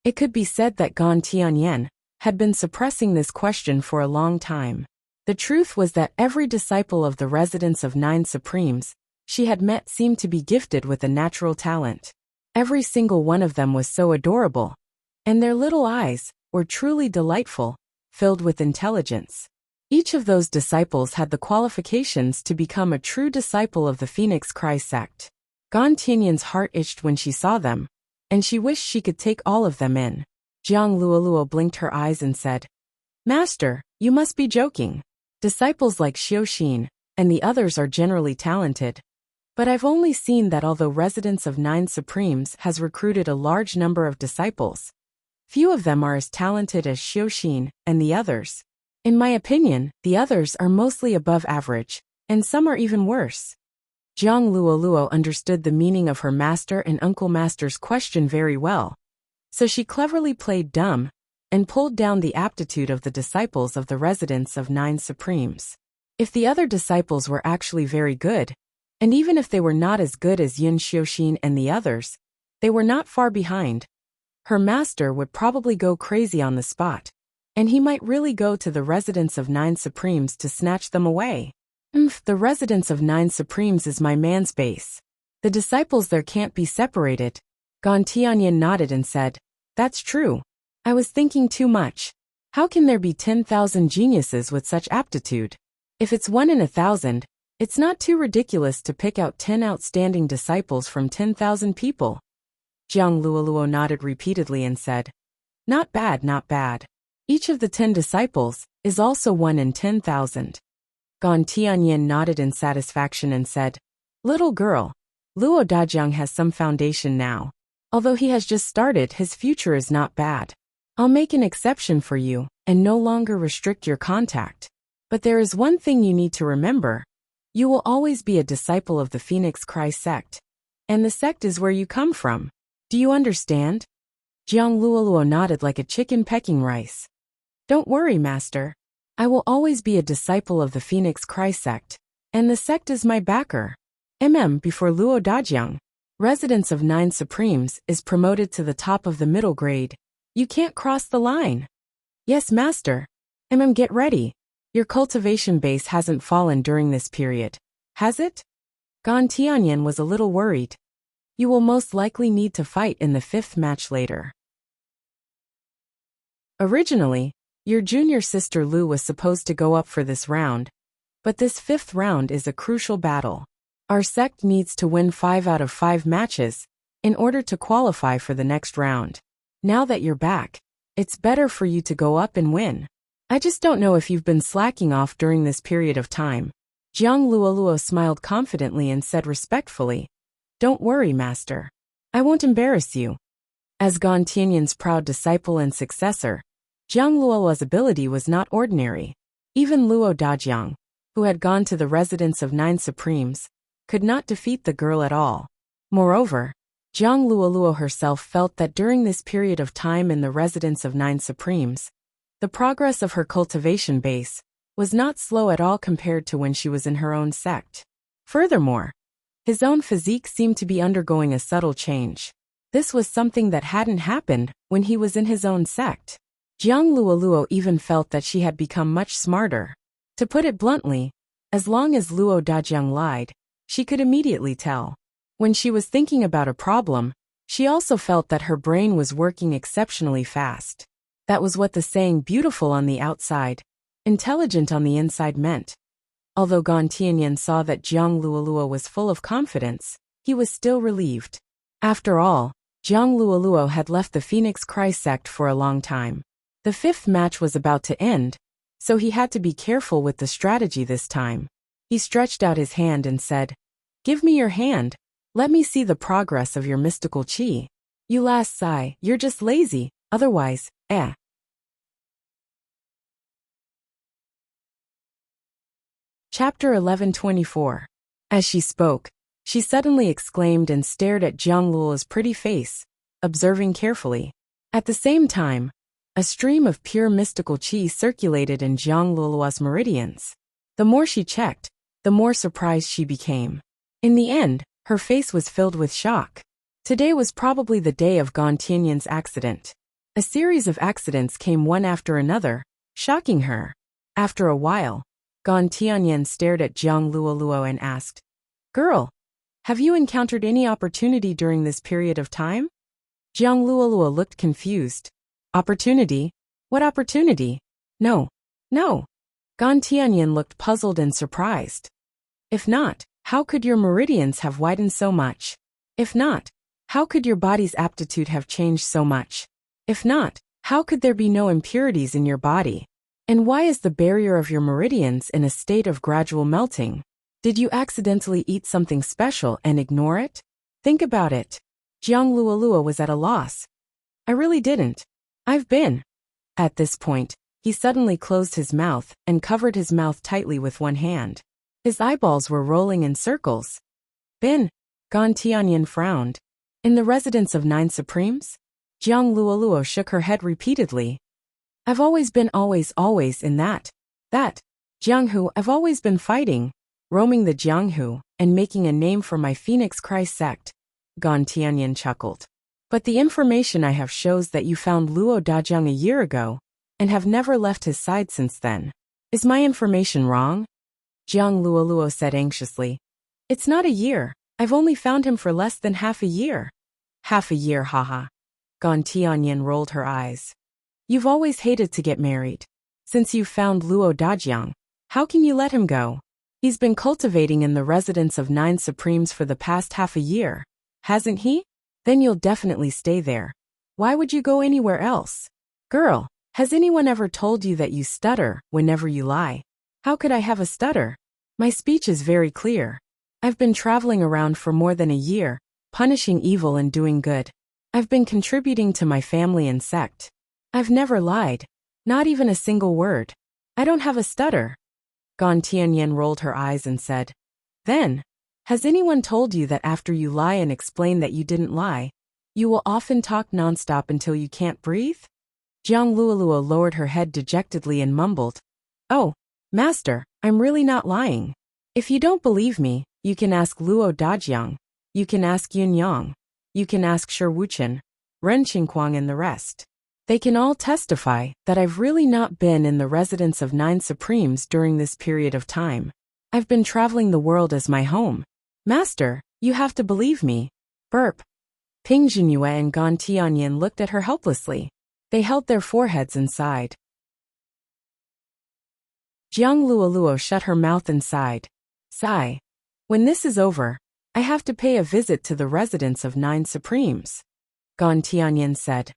It could be said that Gan Tianyan had been suppressing this question for a long time. The truth was that every disciple of the residents of Nine Supremes she had met seemed to be gifted with a natural talent. Every single one of them was so adorable, and their little eyes were truly delightful, filled with intelligence. Each of those disciples had the qualifications to become a true disciple of the Phoenix Cry sect. Gan Tianyan's heart itched when she saw them, and she wished she could take all of them in. Jiang Luoluo blinked her eyes and said, "Master, you must be joking. Disciples like Xiuxin and the others are generally talented. But I've only seen that although residents of Nine Supremes has recruited a large number of disciples, few of them are as talented as Xiuxin and the others. In my opinion, the others are mostly above average, and some are even worse." Jiang Luoluo understood the meaning of her master and uncle master's question very well, so she cleverly played dumb and pulled down the aptitude of the disciples of the residents of Nine Supremes. If the other disciples were actually very good, and even if they were not as good as Yin Xiuxin and the others, they were not far behind. Her master would probably go crazy on the spot, and he might really go to the residents of Nine Supremes to snatch them away. The residents of Nine Supremes is my man's base. The disciples there can't be separated." Gan Tianyan nodded and said, "That's true. I was thinking too much. How can there be 10,000 geniuses with such aptitude? If it's 1 in 1,000, it's not too ridiculous to pick out 10 outstanding disciples from 10,000 people." Jiang Luoluo nodded repeatedly and said, "Not bad, not bad. Each of the 10 disciples is also 1 in 10,000. Gan Tianyin nodded in satisfaction and said, "Little girl, Luo Dajiang has some foundation now. Although he has just started, his future is not bad. I'll make an exception for you and no longer restrict your contact. But there is one thing you need to remember. You will always be a disciple of the Phoenix Cry sect. And the sect is where you come from. Do you understand?" Jiang Luoluo nodded like a chicken pecking rice. "Don't worry, master. I will always be a disciple of the Phoenix Cry sect, and the sect is my backer. Before Luo Dajiang, residence of 9 Supremes, is promoted to the top of the middle grade. You can't cross the line." "Yes, master. Get ready. Your cultivation base hasn't fallen during this period, has it?" Gan Tianyin was a little worried. "You will most likely need to fight in the 5th match later." Originally, your junior sister Lu was supposed to go up for this round, but this 5th round is a crucial battle. Our sect needs to win 5 out of 5 matches in order to qualify for the next round. Now that you're back, it's better for you to go up and win. I just don't know if you've been slacking off during this period of time. Jiang Luoluo smiled confidently and said respectfully, "Don't worry, master. I won't embarrass you." As Gan Tianyin's proud disciple and successor, Jiang Luoluo's ability was not ordinary. Even Luo Dajiang, who had gone to the residence of 9 Supremes, could not defeat the girl at all. Moreover, Jiang Luoluo herself felt that during this period of time in the residence of 9 Supremes, the progress of her cultivation base was not slow at all compared to when she was in her own sect. Furthermore, his own physique seemed to be undergoing a subtle change. This was something that hadn't happened when he was in his own sect. Jiang Luoluo even felt that she had become much smarter. To put it bluntly, as long as Luo Dajiang lied, she could immediately tell. When she was thinking about a problem, she also felt that her brain was working exceptionally fast. That was what the saying "beautiful on the outside, intelligent on the inside" meant. Although Gan Tianyin saw that Jiang Luoluo was full of confidence, he was still relieved. After all, Jiang Luoluo had left the Phoenix Cry sect for a long time. The 5th match was about to end, so he had to be careful with the strategy this time. He stretched out his hand and said, "Give me your hand. Let me see the progress of your mystical qi." "You last sigh, you're just lazy, otherwise, eh." Chapter 11:24. As she spoke, she suddenly exclaimed and stared at Jiang Luoluo's pretty face, observing carefully. At the same time, a stream of pure mystical qi circulated in Jiang Luoluo's meridians. The more she checked, the more surprised she became. In the end, her face was filled with shock. Today was probably the day of Gan Tianyin's accident. A series of accidents came one after another, shocking her. After a while, Gan Tianyin stared at Jiang Luoluo and asked, "Girl, have you encountered any opportunity during this period of time?" Jiang Luoluo looked confused. "Opportunity? What opportunity? No. Gan Tianyin looked puzzled and surprised. "If not, how could your meridians have widened so much? If not, how could your body's aptitude have changed so much? If not, how could there be no impurities in your body? And why is the barrier of your meridians in a state of gradual melting? Did you accidentally eat something special and ignore it? Think about it." Jiang Luoluo was at a loss. "I really didn't. I've been." At this point, he suddenly closed his mouth and covered his mouth tightly with one hand. His eyeballs were rolling in circles. "Been?" Gan Tianyin frowned. "In the residence of 9 Supremes?" Jiang Luoluo shook her head repeatedly. "I've always been always in that. Jianghu, I've always been fighting, roaming the Jianghu, and making a name for my Phoenix Cry sect." Gan Tianyin chuckled. "But the information I have shows that you found Luo Dajiang a year ago, and have never left his side since then. Is my information wrong?" Jiang Luoluo said anxiously. "It's not a year. I've only found him for less than half a year." "Half a year, haha." Gan Tianyin rolled her eyes. "You've always hated to get married. Since you've found Luo Dajiang, how can you let him go? He's been cultivating in the residence of 9 Supremes for the past half a year, hasn't he?" then you'll definitely stay there. Why would you go anywhere else? Girl, has anyone ever told you that you stutter whenever you lie? How could I have a stutter? My speech is very clear. I've been traveling around for more than a year, punishing evil and doing good. I've been contributing to my family and sect. I've never lied. Not even a single word. I don't have a stutter. Gan Tianyan rolled her eyes and said, Then, has anyone told you that after you lie and explain that you didn't lie, you will often talk nonstop until you can't breathe? Jiang Luoluo lowered her head dejectedly and mumbled, Oh, Master, I'm really not lying. If you don't believe me, you can ask Luo Dajiang, you can ask Yun Yang, you can ask Shi Wuchen, Ren Qingquang and the rest. They can all testify that I've really not been in the residence of 9 Supremes during this period of time. I've been traveling the world as my home. Master, you have to believe me. Burp. Ping Jinyue and Gan Tianyan looked at her helplessly. They held their foreheads and sighed. Jiang Luoluo shut her mouth and sighed. Sigh. When this is over, I have to pay a visit to the residence of 9 Supremes. Gan Tianyan said.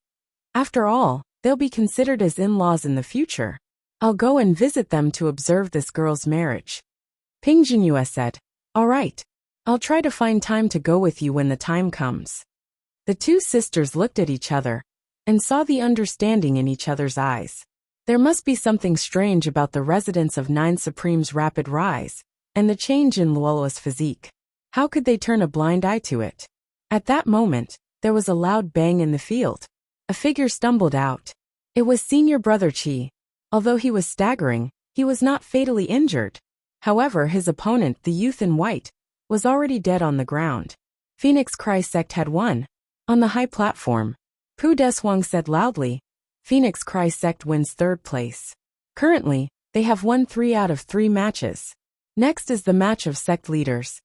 After all, they'll be considered as in-laws in the future. I'll go and visit them to observe this girl's marriage. Ping Jinyue said, All right. I'll try to find time to go with you when the time comes. The two sisters looked at each other and saw the understanding in each other's eyes. There must be something strange about the residence of 9 Supremes' rapid rise and the change in Luoluo's physique. How could they turn a blind eye to it? At that moment, there was a loud bang in the field. A figure stumbled out. It was senior brother Qi. Although he was staggering, he was not fatally injured. However, his opponent, the youth in white, was already dead on the ground. Phoenix Cry Sect had won. On the high platform, Pu Deshuang said loudly, Phoenix Cry Sect wins 3rd place. Currently, they have won 3 out of 3 matches. Next is the match of sect leaders.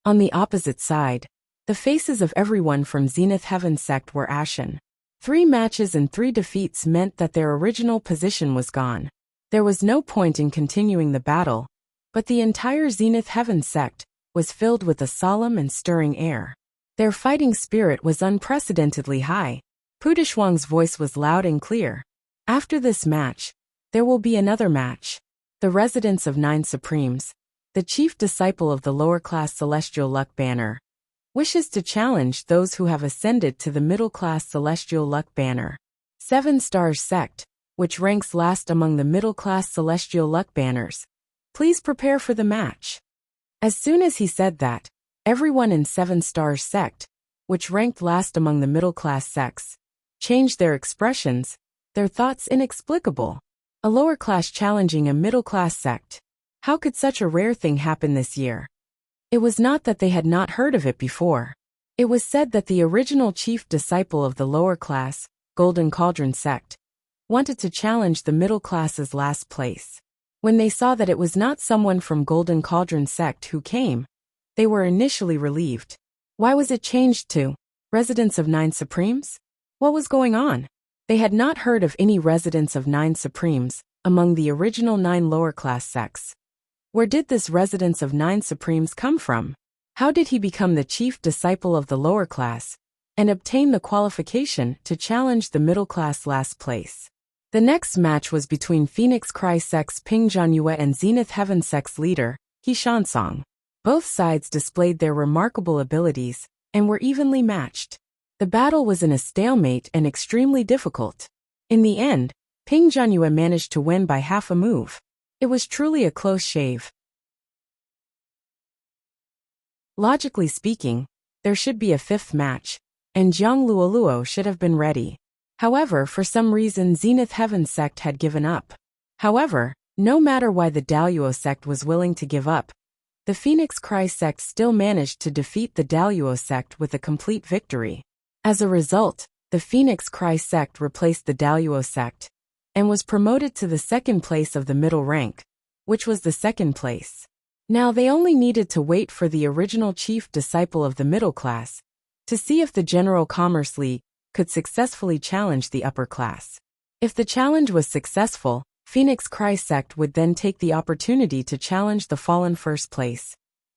On the opposite side, the faces of everyone from Zenith Heaven Sect were ashen. 3 matches and 3 defeats meant that their original position was gone. There was no point in continuing the battle, but the entire Zenith Heaven Sect was filled with a solemn and stirring air. Their fighting spirit was unprecedentedly high. Pu Deshuang's voice was loud and clear. After this match, there will be another match. The residence of 9 Supremes, the chief disciple of the lower-class Celestial Luck Banner, wishes to challenge those who have ascended to the middle-class Celestial Luck Banner. 7 Stars Sect, which ranks last among the middle-class Celestial Luck Banners. Please prepare for the match. As soon as he said that, everyone in 7 Stars Sect, which ranked last among the middle-class sects, changed their expressions, their thoughts inexplicable. A lower class challenging a middle-class sect. How could such a rare thing happen this year? It was not that they had not heard of it before. It was said that the original chief disciple of the lower class, Golden Cauldron sect, wanted to challenge the middle class's last place. When they saw that it was not someone from Golden Cauldron sect who came, they were initially relieved. Why was it changed to residence of 9 Supremes? What was going on? They had not heard of any residence of 9 Supremes among the original 9 lower class sects. Where did this residence of 9 Supremes come from? How did he become the chief disciple of the lower class and obtain the qualification to challenge the middle class last place? The next match was between Phoenix Cry Sect's Ping Jianyue and Zenith Heaven Sect's leader, He Shansong. Both sides displayed their remarkable abilities and were evenly matched. The battle was in a stalemate and extremely difficult. In the end, Ping Jianyue managed to win by half a move. It was truly a close shave. Logically speaking, there should be a 5th match, and Jiang Luoluo should have been ready. However, for some reason Zenith Heaven Sect had given up. However, no matter why the Daluo Sect was willing to give up, the Phoenix Cry Sect still managed to defeat the Daluo Sect with a complete victory. As a result, the Phoenix Cry Sect replaced the Daluo Sect and was promoted to the 2nd place of the middle rank, which was the 2nd place. Now they only needed to wait for the original chief disciple of the middle class to see if the General Commerce League could successfully challenge the upper class. If the challenge was successful, Phoenix Cry Sect would then take the opportunity to challenge the fallen 1st place.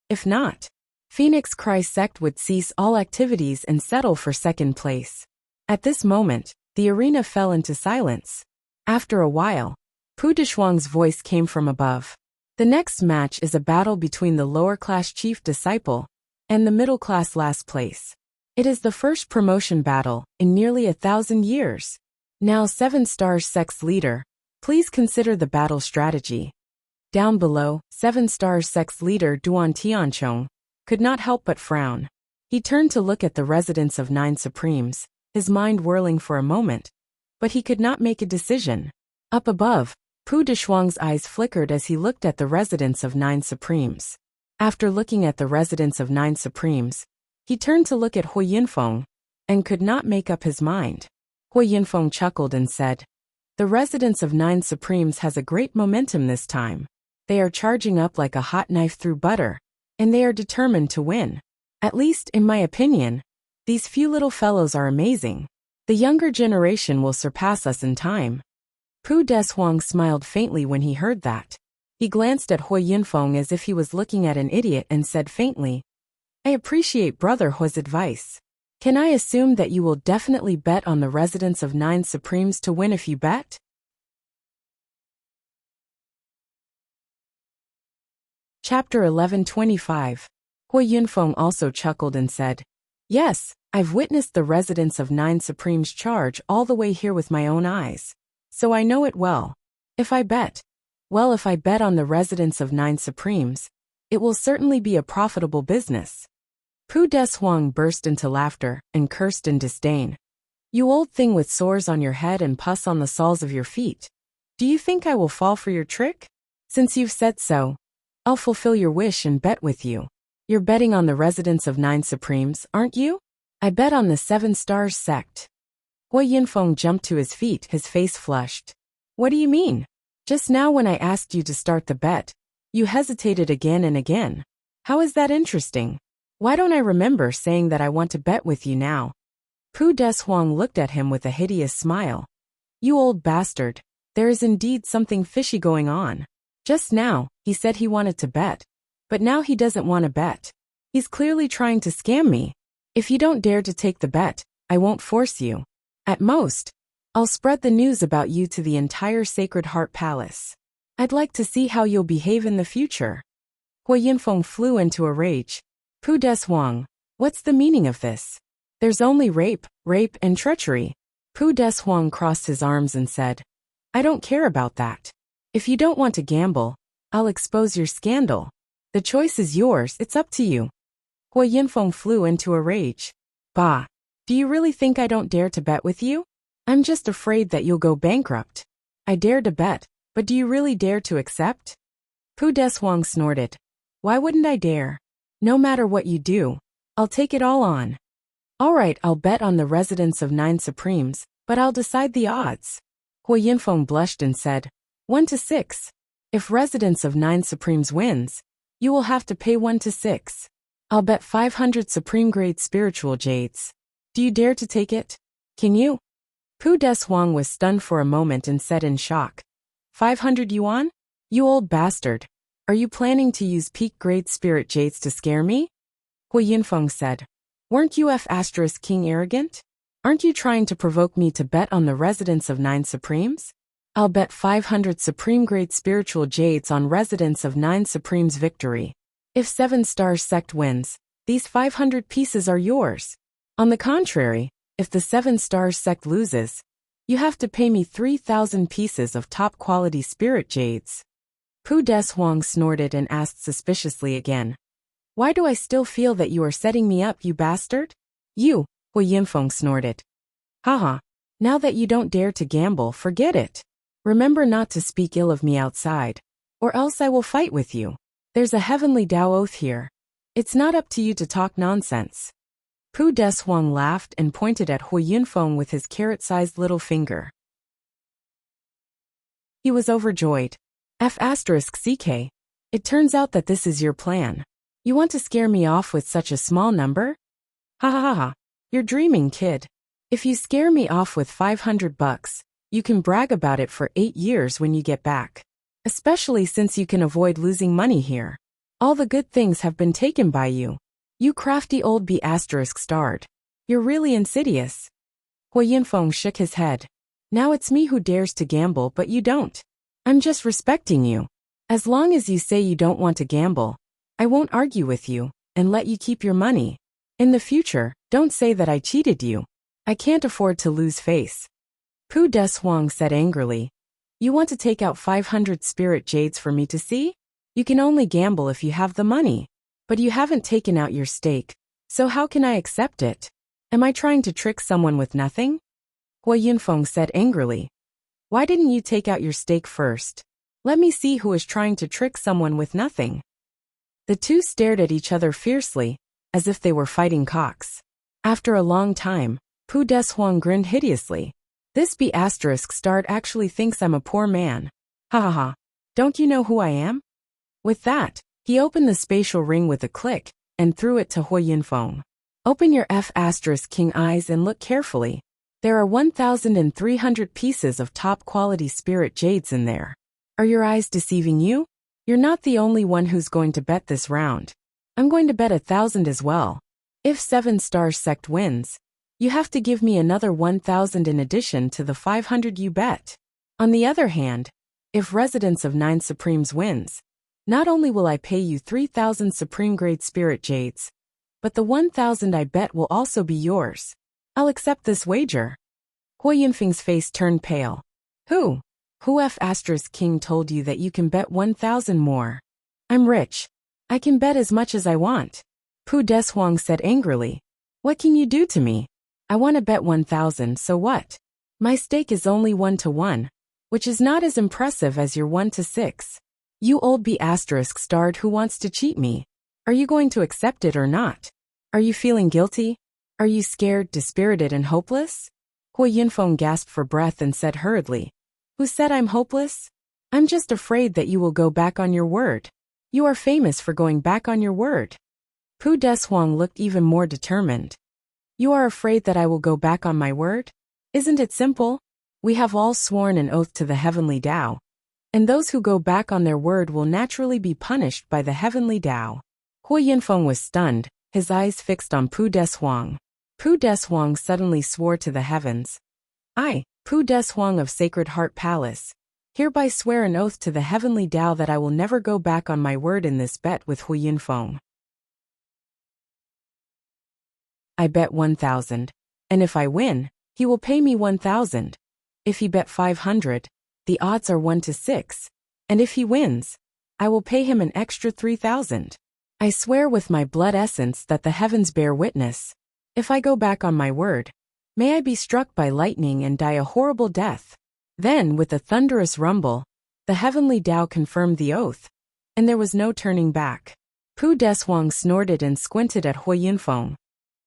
If not, Phoenix Cry sect would cease all activities and settle for second place. At this moment, the arena fell into silence. After a while, Pu Deshuang's voice came from above. The next match is a battle between the lower-class chief disciple and the middle-class last place. It is the first promotion battle in nearly 1,000 years. Now 7 Stars Sect's leader, please consider the battle strategy. Down below, 7 Stars Sect's leader Duan Tianchong could not help but frown. He turned to look at the residence of 9 Supremes, his mind whirling for a moment, but he could not make a decision. Up above, Pu Deshuang's eyes flickered as he looked at the residence of 9 Supremes. After looking at the residence of 9 Supremes, he turned to look at Hui Yinfeng and could not make up his mind. Hui Yinfeng chuckled and said, "The residence of 9 Supremes has a great momentum this time. They are charging up like a hot knife through butter, and they are determined to win. At least, in my opinion, these few little fellows are amazing. The younger generation will surpass us in time." Pu Deshuang smiled faintly when he heard that. He glanced at Hui Yinfeng as if he was looking at an idiot and said faintly, "I appreciate Brother Hui's advice. Can I assume that you will definitely bet on the residence of 9 Supremes to win if you bet?" Chapter 11:25. Hui Yinfeng also chuckled and said, "Yes, I've witnessed the residence of 9 Supremes charge all the way here with my own eyes. So I know it well. If I bet on the residence of 9 Supremes, it will certainly be a profitable business." Pu Deshuang burst into laughter and cursed in disdain. "You old thing with sores on your head and pus on the soles of your feet. Do you think I will fall for your trick? Since you've said so, I'll fulfill your wish and bet with you. You're betting on the residence of 9 Supremes, aren't you?" "I bet on the 7 Stars Sect." Hui Yinfeng jumped to his feet, his face flushed. "What do you mean? Just now when I asked you to start the bet, you hesitated again and again. How is that interesting? Why don't I remember saying that I want to bet with you now?" Pu Deshuang looked at him with a hideous smile. "You old bastard, there is indeed something fishy going on. Just now, he said he wanted to bet, but now he doesn't want to bet. He's clearly trying to scam me. If you don't dare to take the bet, I won't force you. At most, I'll spread the news about you to the entire Sacred Heart Palace. I'd like to see how you'll behave in the future." Hui Yinfeng flew into a rage. "Pu Deshuang, what's the meaning of this? There's only rape, and treachery." Pu Deshuang crossed his arms and said, "I don't care about that. If you don't want to gamble, I'll expose your scandal. The choice is yours, it's up to you." Hui Yinfeng flew into a rage. "Bah! Do you really think I don't dare to bet with you? I'm just afraid that you'll go bankrupt. I dare to bet, but do you really dare to accept?" Pu Deshuang snorted. "Why wouldn't I dare? No matter what you do, I'll take it all on." "All right, I'll bet on the residence of 9 Supremes, but I'll decide the odds." Hui Yinfeng blushed and said, 1 to 6. If residence of 9 Supremes wins, you will have to pay 1 to 6. I'll bet 500 Supreme Grade Spiritual Jades. Do you dare to take it? Can you?" Pu Deshuang was stunned for a moment and said in shock, 500 yuan? You old bastard. Are you planning to use peak grade spirit jades to scare me? Hui Yinfeng said. Weren't you King arrogant? Aren't you trying to provoke me to bet on the residence of 9 Supremes? I'll bet 500 Supreme Grade Spiritual Jades on residence of 9 Supremes victory. If 7 Stars Sect wins, these 500 pieces are yours. On the contrary, if the 7 Stars Sect loses, you have to pay me 3,000 pieces of top-quality spirit jades. Pu Deshuang snorted and asked suspiciously again. Why do I still feel that you are setting me up, you bastard? You, Hui Yinfeng snorted. Haha, now that you don't dare to gamble, forget it. Remember not to speak ill of me outside, or else I will fight with you. There's a heavenly Tao oath here. It's not up to you to talk nonsense. Pu Deshuang laughed and pointed at Hui Yinfeng with his carrot-sized little finger. He was overjoyed. F***CK. It turns out that this is your plan. You want to scare me off with such a small number? Ha ha ha ha. You're dreaming, kid. If you scare me off with $500, you can brag about it for 8 years when you get back. Especially since you can avoid losing money here. All the good things have been taken by you. You crafty old B****. You're really insidious. Hui Yinfeng shook his head. Now it's me who dares to gamble, but you don't. I'm just respecting you. As long as you say you don't want to gamble, I won't argue with you and let you keep your money. In the future, don't say that I cheated you. I can't afford to lose face. Pu Deshuang said angrily. You want to take out 500 spirit jades for me to see? You can only gamble if you have the money. But you haven't taken out your stake, so how can I accept it? Am I trying to trick someone with nothing? Hui Yinfeng said angrily. Why didn't you take out your stake first? Let me see who is trying to trick someone with nothing. The two stared at each other fiercely, as if they were fighting cocks. After a long time, Pu Deshuang grinned hideously. This B** actually thinks I'm a poor man. Ha ha ha. Don't you know who I am? With that, he opened the spatial ring with a click and threw it to Hui Yinfeng. Open your F***king eyes and look carefully. There are 1,300 pieces of top-quality spirit jades in there. Are your eyes deceiving you? You're not the only one who's going to bet this round. I'm going to bet 1,000 as well. If 7 Stars Sect wins, you have to give me another 1,000 in addition to the 500 you bet. On the other hand, if Residence of 9 Supremes wins, not only will I pay you 3,000 Supreme-grade spirit jades, but the 1,000 I bet will also be yours. I'll accept this wager. Hui Yinfeng's face turned pale. Who F***king told you that you can bet 1,000 more? I'm rich. I can bet as much as I want. Pu Deshuang said angrily. What can you do to me? I want to bet 1,000, so what? My stake is only 1-to-1, which is not as impressive as your 1-to-6. You old B** who wants to cheat me. Are you going to accept it or not? Are you feeling guilty? Are you scared, dispirited, and hopeless? Hui Yinfeng gasped for breath and said hurriedly. Who said I'm hopeless? I'm just afraid that you will go back on your word. You are famous for going back on your word. Pu Deshuang looked even more determined. You are afraid that I will go back on my word? Isn't it simple? We have all sworn an oath to the heavenly Tao, and those who go back on their word will naturally be punished by the heavenly Tao. Hui Yinfeng was stunned, his eyes fixed on Pu Deshuang. Pu Deshuang suddenly swore to the heavens. I, Pu Deshuang of Sacred Heart Palace, hereby swear an oath to the heavenly Tao that I will never go back on my word in this bet with Hui Yinfeng. I bet 1,000, and if I win, he will pay me 1,000. If he bet 500, the odds are 1-to-6, and if he wins, I will pay him an extra 3,000. I swear with my blood essence that the heavens bear witness. If I go back on my word, may I be struck by lightning and die a horrible death. Then, with a thunderous rumble, the heavenly Tao confirmed the oath, and there was no turning back. Pu Deshuang snorted and squinted at Hui Yinfeng.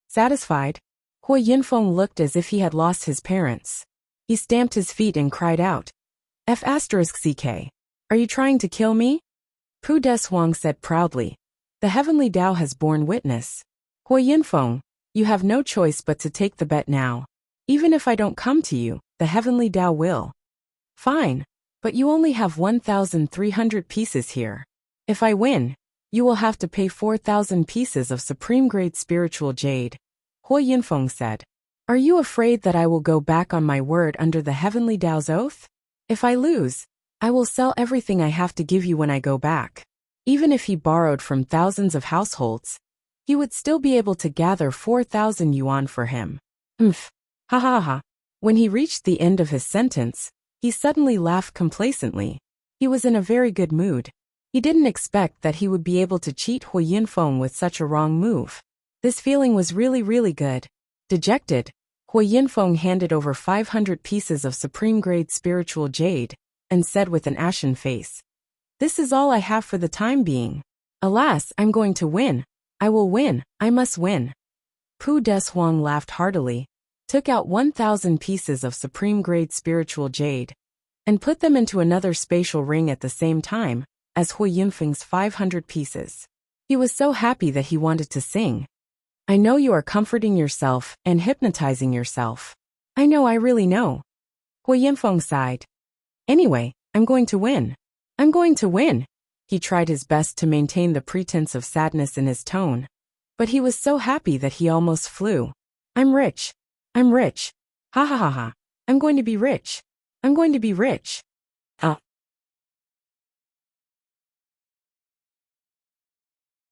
Satisfied, Hui Yinfeng looked as if he had lost his parents. He stamped his feet and cried out, F***ck, are you trying to kill me? Pu Deshuang said proudly, the heavenly Tao has borne witness. Hui Yinfeng, you have no choice but to take the bet now. Even if I don't come to you, the heavenly Tao will. Fine, but you only have 1,300 pieces here. If I win, you will have to pay 4,000 pieces of supreme-grade spiritual jade. Hui Yinfeng said. Are you afraid that I will go back on my word under the heavenly Tao's oath? If I lose, I will sell everything I have to give you when I go back. Even if he borrowed from thousands of households, he would still be able to gather 4,000 yuan for him. Ha ha ha. When he reached the end of his sentence, he suddenly laughed complacently. He was in a very good mood. He didn't expect that he would be able to cheat Hui Yinfeng with such a wrong move. This feeling was really good. Dejected, Hui Yinfeng handed over 500 pieces of supreme-grade spiritual jade, and said with an ashen face, This is all I have for the time being. Alas, I'm going to win. I will win, I must win. Pu Deshuang laughed heartily, took out 1,000 pieces of supreme-grade spiritual jade, and put them into another spatial ring at the same time as Hui Yinfeng's 500 pieces. He was so happy that he wanted to sing. I know you are comforting yourself and hypnotizing yourself. I know, I really know. Hui Yinfeng sighed. Anyway, I'm going to win. I'm going to win. He tried his best to maintain the pretense of sadness in his tone, But he was so happy that he almost flew. I'm rich. I'm rich. Ha ha ha ha. I'm going to be rich. I'm going to be rich.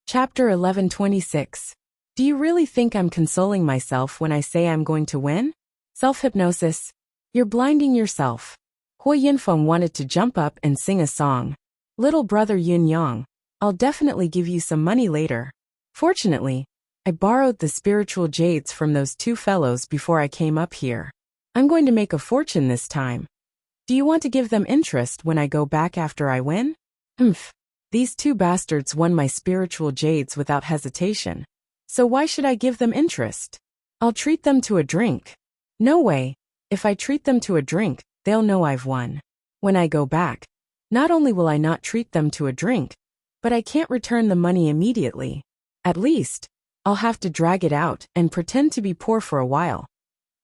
Chapter 11:26. Do you really think I'm consoling myself when I say I'm going to win? Self-hypnosis. You're blinding yourself. Hui Yinfeng wanted to jump up and sing a song. Little brother Yun Yang, I'll definitely give you some money later. Fortunately, I borrowed the spiritual jades from those two fellows before I came up here. I'm going to make a fortune this time. Do you want to give them interest when I go back after I win? Humph. These two bastards won my spiritual jades without hesitation. So why should I give them interest? I'll treat them to a drink. No way. If I treat them to a drink, they'll know I've won. When I go back, not only will I not treat them to a drink, but I can't return the money immediately. At least, I'll have to drag it out and pretend to be poor for a while.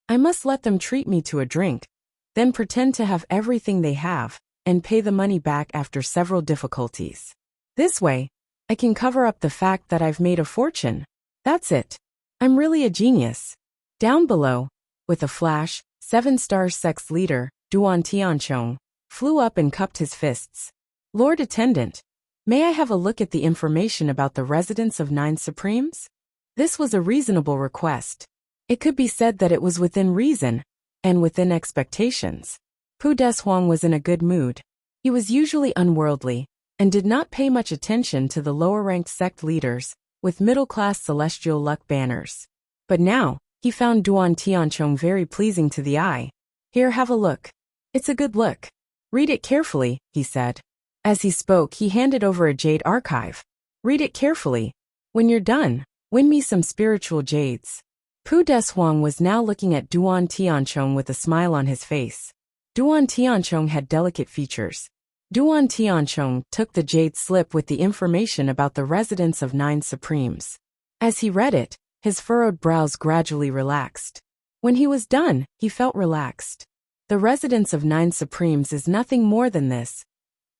I must let them treat me to a drink, then pretend to have everything they have, and pay the money back after several difficulties. This way, I can cover up the fact that I've made a fortune. That's it. I'm really a genius. Down below, with a flash, 7-star sex leader, Duan Tianchong, flew up and cupped his fists. Lord Attendant, may I have a look at the information about the residence of 9 Supremes? This was a reasonable request. It could be said that it was within reason, and within expectations. Pu Deshuang was in a good mood. He was usually unworldly, and did not pay much attention to the lower-ranked sect leaders, with middle-class celestial luck banners. But now, he found Duan Tianchong very pleasing to the eye. Here, have a look. It's a good look. Read it carefully, he said. As he spoke, he handed over a jade archive. Read it carefully. When you're done, win me some spiritual jades. Pu Deshuang was now looking at Duan Tianchong with a smile on his face. Duan Tianchong had delicate features. Duan Tianchong took the jade slip with the information about the residence of 9 Supremes. As he read it, his furrowed brows gradually relaxed. When he was done, he felt relaxed. The residence of 9 Supremes is nothing more than this.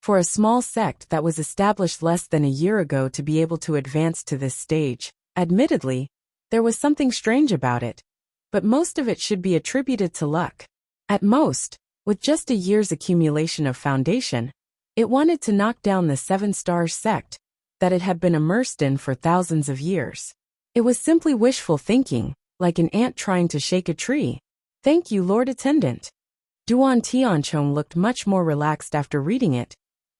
For a small sect that was established less than a year ago to be able to advance to this stage, admittedly, there was something strange about it. But most of it should be attributed to luck. At most, with just a year's accumulation of foundation, it wanted to knock down the 7-star sect that it had been immersed in for thousands of years. It was simply wishful thinking, like an ant trying to shake a tree. Thank you, Lord Attendant. Duan Tianchong looked much more relaxed after reading it,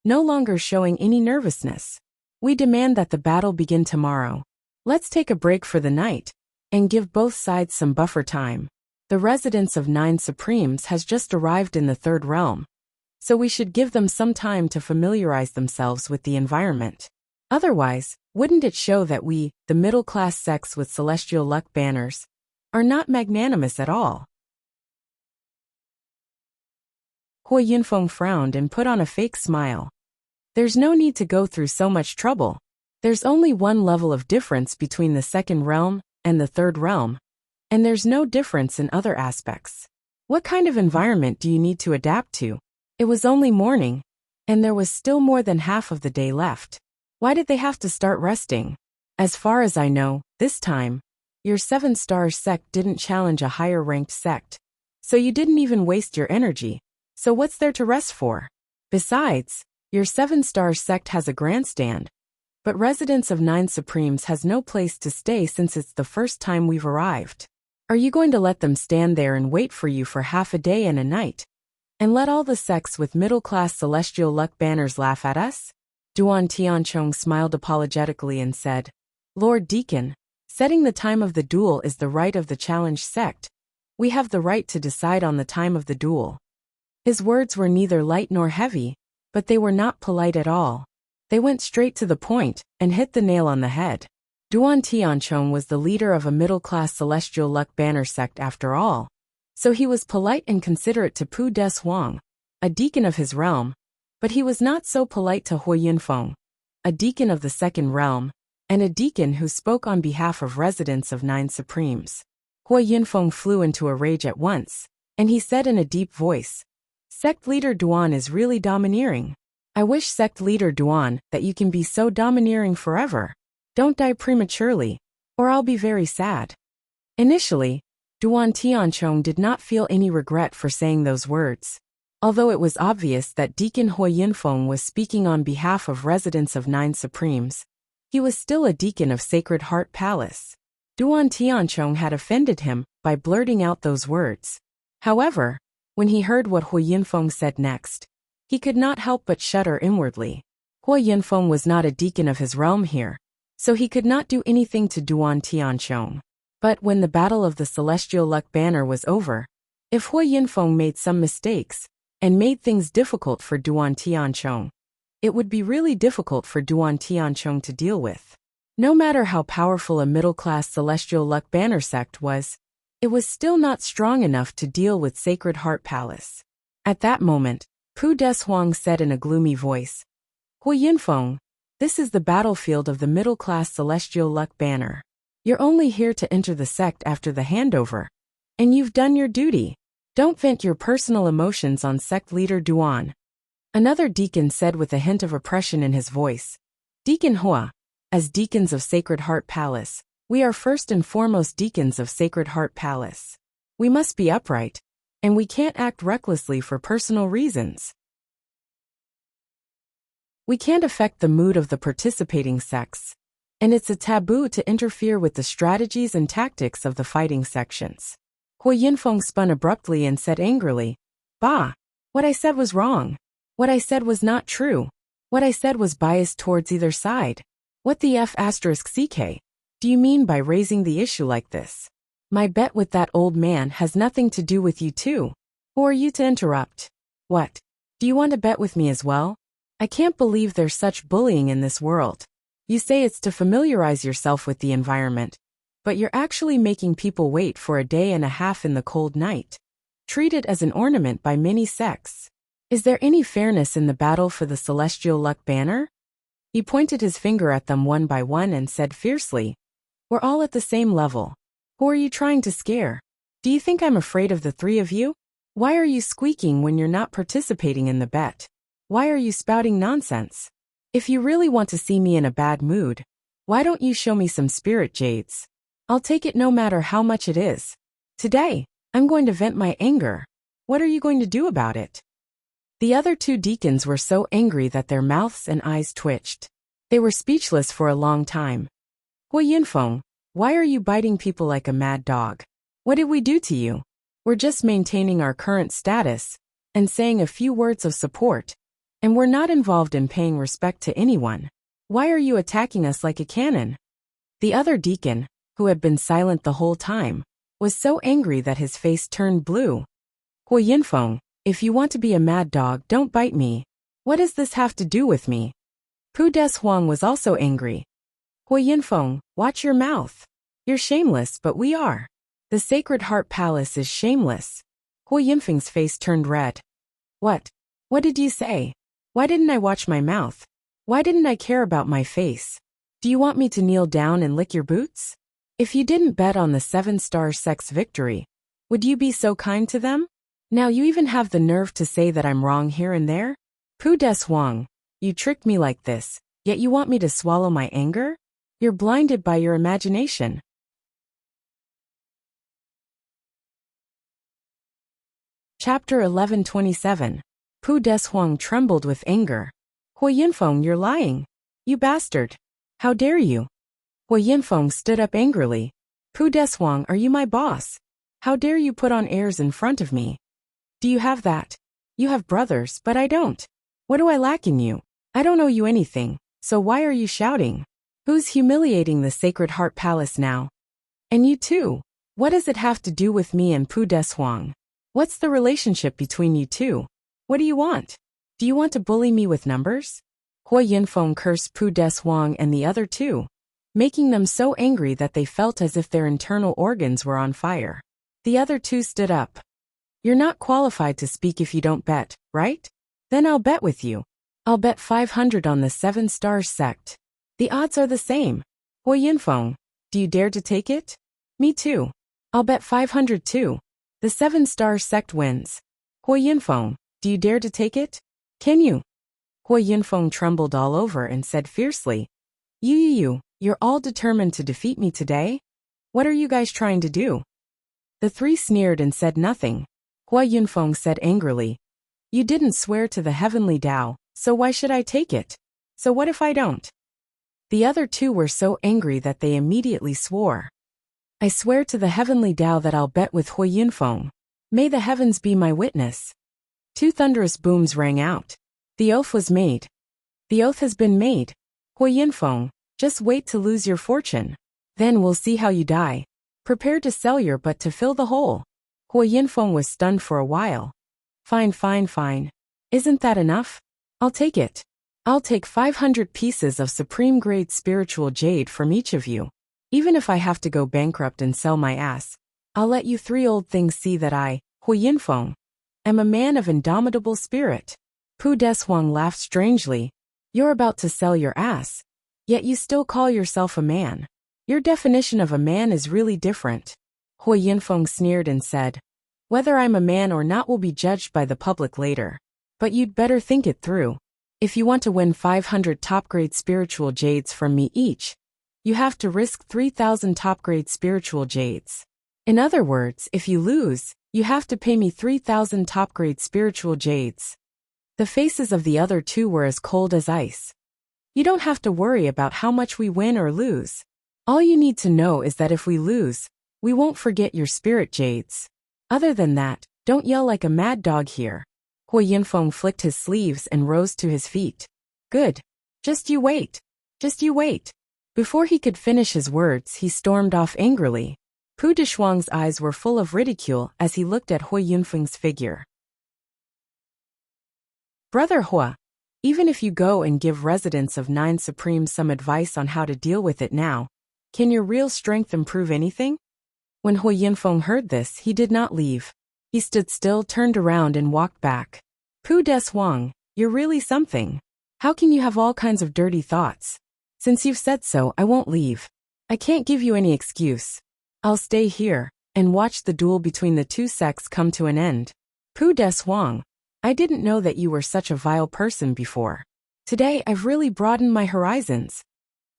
no longer showing any nervousness. We demand that the battle begin tomorrow. Let's take a break for the night, and give both sides some buffer time. The residence of 9 Supremes has just arrived in the 3rd realm, so we should give them some time to familiarize themselves with the environment. Otherwise, wouldn't it show that we, the middle-class sects with celestial luck banners, are not magnanimous at all? Hui Yinfeng frowned and put on a fake smile. There's no need to go through so much trouble. There's only one level of difference between the 2nd realm and the 3rd realm. And there's no difference in other aspects. What kind of environment do you need to adapt to? It was only morning, and there was still more than half of the day left. Why did they have to start resting? As far as I know, this time, your 7-star sect didn't challenge a higher-ranked sect. So you didn't even waste your energy. So what's there to rest for? Besides, your 7-star sect has a grandstand. But residence of 9 Supremes has no place to stay since it's the first time we've arrived. Are you going to let them stand there and wait for you for half a day and a night? And let all the sects with middle-class celestial luck banners laugh at us? Duan Tianchong smiled apologetically and said, Lord Deacon, setting the time of the duel is the right of the challenged sect. We have the right to decide on the time of the duel. His words were neither light nor heavy, but they were not polite at all. They went straight to the point and hit the nail on the head. Duan Tianchong was the leader of a middle-class celestial luck banner sect after all. So he was polite and considerate to Pu Deshuang, a deacon of his realm, but he was not so polite to Hui Yinfeng, a deacon of the 2nd realm, and a deacon who spoke on behalf of residents of 9 Supremes. Hui Yinfeng flew into a rage at once, and he said in a deep voice, Sect leader Duan is really domineering. I wish sect leader Duan that you can be so domineering forever. Don't die prematurely. or I'll be very sad. Initially, Duan Tianchong did not feel any regret for saying those words. Although it was obvious that Deacon Hui Yinfeng was speaking on behalf of residents of Nine Supremes, he was still a deacon of Sacred Heart Palace. Duan Tianchong had offended him by blurting out those words. However, when he heard what Hui Yinfeng said next, he could not help but shudder inwardly. Hui Yinfeng was not a deacon of his realm here, so he could not do anything to Duan Tianchong. But when the Battle of the Celestial Luck Banner was over, if Hui Yinfeng made some mistakes and made things difficult for Duan Tianchong, it would be really difficult for Duan Tianchong to deal with. No matter how powerful a middle-class Celestial Luck Banner sect was, it was still not strong enough to deal with Sacred Heart Palace. At that moment, Pu Deshuang said in a gloomy voice, Hui Yinfeng, this is the battlefield of the middle-class Celestial Luck Banner. You're only here to enter the sect after the handover, and you've done your duty. Don't vent your personal emotions on sect leader Duan. Another deacon said with a hint of oppression in his voice. Deacon Hua, as deacons of Sacred Heart Palace, we are first and foremost deacons of Sacred Heart Palace. We must be upright, and we can't act recklessly for personal reasons. We can't affect the mood of the participating sects, and it's a taboo to interfere with the strategies and tactics of the fighting sections. Hui Yinfeng spun abruptly and said angrily, Bah! What I said was wrong. What I said was not true. What I said was biased towards either side. What the F***CK do you mean by raising the issue like this? My bet with that old man has nothing to do with you too. Who are you to interrupt? What? Do you want to bet with me as well? I can't believe there's such bullying in this world. You say it's to familiarize yourself with the environment, but you're actually making people wait for a day and a half in the cold night. Treat it as an ornament by many sects. Is there any fairness in the battle for the Celestial Luck Banner? He pointed his finger at them one by one and said fiercely, We're all at the same level. Who are you trying to scare? Do you think I'm afraid of the three of you? Why are you squeaking when you're not participating in the bet? Why are you spouting nonsense? If you really want to see me in a bad mood, why don't you show me some spirit jades? I'll take it no matter how much it is. Today, I'm going to vent my anger. What are you going to do about it? The other two deacons were so angry that their mouths and eyes twitched. They were speechless for a long time. Hui Yinfeng, why are you biting people like a mad dog? What did we do to you? We're just maintaining our current status and saying a few words of support, and we're not involved in paying respect to anyone. Why are you attacking us like a cannon? The other deacon, who had been silent the whole time, was so angry that his face turned blue. Hui Yinfeng, if you want to be a mad dog, don't bite me. What does this have to do with me? Pu Deshuang was also angry. Hui Yinfeng, watch your mouth. You're shameless, but we are. The Sacred Heart Palace is shameless. Hui Yinfeng's face turned red. What? What did you say? Why didn't I watch my mouth? Why didn't I care about my face? Do you want me to kneel down and lick your boots? If you didn't bet on the 7-star sect's victory, would you be so kind to them? Now you even have the nerve to say that I'm wrong here and there? Pu Deshuang, you tricked me like this, yet you want me to swallow my anger? You're blinded by your imagination. Chapter 1127. Pu Deshuang trembled with anger. Hui Yinfeng, you're lying. You bastard. How dare you? Hui Yinfeng stood up angrily. Pu Deshuang, are you my boss? How dare you put on airs in front of me? Do you have that? You have brothers, but I don't. What do I lack in you? I don't owe you anything, so why are you shouting? Who's humiliating the Sacred Heart Palace now? And you too. What does it have to do with me and Pu Deshuang? What's the relationship between you two? What do you want? Do you want to bully me with numbers? Hui Yinfeng cursed Pu Deshuang and the other two, making them so angry that they felt as if their internal organs were on fire. The other two stood up. You're not qualified to speak if you don't bet, right? Then I'll bet with you. I'll bet 500 on the 7-star sect. The odds are the same. Hui Yinfeng, do you dare to take it? Me too. I'll bet 500 too. The 7-star sect wins. Hui Yinfeng, do you dare to take it? Can you? Hui Yinfeng trembled all over and said fiercely, You, You're all determined to defeat me today? What are you guys trying to do? The three sneered and said nothing. Hua Yunfeng said angrily, You didn't swear to the heavenly Tao, so why should I take it? So what if I don't? The other two were so angry that they immediately swore. I swear to the heavenly Tao that I'll bet with Hua Yunfeng. May the heavens be my witness. Two thunderous booms rang out. The oath was made. The oath has been made. Hua Yunfeng, just wait to lose your fortune. Then we'll see how you die. Prepare to sell your butt to fill the hole. Hua Yunfeng was stunned for a while. Fine. Isn't that enough? I'll take it. I'll take 500 pieces of supreme-grade spiritual jade from each of you. Even if I have to go bankrupt and sell my ass, I'll let you three old things see that I, Hua Yunfeng, am a man of indomitable spirit. Pu Deshuang laughed strangely. You're about to sell your ass, yet you still call yourself a man. Your definition of a man is really different. Hua Yunfeng sneered and said, Whether I'm a man or not will be judged by the public later. But you'd better think it through. If you want to win 500 top-grade spiritual jades from me each, you have to risk 3,000 top-grade spiritual jades. In other words, if you lose, you have to pay me 3,000 top-grade spiritual jades. The faces of the other two were as cold as ice. You don't have to worry about how much we win or lose. All you need to know is that if we lose, we won't forget your spirit jades. Other than that, don't yell like a mad dog here. Hua Yunfeng flicked his sleeves and rose to his feet. Good. Just you wait. Before he could finish his words, he stormed off angrily. Pu Deshuang's eyes were full of ridicule as he looked at Hua Yunfeng's figure. Brother Hua, even if you go and give residents of Nine Supremes some advice on how to deal with it now, can your real strength improve anything? When Hua Yunfeng heard this, he did not leave. He stood still, turned around and walked back. Pu Deshuang, you're really something. How can you have all kinds of dirty thoughts? Since you've said so, I won't leave. I can't give you any excuse. I'll stay here and watch the duel between the two sects come to an end. Pu Deshuang, I didn't know that you were such a vile person before. Today I've really broadened my horizons.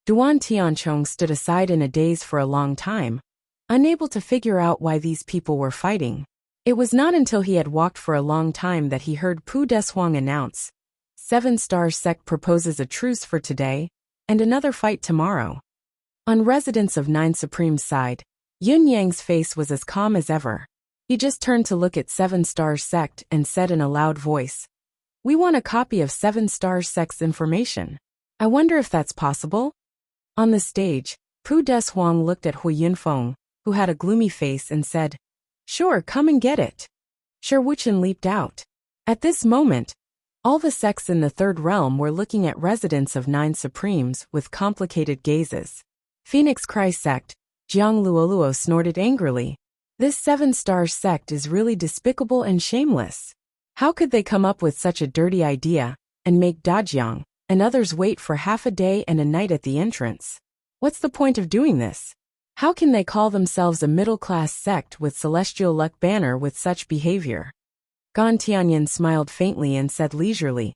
Duan Tianchong stood aside in a daze for a long time, unable to figure out why these people were fighting. It was not until he had walked for a long time that he heard Pu Deshuang announce, 7-Star Sect proposes a truce for today, and another fight tomorrow. On residents of Nine Supreme's side, Yun Yang's face was as calm as ever. He just turned to look at 7-Star Sect and said in a loud voice, We want a copy of 7-Star Sect's information. I wonder if that's possible? On the stage, Pu Deshuang looked at Hua Yunfeng, who had a gloomy face, and said, Sure, come and get it. Shi Wuchen leaped out. At this moment, all the sects in the Third Realm were looking at residents of Nine Supremes with complicated gazes. Phoenix Cry Sect, Jiang Luoluo snorted angrily. This 7-Star Sect is really despicable and shameless. How could they come up with such a dirty idea and make Dajiang and others wait for half a day and a night at the entrance? What's the point of doing this? How can they call themselves a middle-class sect with celestial luck banner with such behavior? Gan Tianyan smiled faintly and said leisurely,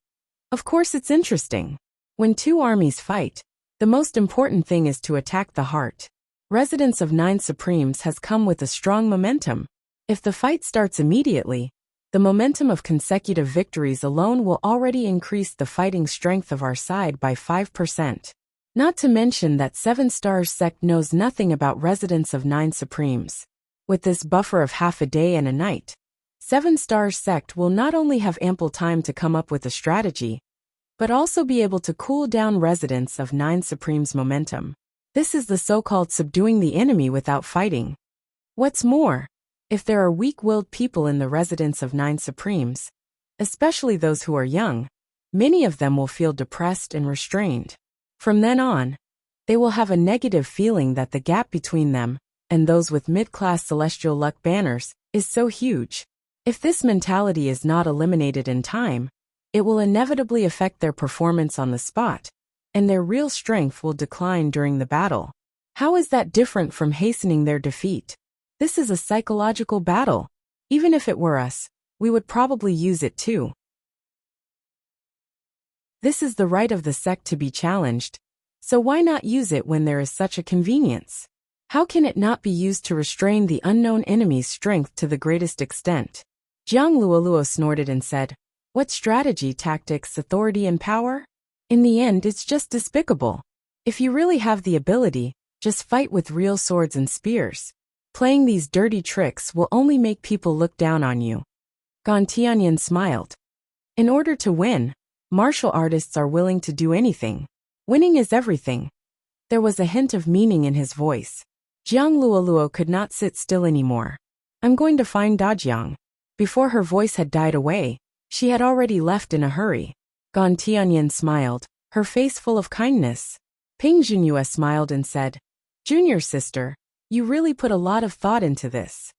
Of course it's interesting. When two armies fight, the most important thing is to attack the heart. Residents of Nine Supremes has come with a strong momentum. If the fight starts immediately, the momentum of consecutive victories alone will already increase the fighting strength of our side by 5%. Not to mention that 7-Star Sect knows nothing about residents of Nine Supremes. With this buffer of half a day and a night, 7-Star Sect will not only have ample time to come up with a strategy, but also be able to cool down residents of Nine Supremes' momentum. This is the so-called subduing the enemy without fighting. What's more, if there are weak-willed people in the residents of Nine Supremes, especially those who are young, many of them will feel depressed and restrained. From then on, they will have a negative feeling that the gap between them and those with mid-class celestial luck banners is so huge. If this mentality is not eliminated in time, it will inevitably affect their performance on the spot, and their real strength will decline during the battle. How is that different from hastening their defeat? This is a psychological battle. Even if it were us, we would probably use it too. This is the right of the sect to be challenged. So why not use it when there is such a convenience? How can it not be used to restrain the unknown enemy's strength to the greatest extent? Jiang Luoluo snorted and said, "What strategy, tactics, authority, and power? In the end, it's just despicable. If you really have the ability, just fight with real swords and spears. Playing these dirty tricks will only make people look down on you." Gan Tianyin smiled. In order to win, martial artists are willing to do anything. Winning is everything. There was a hint of meaning in his voice. Jiang Luoluo could not sit still anymore. "I'm going to find Dajiang." Before her voice had died away, she had already left in a hurry. Gan Tianyin smiled, her face full of kindness. Ping Junyue smiled and said, "Junior sister, you really put a lot of thought into this."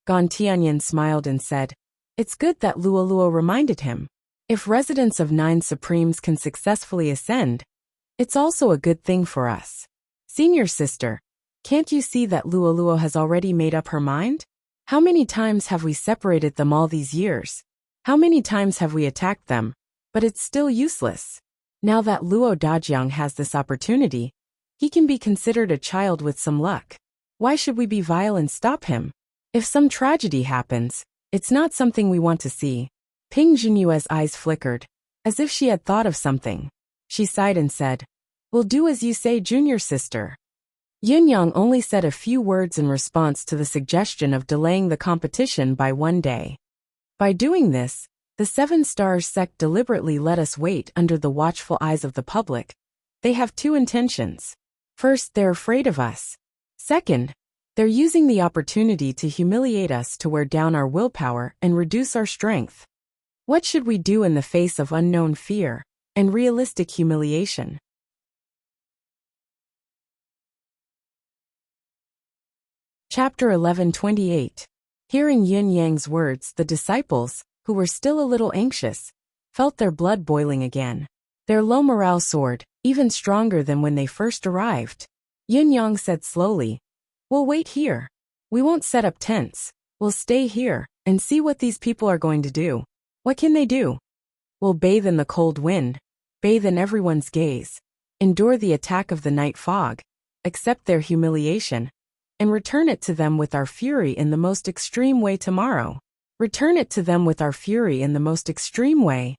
Gan Tianyin smiled and said, "It's good that Luoluo reminded him. If residents of 9 Supremes can successfully ascend, it's also a good thing for us. Senior sister, can't you see that Luoluo has already made up her mind? How many times have we separated them all these years? How many times have we attacked them? But it's still useless. Now that Luo Dajiang has this opportunity, he can be considered a child with some luck. Why should we be vile and stop him? If some tragedy happens, it's not something we want to see." Ping Junyue's eyes flickered, as if she had thought of something. She sighed and said, "We'll do as you say, junior sister." Yin Yang only said a few words in response to the suggestion of delaying the competition by 1 day. By doing this, the 7 Stars sect deliberately let us wait under the watchful eyes of the public. They have 2 intentions. First, they're afraid of us. Second, they're using the opportunity to humiliate us, to wear down our willpower and reduce our strength. What should we do in the face of unknown fear and realistic humiliation? Chapter 11:28. Hearing Yin Yang's words, the disciples, who were still a little anxious, felt their blood boiling again. Their low morale soared, even stronger than when they first arrived. Yin Yang said slowly, "We'll wait here. We won't set up tents. We'll stay here and see what these people are going to do. What can they do? We'll bathe in the cold wind, bathe in everyone's gaze, endure the attack of the night fog, accept their humiliation, and return it to them with our fury in the most extreme way tomorrow. Return it to them with our fury in the most extreme way.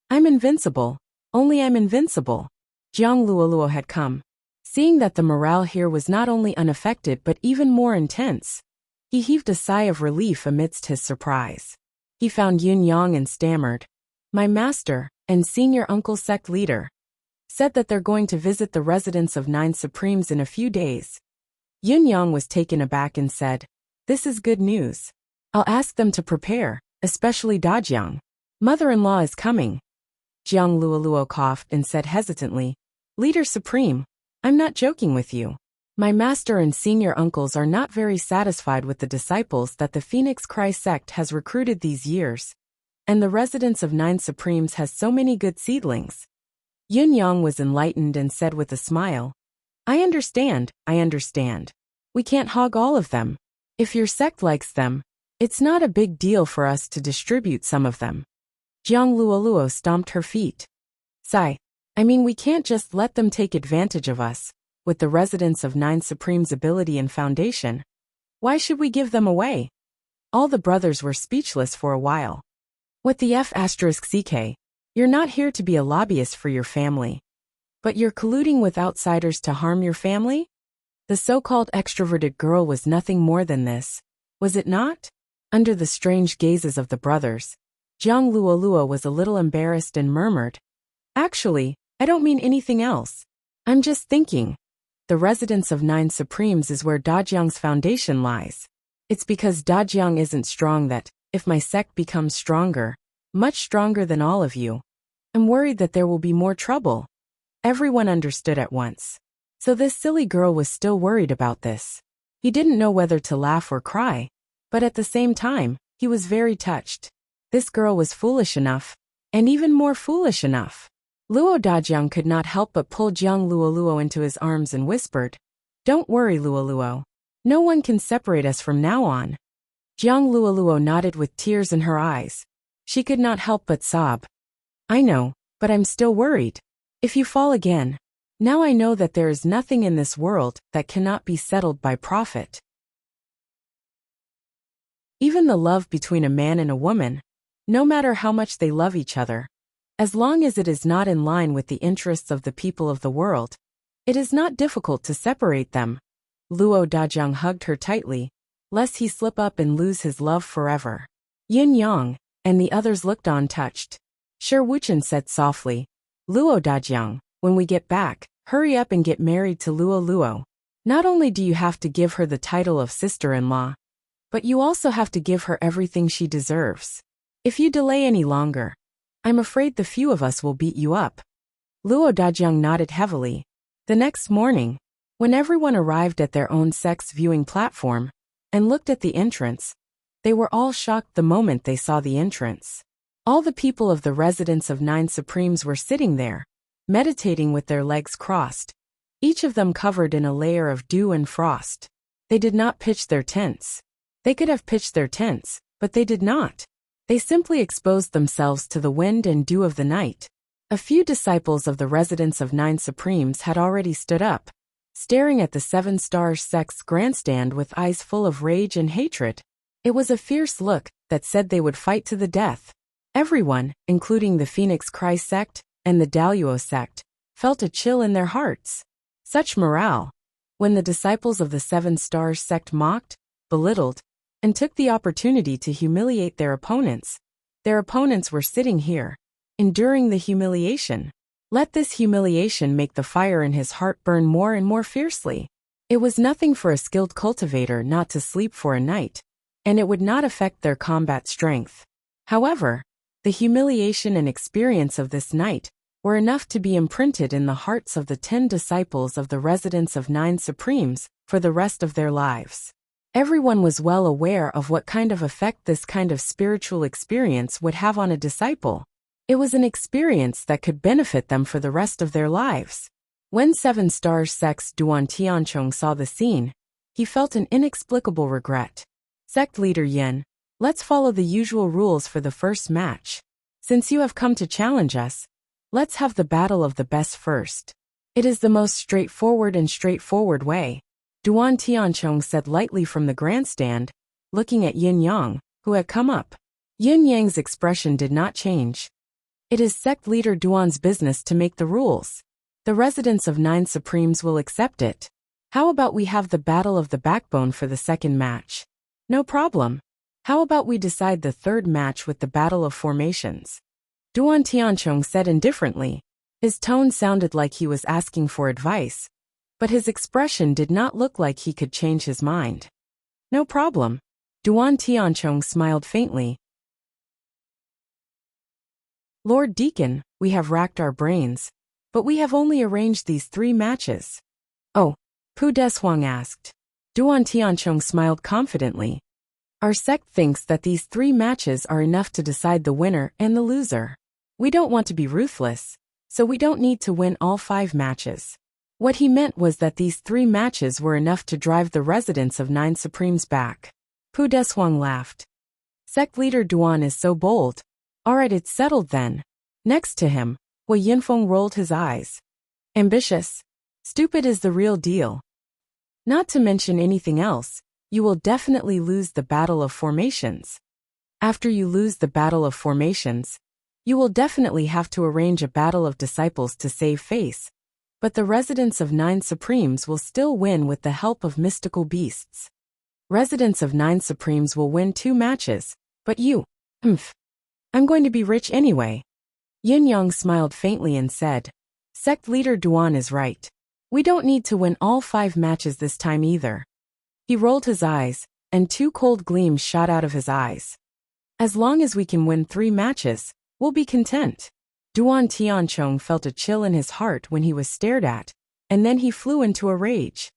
I'm invincible, only I'm invincible." Jiang Luoluo had come. Seeing that the morale here was not only unaffected but even more intense, he heaved a sigh of relief amidst his surprise. He found Yin Yang and stammered, "My master and senior uncle sect leader said that they're going to visit the residence of 9 Supremes in a few days." Yin Yang was taken aback and said, "This is good news. I'll ask them to prepare, especially Dajiang. Mother-in-law is coming." Jiang Luoluo coughed and said hesitantly, "Leader Supreme, I'm not joking with you. My master and senior uncles are not very satisfied with the disciples that the Phoenix Cry sect has recruited these years, and the residence of 9 Supremes has so many good seedlings." Yin Yang was enlightened and said with a smile, I understand. We can't hog all of them. If your sect likes them, it's not a big deal for us to distribute some of them." Jiang Luoluo stomped her feet. "Sigh. I mean, we can't just let them take advantage of us, with the residents of 9 Supreme's ability and foundation. Why should we give them away?" All the brothers were speechless for a while. "What the F***ck? You're not here to be a lobbyist for your family. But you're colluding with outsiders to harm your family?" The so-called extroverted girl was nothing more than this, was it not? Under the strange gazes of the brothers, Jiang Luoluo was a little embarrassed and murmured, "Actually, I don't mean anything else. I'm just thinking. The residence of 9 Supremes is where Dajiang's foundation lies. It's because Dajiang isn't strong that, if my sect becomes stronger, much stronger than all of you, I'm worried that there will be more trouble." Everyone understood at once. So this silly girl was still worried about this. He didn't know whether to laugh or cry, but at the same time, he was very touched. This girl was foolish enough, and even more foolish enough. Luo Dajiang could not help but pull Jiang Luoluo into his arms and whispered, "Don't worry, Luoluo. No one can separate us from now on." Jiang Luoluo nodded with tears in her eyes. She could not help but sob. "I know, but I'm still worried. If you fall again, Now I know that there is nothing in this world that cannot be settled by profit. Even the love between a man and a woman, no matter how much they love each other, as long as it is not in line with the interests of the people of the world, it is not difficult to separate them. Luo Dajiang hugged her tightly, lest he slip up and lose his love forever. Yin Yang and the others looked on touched. Shi Wuchen said softly, Luo Dajiang, when we get back, hurry up and get married to Luo Luo. Not only do you have to give her the title of sister-in-law, but you also have to give her everything she deserves. If you delay any longer, I'm afraid the few of us will beat you up. Luo Dajiang nodded heavily. The next morning, when everyone arrived at their own sex viewing platform and looked at the entrance, they were all shocked the moment they saw the entrance. All the people of the residence of 9 Supremes were sitting there, meditating with their legs crossed, each of them covered in a layer of dew and frost. They did not pitch their tents. They could have pitched their tents, but they did not. They simply exposed themselves to the wind and dew of the night. A few disciples of the residence of 9 Supremes had already stood up, staring at the 7 Stars sect's grandstand with eyes full of rage and hatred. It was a fierce look that said they would fight to the death. Everyone, including the Phoenix Cry sect and the Daluo sect, felt a chill in their hearts. Such morale. When the disciples of the 7 Stars sect mocked, belittled, and took the opportunity to humiliate their opponents were sitting here, enduring the humiliation. Let this humiliation make the fire in his heart burn more and more fiercely. It was nothing for a skilled cultivator not to sleep for a night, and it would not affect their combat strength. However, the humiliation and experience of this night were enough to be imprinted in the hearts of the 10 disciples of the residence of 9 Supremes for the rest of their lives. Everyone was well aware of what kind of effect this kind of spiritual experience would have on a disciple. It was an experience that could benefit them for the rest of their lives. When 7 Stars sect's Duan Tianchong saw the scene, he felt an inexplicable regret. Sect leader Yin, let's follow the usual rules for the first match. Since you have come to challenge us, let's have the battle of the best first. It is the most straightforward way. Duan Tianchong said lightly from the grandstand, looking at Yin Yang, who had come up. Yin Yang's expression did not change. It is sect leader Duan's business to make the rules. The residents of 9 Supremes will accept it. How about we have the battle of the backbone for the second match? No problem. How about we decide the third match with the battle of formations? Duan Tianchong said indifferently. His tone sounded like he was asking for advice, but his expression did not look like he could change his mind. No problem. Duan Tianchong smiled faintly. Lord Deacon, we have racked our brains, but we have only arranged these 3 matches. Oh, Pu Deshuang asked. Duan Tianchong smiled confidently. Our sect thinks that these 3 matches are enough to decide the winner and the loser. We don't want to be ruthless, so we don't need to win all 5 matches. What he meant was that these 3 matches were enough to drive the residents of 9 Supremes back. Pu Deshuang laughed. Sect leader Duan is so bold. Alright, it's settled then. Next to him, Wei Yinfeng rolled his eyes. Ambitious. Stupid is the real deal. Not to mention anything else, you will definitely lose the battle of formations. After you lose the battle of formations, you will definitely have to arrange a battle of disciples to save face. But the residents of 9 Supremes will still win with the help of mystical beasts. Residents of 9 Supremes will win 2 matches, but you, I'm going to be rich anyway. Yin Yang smiled faintly and said, Sect leader Duan is right. We don't need to win all 5 matches this time either. He rolled his eyes, and 2 cold gleams shot out of his eyes. As long as we can win 3 matches, we'll be content. Duan Tianchong felt a chill in his heart when he was stared at, and then he flew into a rage.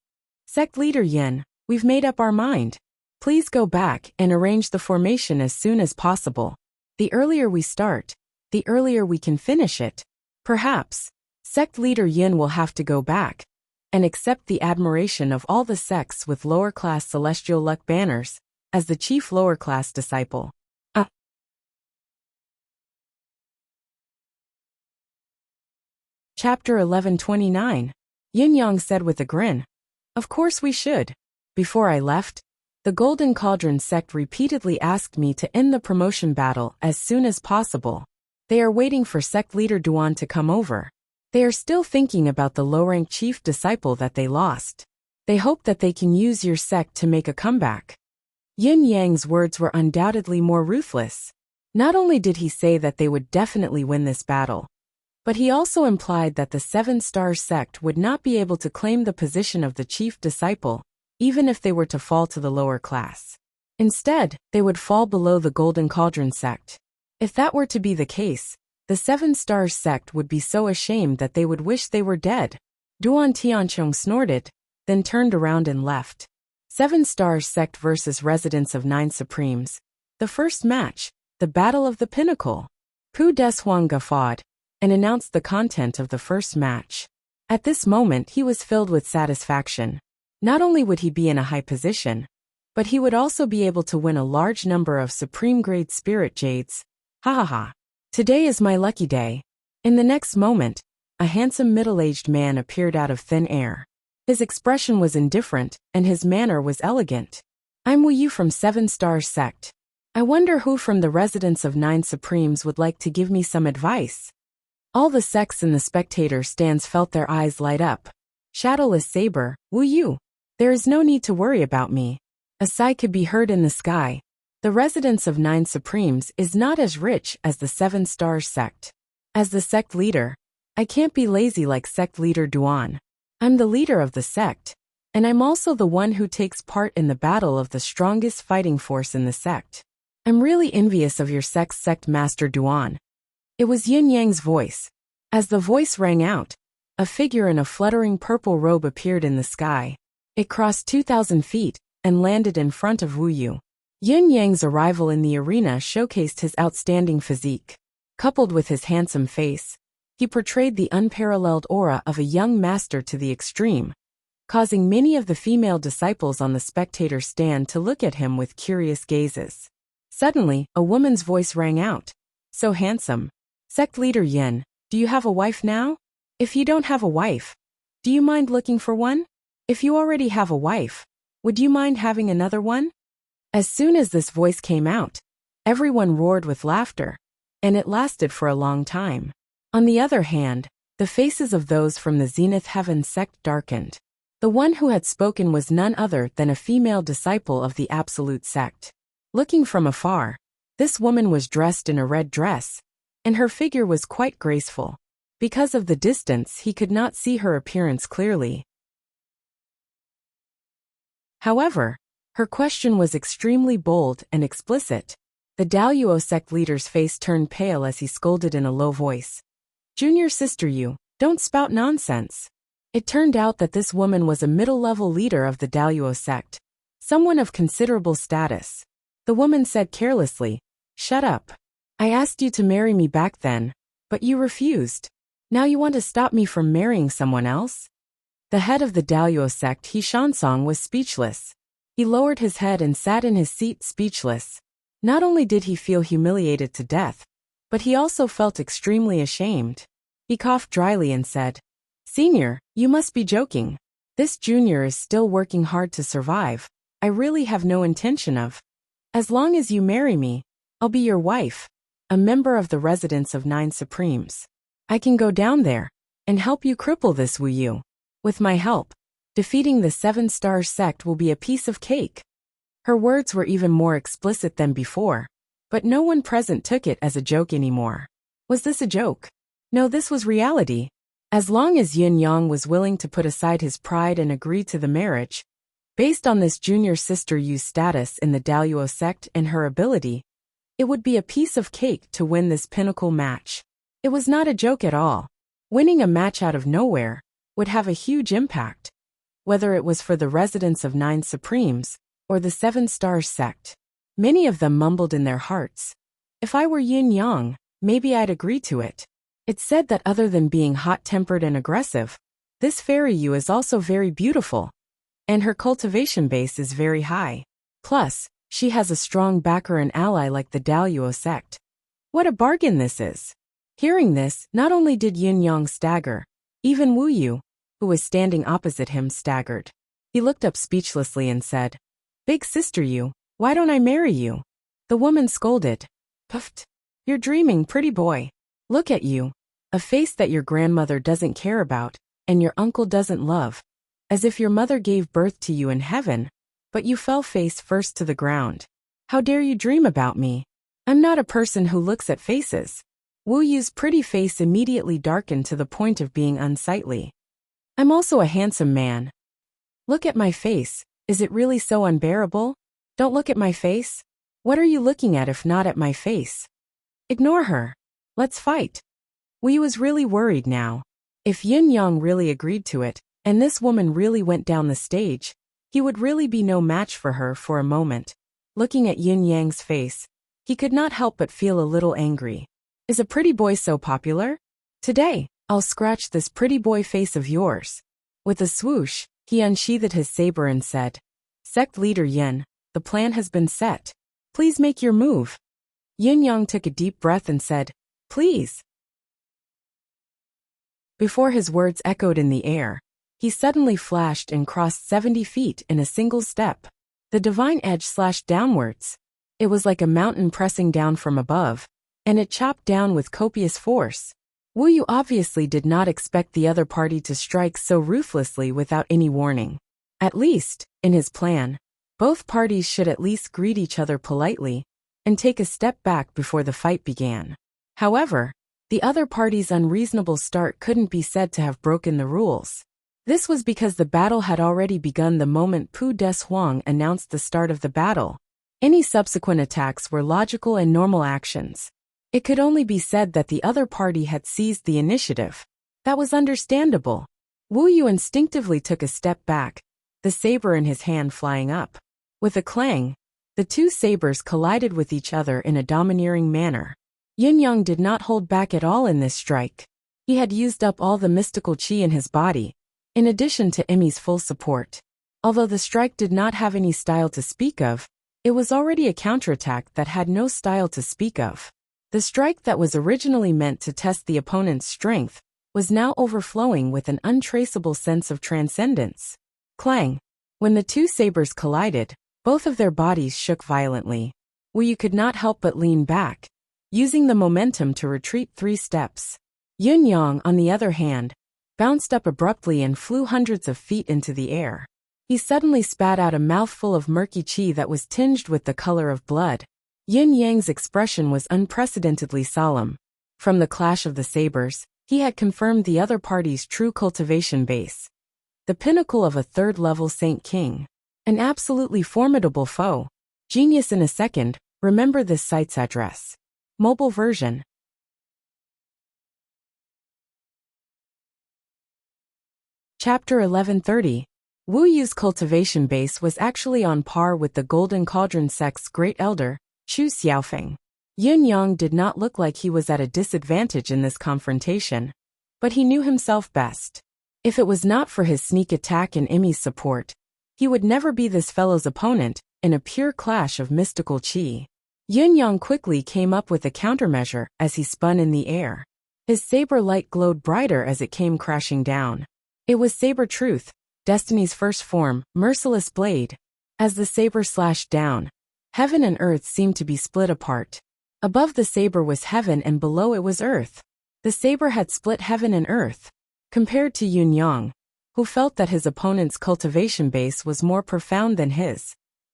Sect leader Yin, we've made up our mind. Please go back and arrange the formation as soon as possible. The earlier we start, the earlier we can finish it. Perhaps, sect leader Yin will have to go back and accept the admiration of all the sects with lower-class celestial luck banners as the chief lower-class disciple. Chapter 1129. Yin Yang said with a grin. Of course we should. Before I left, the Golden Cauldron sect repeatedly asked me to end the promotion battle as soon as possible. They are waiting for sect leader Duan to come over. They are still thinking about the low-rank chief disciple that they lost. They hope that they can use your sect to make a comeback. Yin Yang's words were undoubtedly more ruthless. Not only did he say that they would definitely win this battle, but he also implied that the Seven-Star sect would not be able to claim the position of the chief disciple, even if they were to fall to the lower class. Instead, they would fall below the Golden Cauldron sect. If that were to be the case, the Seven-Star sect would be so ashamed that they would wish they were dead. Duan Tianchong snorted, then turned around and left. Seven-Star sect versus Residents of Nine Supremes. The first match, the Battle of the Pinnacle. Pu Deshuang guffawed and announced the content of the first match. At this moment he was filled with satisfaction. Not only would he be in a high position, but he would also be able to win a large number of Supreme-grade Spirit Jades. Ha ha ha. Today is my lucky day. In the next moment, a handsome middle-aged man appeared out of thin air. His expression was indifferent, and his manner was elegant. I'm Wu Yu from Seven-Star sect. I wonder who from the Residents of Nine Supremes would like to give me some advice. All the sects in the spectator stands felt their eyes light up. Shadowless Saber, Wu Yu. There is no need to worry about me. A sigh could be heard in the sky. The Residents of Nine Supremes is not as rich as the Seven-Star sect. As the sect leader, I can't be lazy like sect leader Duan. I'm the leader of the sect, and I'm also the one who takes part in the battle of the strongest fighting force in the sect. I'm really envious of your sect's sect master Duan. It was Yin Yang's voice. As the voice rang out, a figure in a fluttering purple robe appeared in the sky. It crossed 2,000 feet and landed in front of Wu Yu. Yin Yang's arrival in the arena showcased his outstanding physique. Coupled with his handsome face, he portrayed the unparalleled aura of a young master to the extreme, causing many of the female disciples on the spectator stand to look at him with curious gazes. Suddenly, a woman's voice rang out. So handsome. Sect leader Yin, do you have a wife now? If you don't have a wife, do you mind looking for one? If you already have a wife, would you mind having another one? As soon as this voice came out, everyone roared with laughter, and it lasted for a long time. On the other hand, the faces of those from the Zenith Heaven sect darkened. The one who had spoken was none other than a female disciple of the Absolute sect. Looking from afar, this woman was dressed in a red dress, and her figure was quite graceful. Because of the distance, he could not see her appearance clearly. However, her question was extremely bold and explicit. The Daluo sect leader's face turned pale as he scolded in a low voice. Junior sister Yu, don't spout nonsense. It turned out that this woman was a middle-level leader of the Daluo sect, someone of considerable status. The woman said carelessly, Shut up. I asked you to marry me back then, but you refused. Now you want to stop me from marrying someone else? The head of the Daluo sect, He Shansong, was speechless. He lowered his head and sat in his seat speechless. Not only did he feel humiliated to death, but he also felt extremely ashamed. He coughed dryly and said, Senior, you must be joking. This junior is still working hard to survive. I really have no intention of. As long as you marry me, I'll be your wife, a member of the Residents of Nine Supremes. I can go down there and help you cripple this Wu Yu. With my help, defeating the Seven-Star sect will be a piece of cake. Her words were even more explicit than before, but no one present took it as a joke anymore. Was this a joke? No, this was reality. As long as Yin Yang was willing to put aside his pride and agree to the marriage, based on this junior sister Yu's status in the Daluo sect and her ability, it would be a piece of cake to win this pinnacle match. It was not a joke at all. Winning a match out of nowhere would have a huge impact, whether it was for the Residents of Nine Supremes or the Seven-Star sect. Many of them mumbled in their hearts, If I were Yin Yang, maybe I'd agree to it. It's said that other than being hot-tempered and aggressive, this fairy Yu is also very beautiful, and her cultivation base is very high. Plus, she has a strong backer and ally like the Daluo sect. What a bargain this is! Hearing this, not only did Yin Yang stagger, Even Wu Yu, who was standing opposite him, staggered. He looked up speechlessly and said, "Big sister Yu, why don't I marry you?" The woman scolded. "Puffed. You're dreaming, pretty boy. Look at you. A face that your grandmother doesn't care about, and your uncle doesn't love. As if your mother gave birth to you in heaven, but you fell face first to the ground. How dare you dream about me? I'm not a person who looks at faces." Wu Yu's pretty face immediately darkened to the point of being unsightly. "I'm also a handsome man. Look at my face. Is it really so unbearable? Don't look at my face. What are you looking at if not at my face? Ignore her. Let's fight." Wu Yu was really worried now. If Yin Yang really agreed to it, and this woman really went down the stage, he would really be no match for her for a moment. Looking at Yin Yang's face, he could not help but feel a little angry. Is a pretty boy so popular? Today, I'll scratch this pretty boy face of yours. With a swoosh, he unsheathed his saber and said, "Sect leader Yin, the plan has been set. Please make your move." Yin Yang took a deep breath and said, "Please." Before his words echoed in the air, he suddenly flashed and crossed 70 feet in a single step. The divine edge slashed downwards. It was like a mountain pressing down from above, and it chopped down with copious force. Wu Yu obviously did not expect the other party to strike so ruthlessly without any warning. At least, in his plan, both parties should at least greet each other politely and take a step back before the fight began. However, the other party's unreasonable start couldn't be said to have broken the rules. This was because the battle had already begun the moment Pu Des Huang announced the start of the battle. Any subsequent attacks were logical and normal actions. It could only be said that the other party had seized the initiative. That was understandable. Wu Yu instinctively took a step back, the saber in his hand flying up. With a clang, the two sabers collided with each other in a domineering manner. Yin Yang did not hold back at all in this strike. He had used up all the mystical qi in his body, in addition to Emmy's full support. Although the strike did not have any style to speak of, it was already a counterattack that had no style to speak of. The strike that was originally meant to test the opponent's strength was now overflowing with an untraceable sense of transcendence. Clang! When the two sabers collided, both of their bodies shook violently. Wu Yu could not help but lean back, using the momentum to retreat 3 steps. Yin Yang, on the other hand, bounced up abruptly and flew hundreds of feet into the air. He suddenly spat out a mouthful of murky qi that was tinged with the color of blood. Yin Yang's expression was unprecedentedly solemn. From the clash of the sabers, he had confirmed the other party's true cultivation base. The pinnacle of a third-level Saint King. An absolutely formidable foe. Genius in a second, remember this site's address. Mobile version. Chapter 1130. Wu Yu's cultivation base was actually on par with the Golden Cauldron sect's great elder, Chu Xiaofeng. Yin Yang did not look like he was at a disadvantage in this confrontation, but he knew himself best. If it was not for his sneak attack and Emmy's support, he would never be this fellow's opponent in a pure clash of mystical qi. Yin Yang quickly came up with a countermeasure as he spun in the air. His saber light glowed brighter as it came crashing down. It was Saber Truth, Destiny's first form, merciless blade. As the saber slashed down, heaven and earth seemed to be split apart. Above the saber was heaven and below it was earth. The saber had split heaven and earth. Compared to Yin Yang, who felt that his opponent's cultivation base was more profound than his,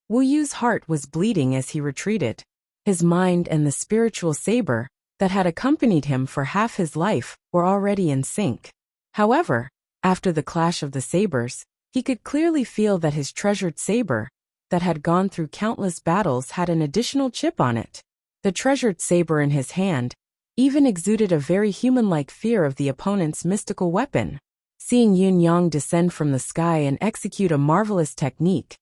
Wu Yu's heart was bleeding as he retreated. His mind and the spiritual saber that had accompanied him for half his life were already in sync. However, after the clash of the sabers, he could clearly feel that his treasured saber, that had gone through countless battles, had an additional chip on it. The treasured saber in his hand even exuded a very human-like fear of the opponent's mystical weapon. Seeing Yin Yang descend from the sky and execute a marvelous technique,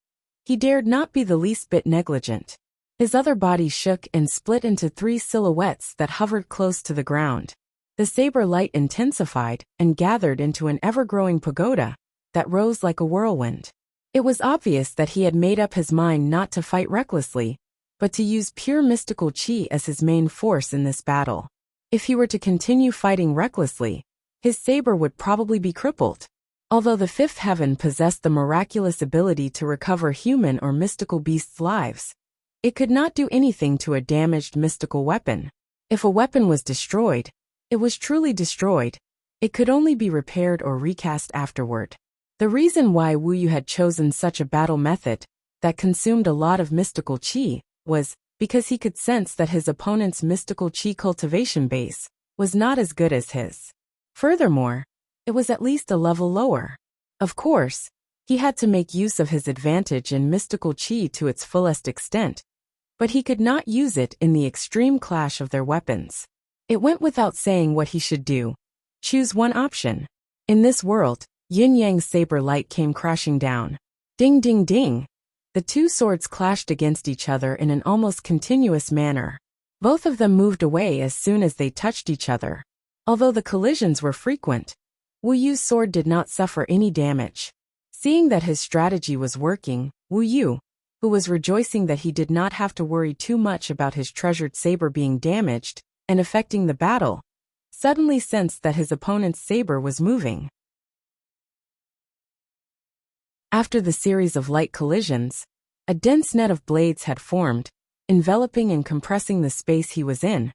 he dared not be the least bit negligent. His other body shook and split into 3 silhouettes that hovered close to the ground. The saber light intensified and gathered into an ever-growing pagoda that rose like a whirlwind. It was obvious that he had made up his mind not to fight recklessly, but to use pure mystical qi as his main force in this battle. If he were to continue fighting recklessly, his saber would probably be crippled. Although the fifth heaven possessed the miraculous ability to recover human or mystical beasts' lives, it could not do anything to a damaged mystical weapon. If a weapon was destroyed, it was truly destroyed. It could only be repaired or recast afterward. The reason why Wu Yu had chosen such a battle method that consumed a lot of mystical qi was because he could sense that his opponent's mystical qi cultivation base was not as good as his. Furthermore, it was at least a level lower. Of course, he had to make use of his advantage in mystical qi to its fullest extent, but he could not use it in the extreme clash of their weapons. It went without saying what he should do. Choose one option. In this world, Yin Yang's saber light came crashing down. Ding ding ding! The two swords clashed against each other in an almost continuous manner. Both of them moved away as soon as they touched each other. Although the collisions were frequent, Wu Yu's sword did not suffer any damage. Seeing that his strategy was working, Wu Yu, who was rejoicing that he did not have to worry too much about his treasured saber being damaged and affecting the battle, suddenly sensed that his opponent's saber was moving. After the series of light collisions, a dense net of blades had formed, enveloping and compressing the space he was in,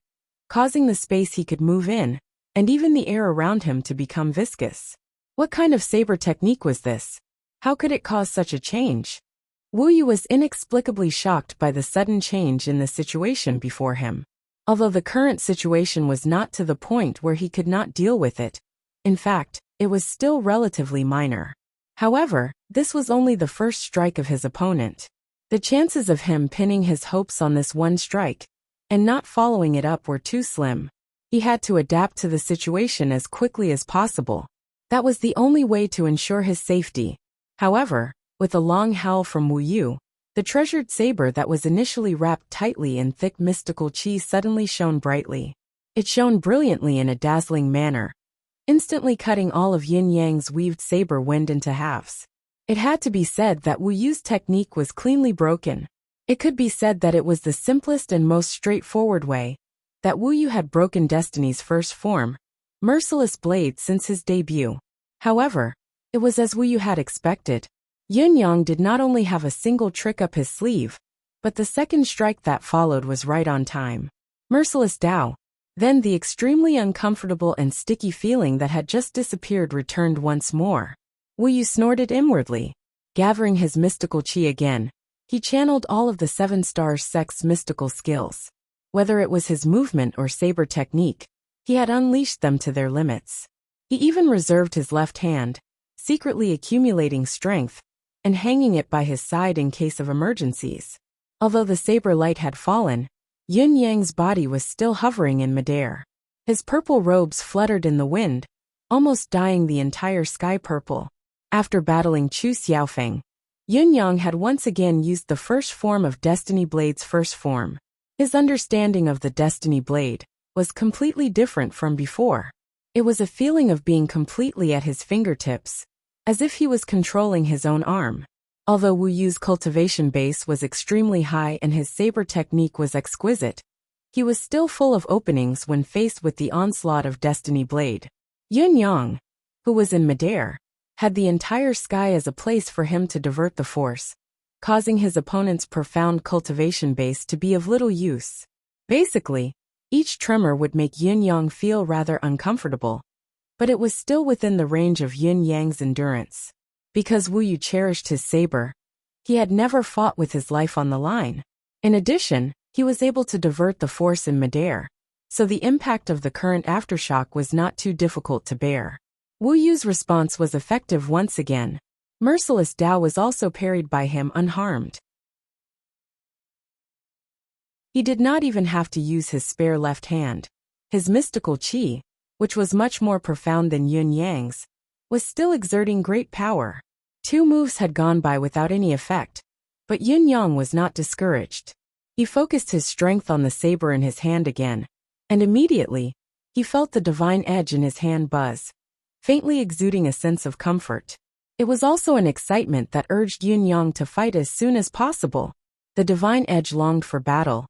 causing the space he could move in, and even the air around him to become viscous. What kind of saber technique was this? How could it cause such a change? Wu Yu was inexplicably shocked by the sudden change in the situation before him. Although the current situation was not to the point where he could not deal with it, in fact, it was still relatively minor. However, this was only the first strike of his opponent. The chances of him pinning his hopes on this one strike and not following it up were too slim. He had to adapt to the situation as quickly as possible. That was the only way to ensure his safety. However, with a long howl from Wu Yu, the treasured saber that was initially wrapped tightly in thick mystical qi suddenly shone brightly. It shone brilliantly in a dazzling manner, instantly cutting all of Yin Yang's weaved saber wind into halves. It had to be said that Wu Yu's technique was cleanly broken. It could be said that it was the simplest and most straightforward way that Wu Yu had broken Destiny's first form, Merciless Blade, since his debut. However, it was as Wu Yu had expected. Yin Yang did not only have a single trick up his sleeve, but the second strike that followed was right on time. Merciless Dao. Then the extremely uncomfortable and sticky feeling that had just disappeared returned once more. Wu Yu snorted inwardly. Gathering his mystical qi again, he channeled all of the Seven Stars sect's mystical skills. Whether it was his movement or saber technique, he had unleashed them to their limits. He even reserved his left hand, secretly accumulating strength, and hanging it by his side in case of emergencies. Although the saber light had fallen, Yin Yang's body was still hovering in midair. His purple robes fluttered in the wind, almost dyeing the entire sky purple. After battling Chu Xiaofeng, Yin Yang had once again used the first form of Destiny Blade's first form. His understanding of the Destiny Blade was completely different from before. It was a feeling of being completely at his fingertips, as if he was controlling his own arm. Although Wu Yu's cultivation base was extremely high and his saber technique was exquisite, he was still full of openings when faced with the onslaught of Destiny Blade. Yin Yang, who was in midair, had the entire sky as a place for him to divert the force, causing his opponent's profound cultivation base to be of little use. Basically, each tremor would make Yin Yang feel rather uncomfortable, but it was still within the range of Yin Yang's endurance. Because Wu Yu cherished his saber, he had never fought with his life on the line. In addition, he was able to divert the force in midair, so the impact of the current aftershock was not too difficult to bear. Wu Yu's response was effective once again. Merciless Dao was also parried by him unharmed. He did not even have to use his spare left hand. His mystical qi, which was much more profound than Yin Yang's, was still exerting great power. 2 moves had gone by without any effect, but Yin Yang was not discouraged. He focused his strength on the saber in his hand again, and immediately, he felt the divine edge in his hand buzz, faintly exuding a sense of comfort. It was also an excitement that urged Yin Yang to fight as soon as possible. The divine edge longed for battle,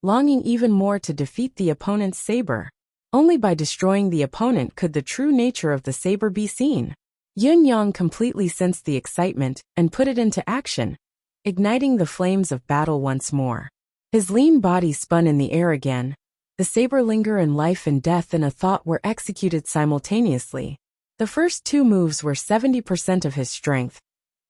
longing even more to defeat the opponent's saber. Only by destroying the opponent could the true nature of the saber be seen. Yun Yang completely sensed the excitement and put it into action, igniting the flames of battle once more. His lean body spun in the air again. The saber linger and life and death in a thought were executed simultaneously. The first two moves were 70% of his strength,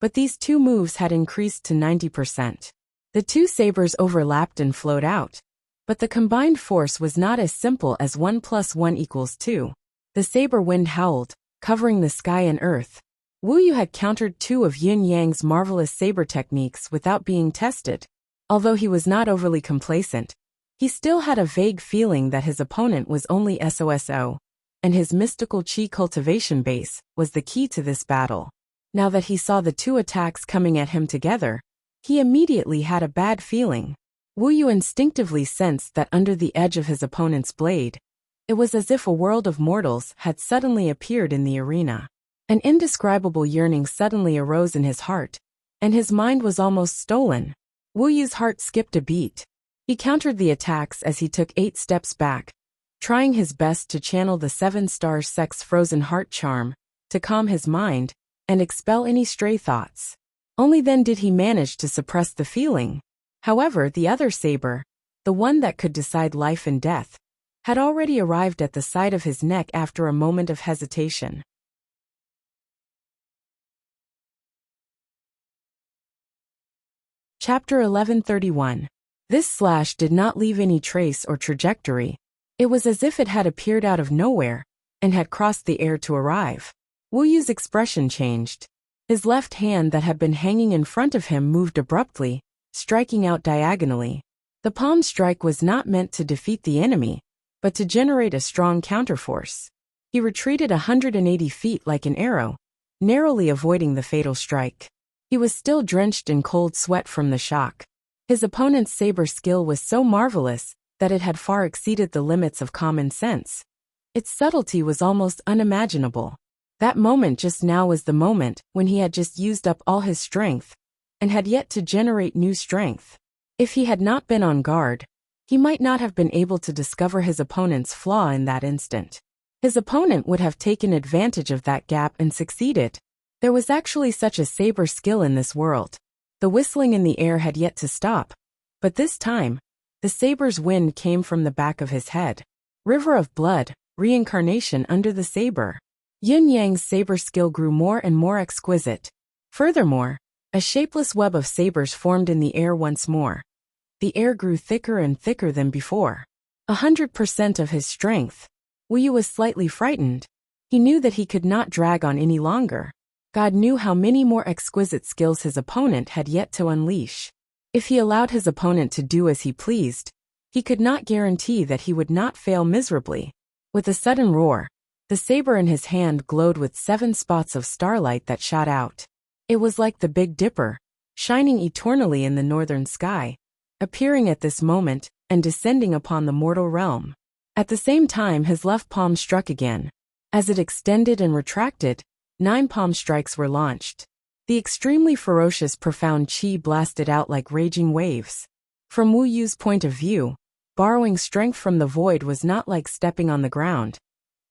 but these two moves had increased to 90%. The two sabers overlapped and flowed out, but the combined force was not as simple as 1 + 1 = 2. The saber wind howled, covering the sky and earth. Wu Yu had countered two of Yin Yang's marvelous saber techniques without being tested. Although he was not overly complacent, he still had a vague feeling that his opponent was only SOSO, and his mystical chi cultivation base was the key to this battle. Now that he saw the two attacks coming at him together, he immediately had a bad feeling. Wu Yu instinctively sensed that under the edge of his opponent's blade, it was as if a world of mortals had suddenly appeared in the arena. An indescribable yearning suddenly arose in his heart, and his mind was almost stolen. Wu Yu's heart skipped a beat. He countered the attacks as he took 8 steps back, trying his best to channel the 7-star sex frozen heart charm, to calm his mind and expel any stray thoughts. Only then did he manage to suppress the feeling. However, the other saber, the one that could decide life and death, had already arrived at the side of his neck after a moment of hesitation. Chapter 1131. This slash did not leave any trace or trajectory. It was as if it had appeared out of nowhere and had crossed the air to arrive. Wu Yu's expression changed. His left hand that had been hanging in front of him moved abruptly, striking out diagonally. The palm strike was not meant to defeat the enemy, but to generate a strong counterforce. He retreated 180 feet like an arrow, narrowly avoiding the fatal strike. He was still drenched in cold sweat from the shock. His opponent's saber skill was so marvelous that it had far exceeded the limits of common sense. Its subtlety was almost unimaginable. That moment just now was the moment when he had just used up all his strength and had yet to generate new strength. If he had not been on guard, he might not have been able to discover his opponent's flaw in that instant. His opponent would have taken advantage of that gap and succeeded. There was actually such a saber skill in this world. The whistling in the air had yet to stop, but this time, the saber's wind came from the back of his head. River of blood, reincarnation under the saber. Yin Yang's saber skill grew more and more exquisite. Furthermore, a shapeless web of sabers formed in the air once more. The air grew thicker and thicker than before. 100% of his strength. Wu Yu was slightly frightened. He knew that he could not drag on any longer. God knew how many more exquisite skills his opponent had yet to unleash. If he allowed his opponent to do as he pleased, he could not guarantee that he would not fail miserably. With a sudden roar, the saber in his hand glowed with 7 spots of starlight that shot out. It was like the Big Dipper, shining eternally in the northern sky, appearing at this moment and descending upon the mortal realm. At the same time, his left palm struck again. As it extended and retracted, 9 palm strikes were launched. The extremely ferocious profound chi blasted out like raging waves. From Wu Yu's point of view, borrowing strength from the void was not like stepping on the ground.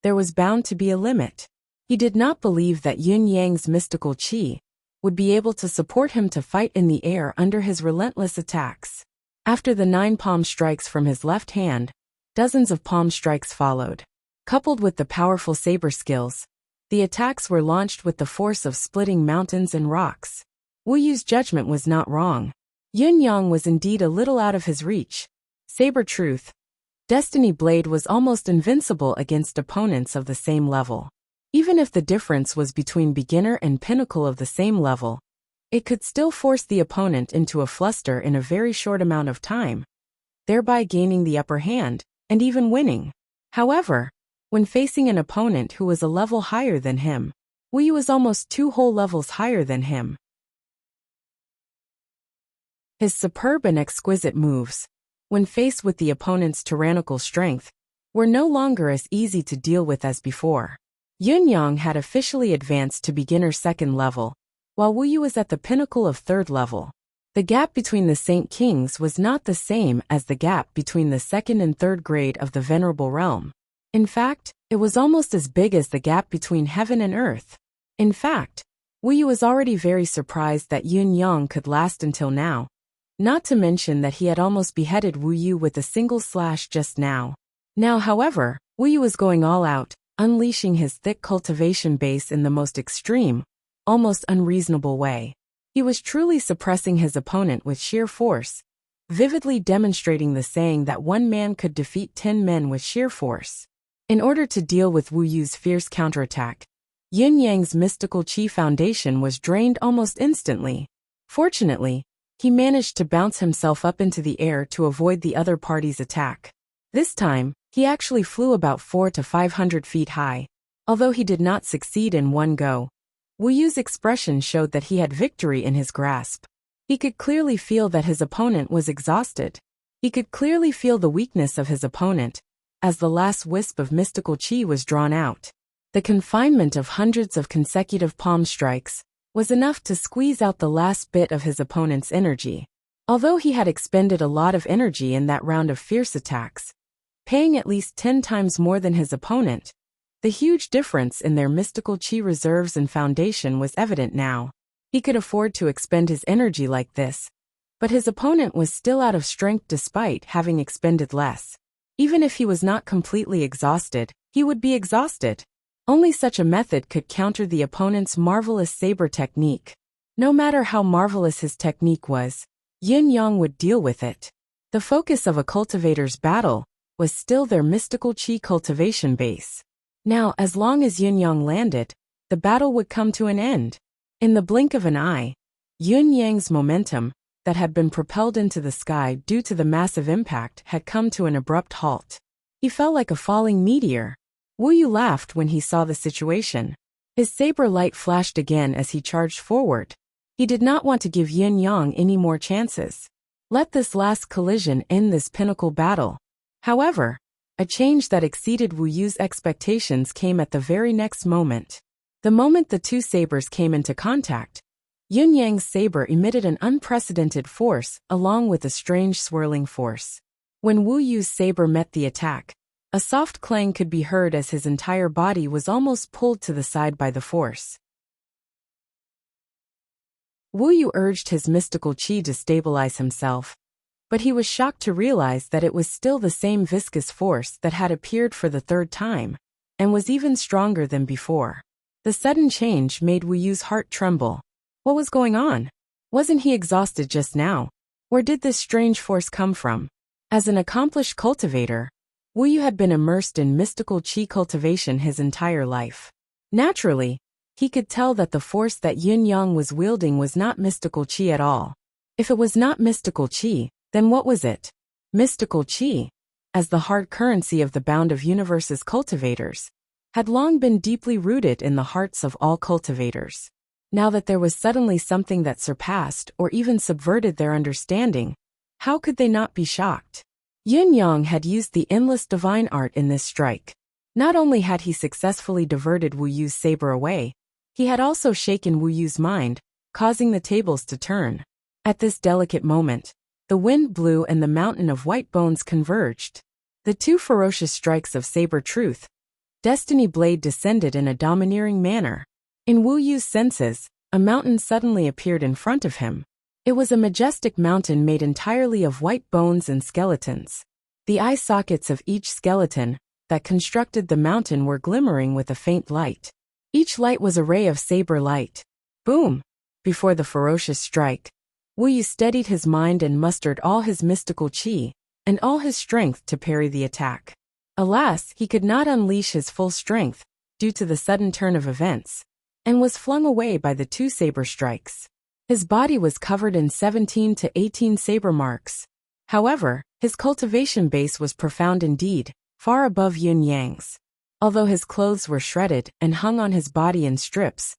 There was bound to be a limit. He did not believe that Yin Yang's mystical chi would be able to support him to fight in the air under his relentless attacks. After the 9 palm strikes from his left hand, dozens of palm strikes followed. Coupled with the powerful saber skills, the attacks were launched with the force of splitting mountains and rocks. Wu Yu's judgment was not wrong. Yin Yang was indeed a little out of his reach. Saber truth. Destiny Blade was almost invincible against opponents of the same level. Even if the difference was between beginner and pinnacle of the same level, it could still force the opponent into a fluster in a very short amount of time, thereby gaining the upper hand, and even winning. However, when facing an opponent who was a level higher than him, Wu Yu was almost 2 whole levels higher than him. His superb and exquisite moves, when faced with the opponent's tyrannical strength, were no longer as easy to deal with as before. Yin Yang had officially advanced to beginner 2nd level, while Wu Yu was at the pinnacle of 3rd level. The gap between the Saint Kings was not the same as the gap between the 2nd and 3rd grade of the Venerable Realm. In fact, it was almost as big as the gap between heaven and earth. In fact, Wu Yu was already very surprised that Yun Yang could last until now. Not to mention that he had almost beheaded Wu Yu with a single slash just now. Now, however, Wu Yu was going all out, unleashing his thick cultivation base in the most extreme, almost unreasonable way. He was truly suppressing his opponent with sheer force, vividly demonstrating the saying that one man could defeat 10 men with sheer force. In order to deal with Wu Yu's fierce counterattack, Yin Yang's mystical qi foundation was drained almost instantly. Fortunately, he managed to bounce himself up into the air to avoid the other party's attack. This time, he actually flew about 400 to 500 feet high. Although he did not succeed in one go, Wu Yu's expression showed that he had victory in his grasp. He could clearly feel that his opponent was exhausted. He could clearly feel the weakness of his opponent, as the last wisp of mystical qi was drawn out. The confinement of hundreds of consecutive palm strikes was enough to squeeze out the last bit of his opponent's energy. Although he had expended a lot of energy in that round of fierce attacks, paying at least 10 times more than his opponent, the huge difference in their mystical qi reserves and foundation was evident now. He could afford to expend his energy like this, but his opponent was still out of strength despite having expended less. Even if he was not completely exhausted, he would be exhausted. Only such a method could counter the opponent's marvelous saber technique. No matter how marvelous his technique was, Yin Yang would deal with it. The focus of a cultivator's battle was still their mystical qi cultivation base. Now, as long as Yin Yang landed, the battle would come to an end. In the blink of an eye, Yin Yang's momentum, that had been propelled into the sky due to the massive impact, had come to an abrupt halt. He fell like a falling meteor. Wu Yu laughed when he saw the situation. His saber light flashed again as he charged forward. He did not want to give Yin Yang any more chances. Let this last collision end this pinnacle battle. However, a change that exceeded Wu Yu's expectations came at the very next moment. The moment the two sabers came into contact, Yin Yang's saber emitted an unprecedented force along with a strange swirling force. When Wu Yu's saber met the attack, a soft clang could be heard as his entire body was almost pulled to the side by the force. Wu Yu urged his mystical qi to stabilize himself, but he was shocked to realize that it was still the same viscous force that had appeared for the third time, and was even stronger than before. The sudden change made Wu Yu's heart tremble. What was going on? Wasn't he exhausted just now? Where did this strange force come from? As an accomplished cultivator, Wu Yu had been immersed in mystical qi cultivation his entire life. Naturally, he could tell that the force that Yin Yang was wielding was not mystical qi at all. If it was not mystical qi, then what was it? Mystical qi, as the hard currency of the Bound of Universe's cultivators, had long been deeply rooted in the hearts of all cultivators. Now that there was suddenly something that surpassed or even subverted their understanding, how could they not be shocked? Yin Yang had used the endless divine art in this strike. Not only had he successfully diverted Wu Yu's saber away, he had also shaken Wu Yu's mind, causing the tables to turn. At this delicate moment, the wind blew and the mountain of white bones converged. The two ferocious strikes of saber truth, Destiny Blade descended in a domineering manner. In Wu Yu's senses, a mountain suddenly appeared in front of him. It was a majestic mountain made entirely of white bones and skeletons. The eye sockets of each skeleton that constructed the mountain were glimmering with a faint light. Each light was a ray of saber light. Boom! Before the ferocious strike, Wu Yu steadied his mind and mustered all his mystical qi and all his strength to parry the attack. Alas, he could not unleash his full strength due to the sudden turn of events, and was flung away by the two saber strikes. His body was covered in 17 to 18 saber marks. However, his cultivation base was profound indeed, far above Yin Yang's. Although his clothes were shredded and hung on his body in strips,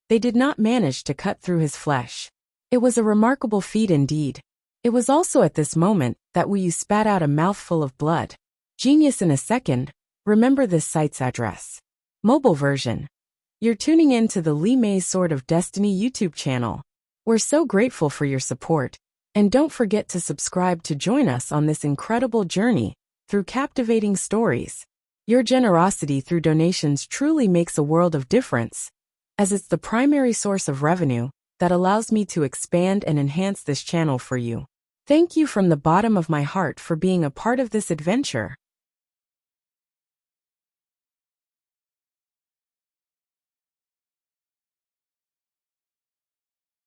they did not manage to cut through his flesh. It was a remarkable feat indeed. It was also at this moment that Wu Yu spat out a mouthful of blood. Genius in a second. Remember this site's address. Mobile version. You're tuning in to the Li Mei Sword of Destiny YouTube channel. We're so grateful for your support, and don't forget to subscribe to join us on this incredible journey through captivating stories. Your generosity through donations truly makes a world of difference, as it's the primary source of revenue that allows me to expand and enhance this channel for you. Thank you from the bottom of my heart for being a part of this adventure.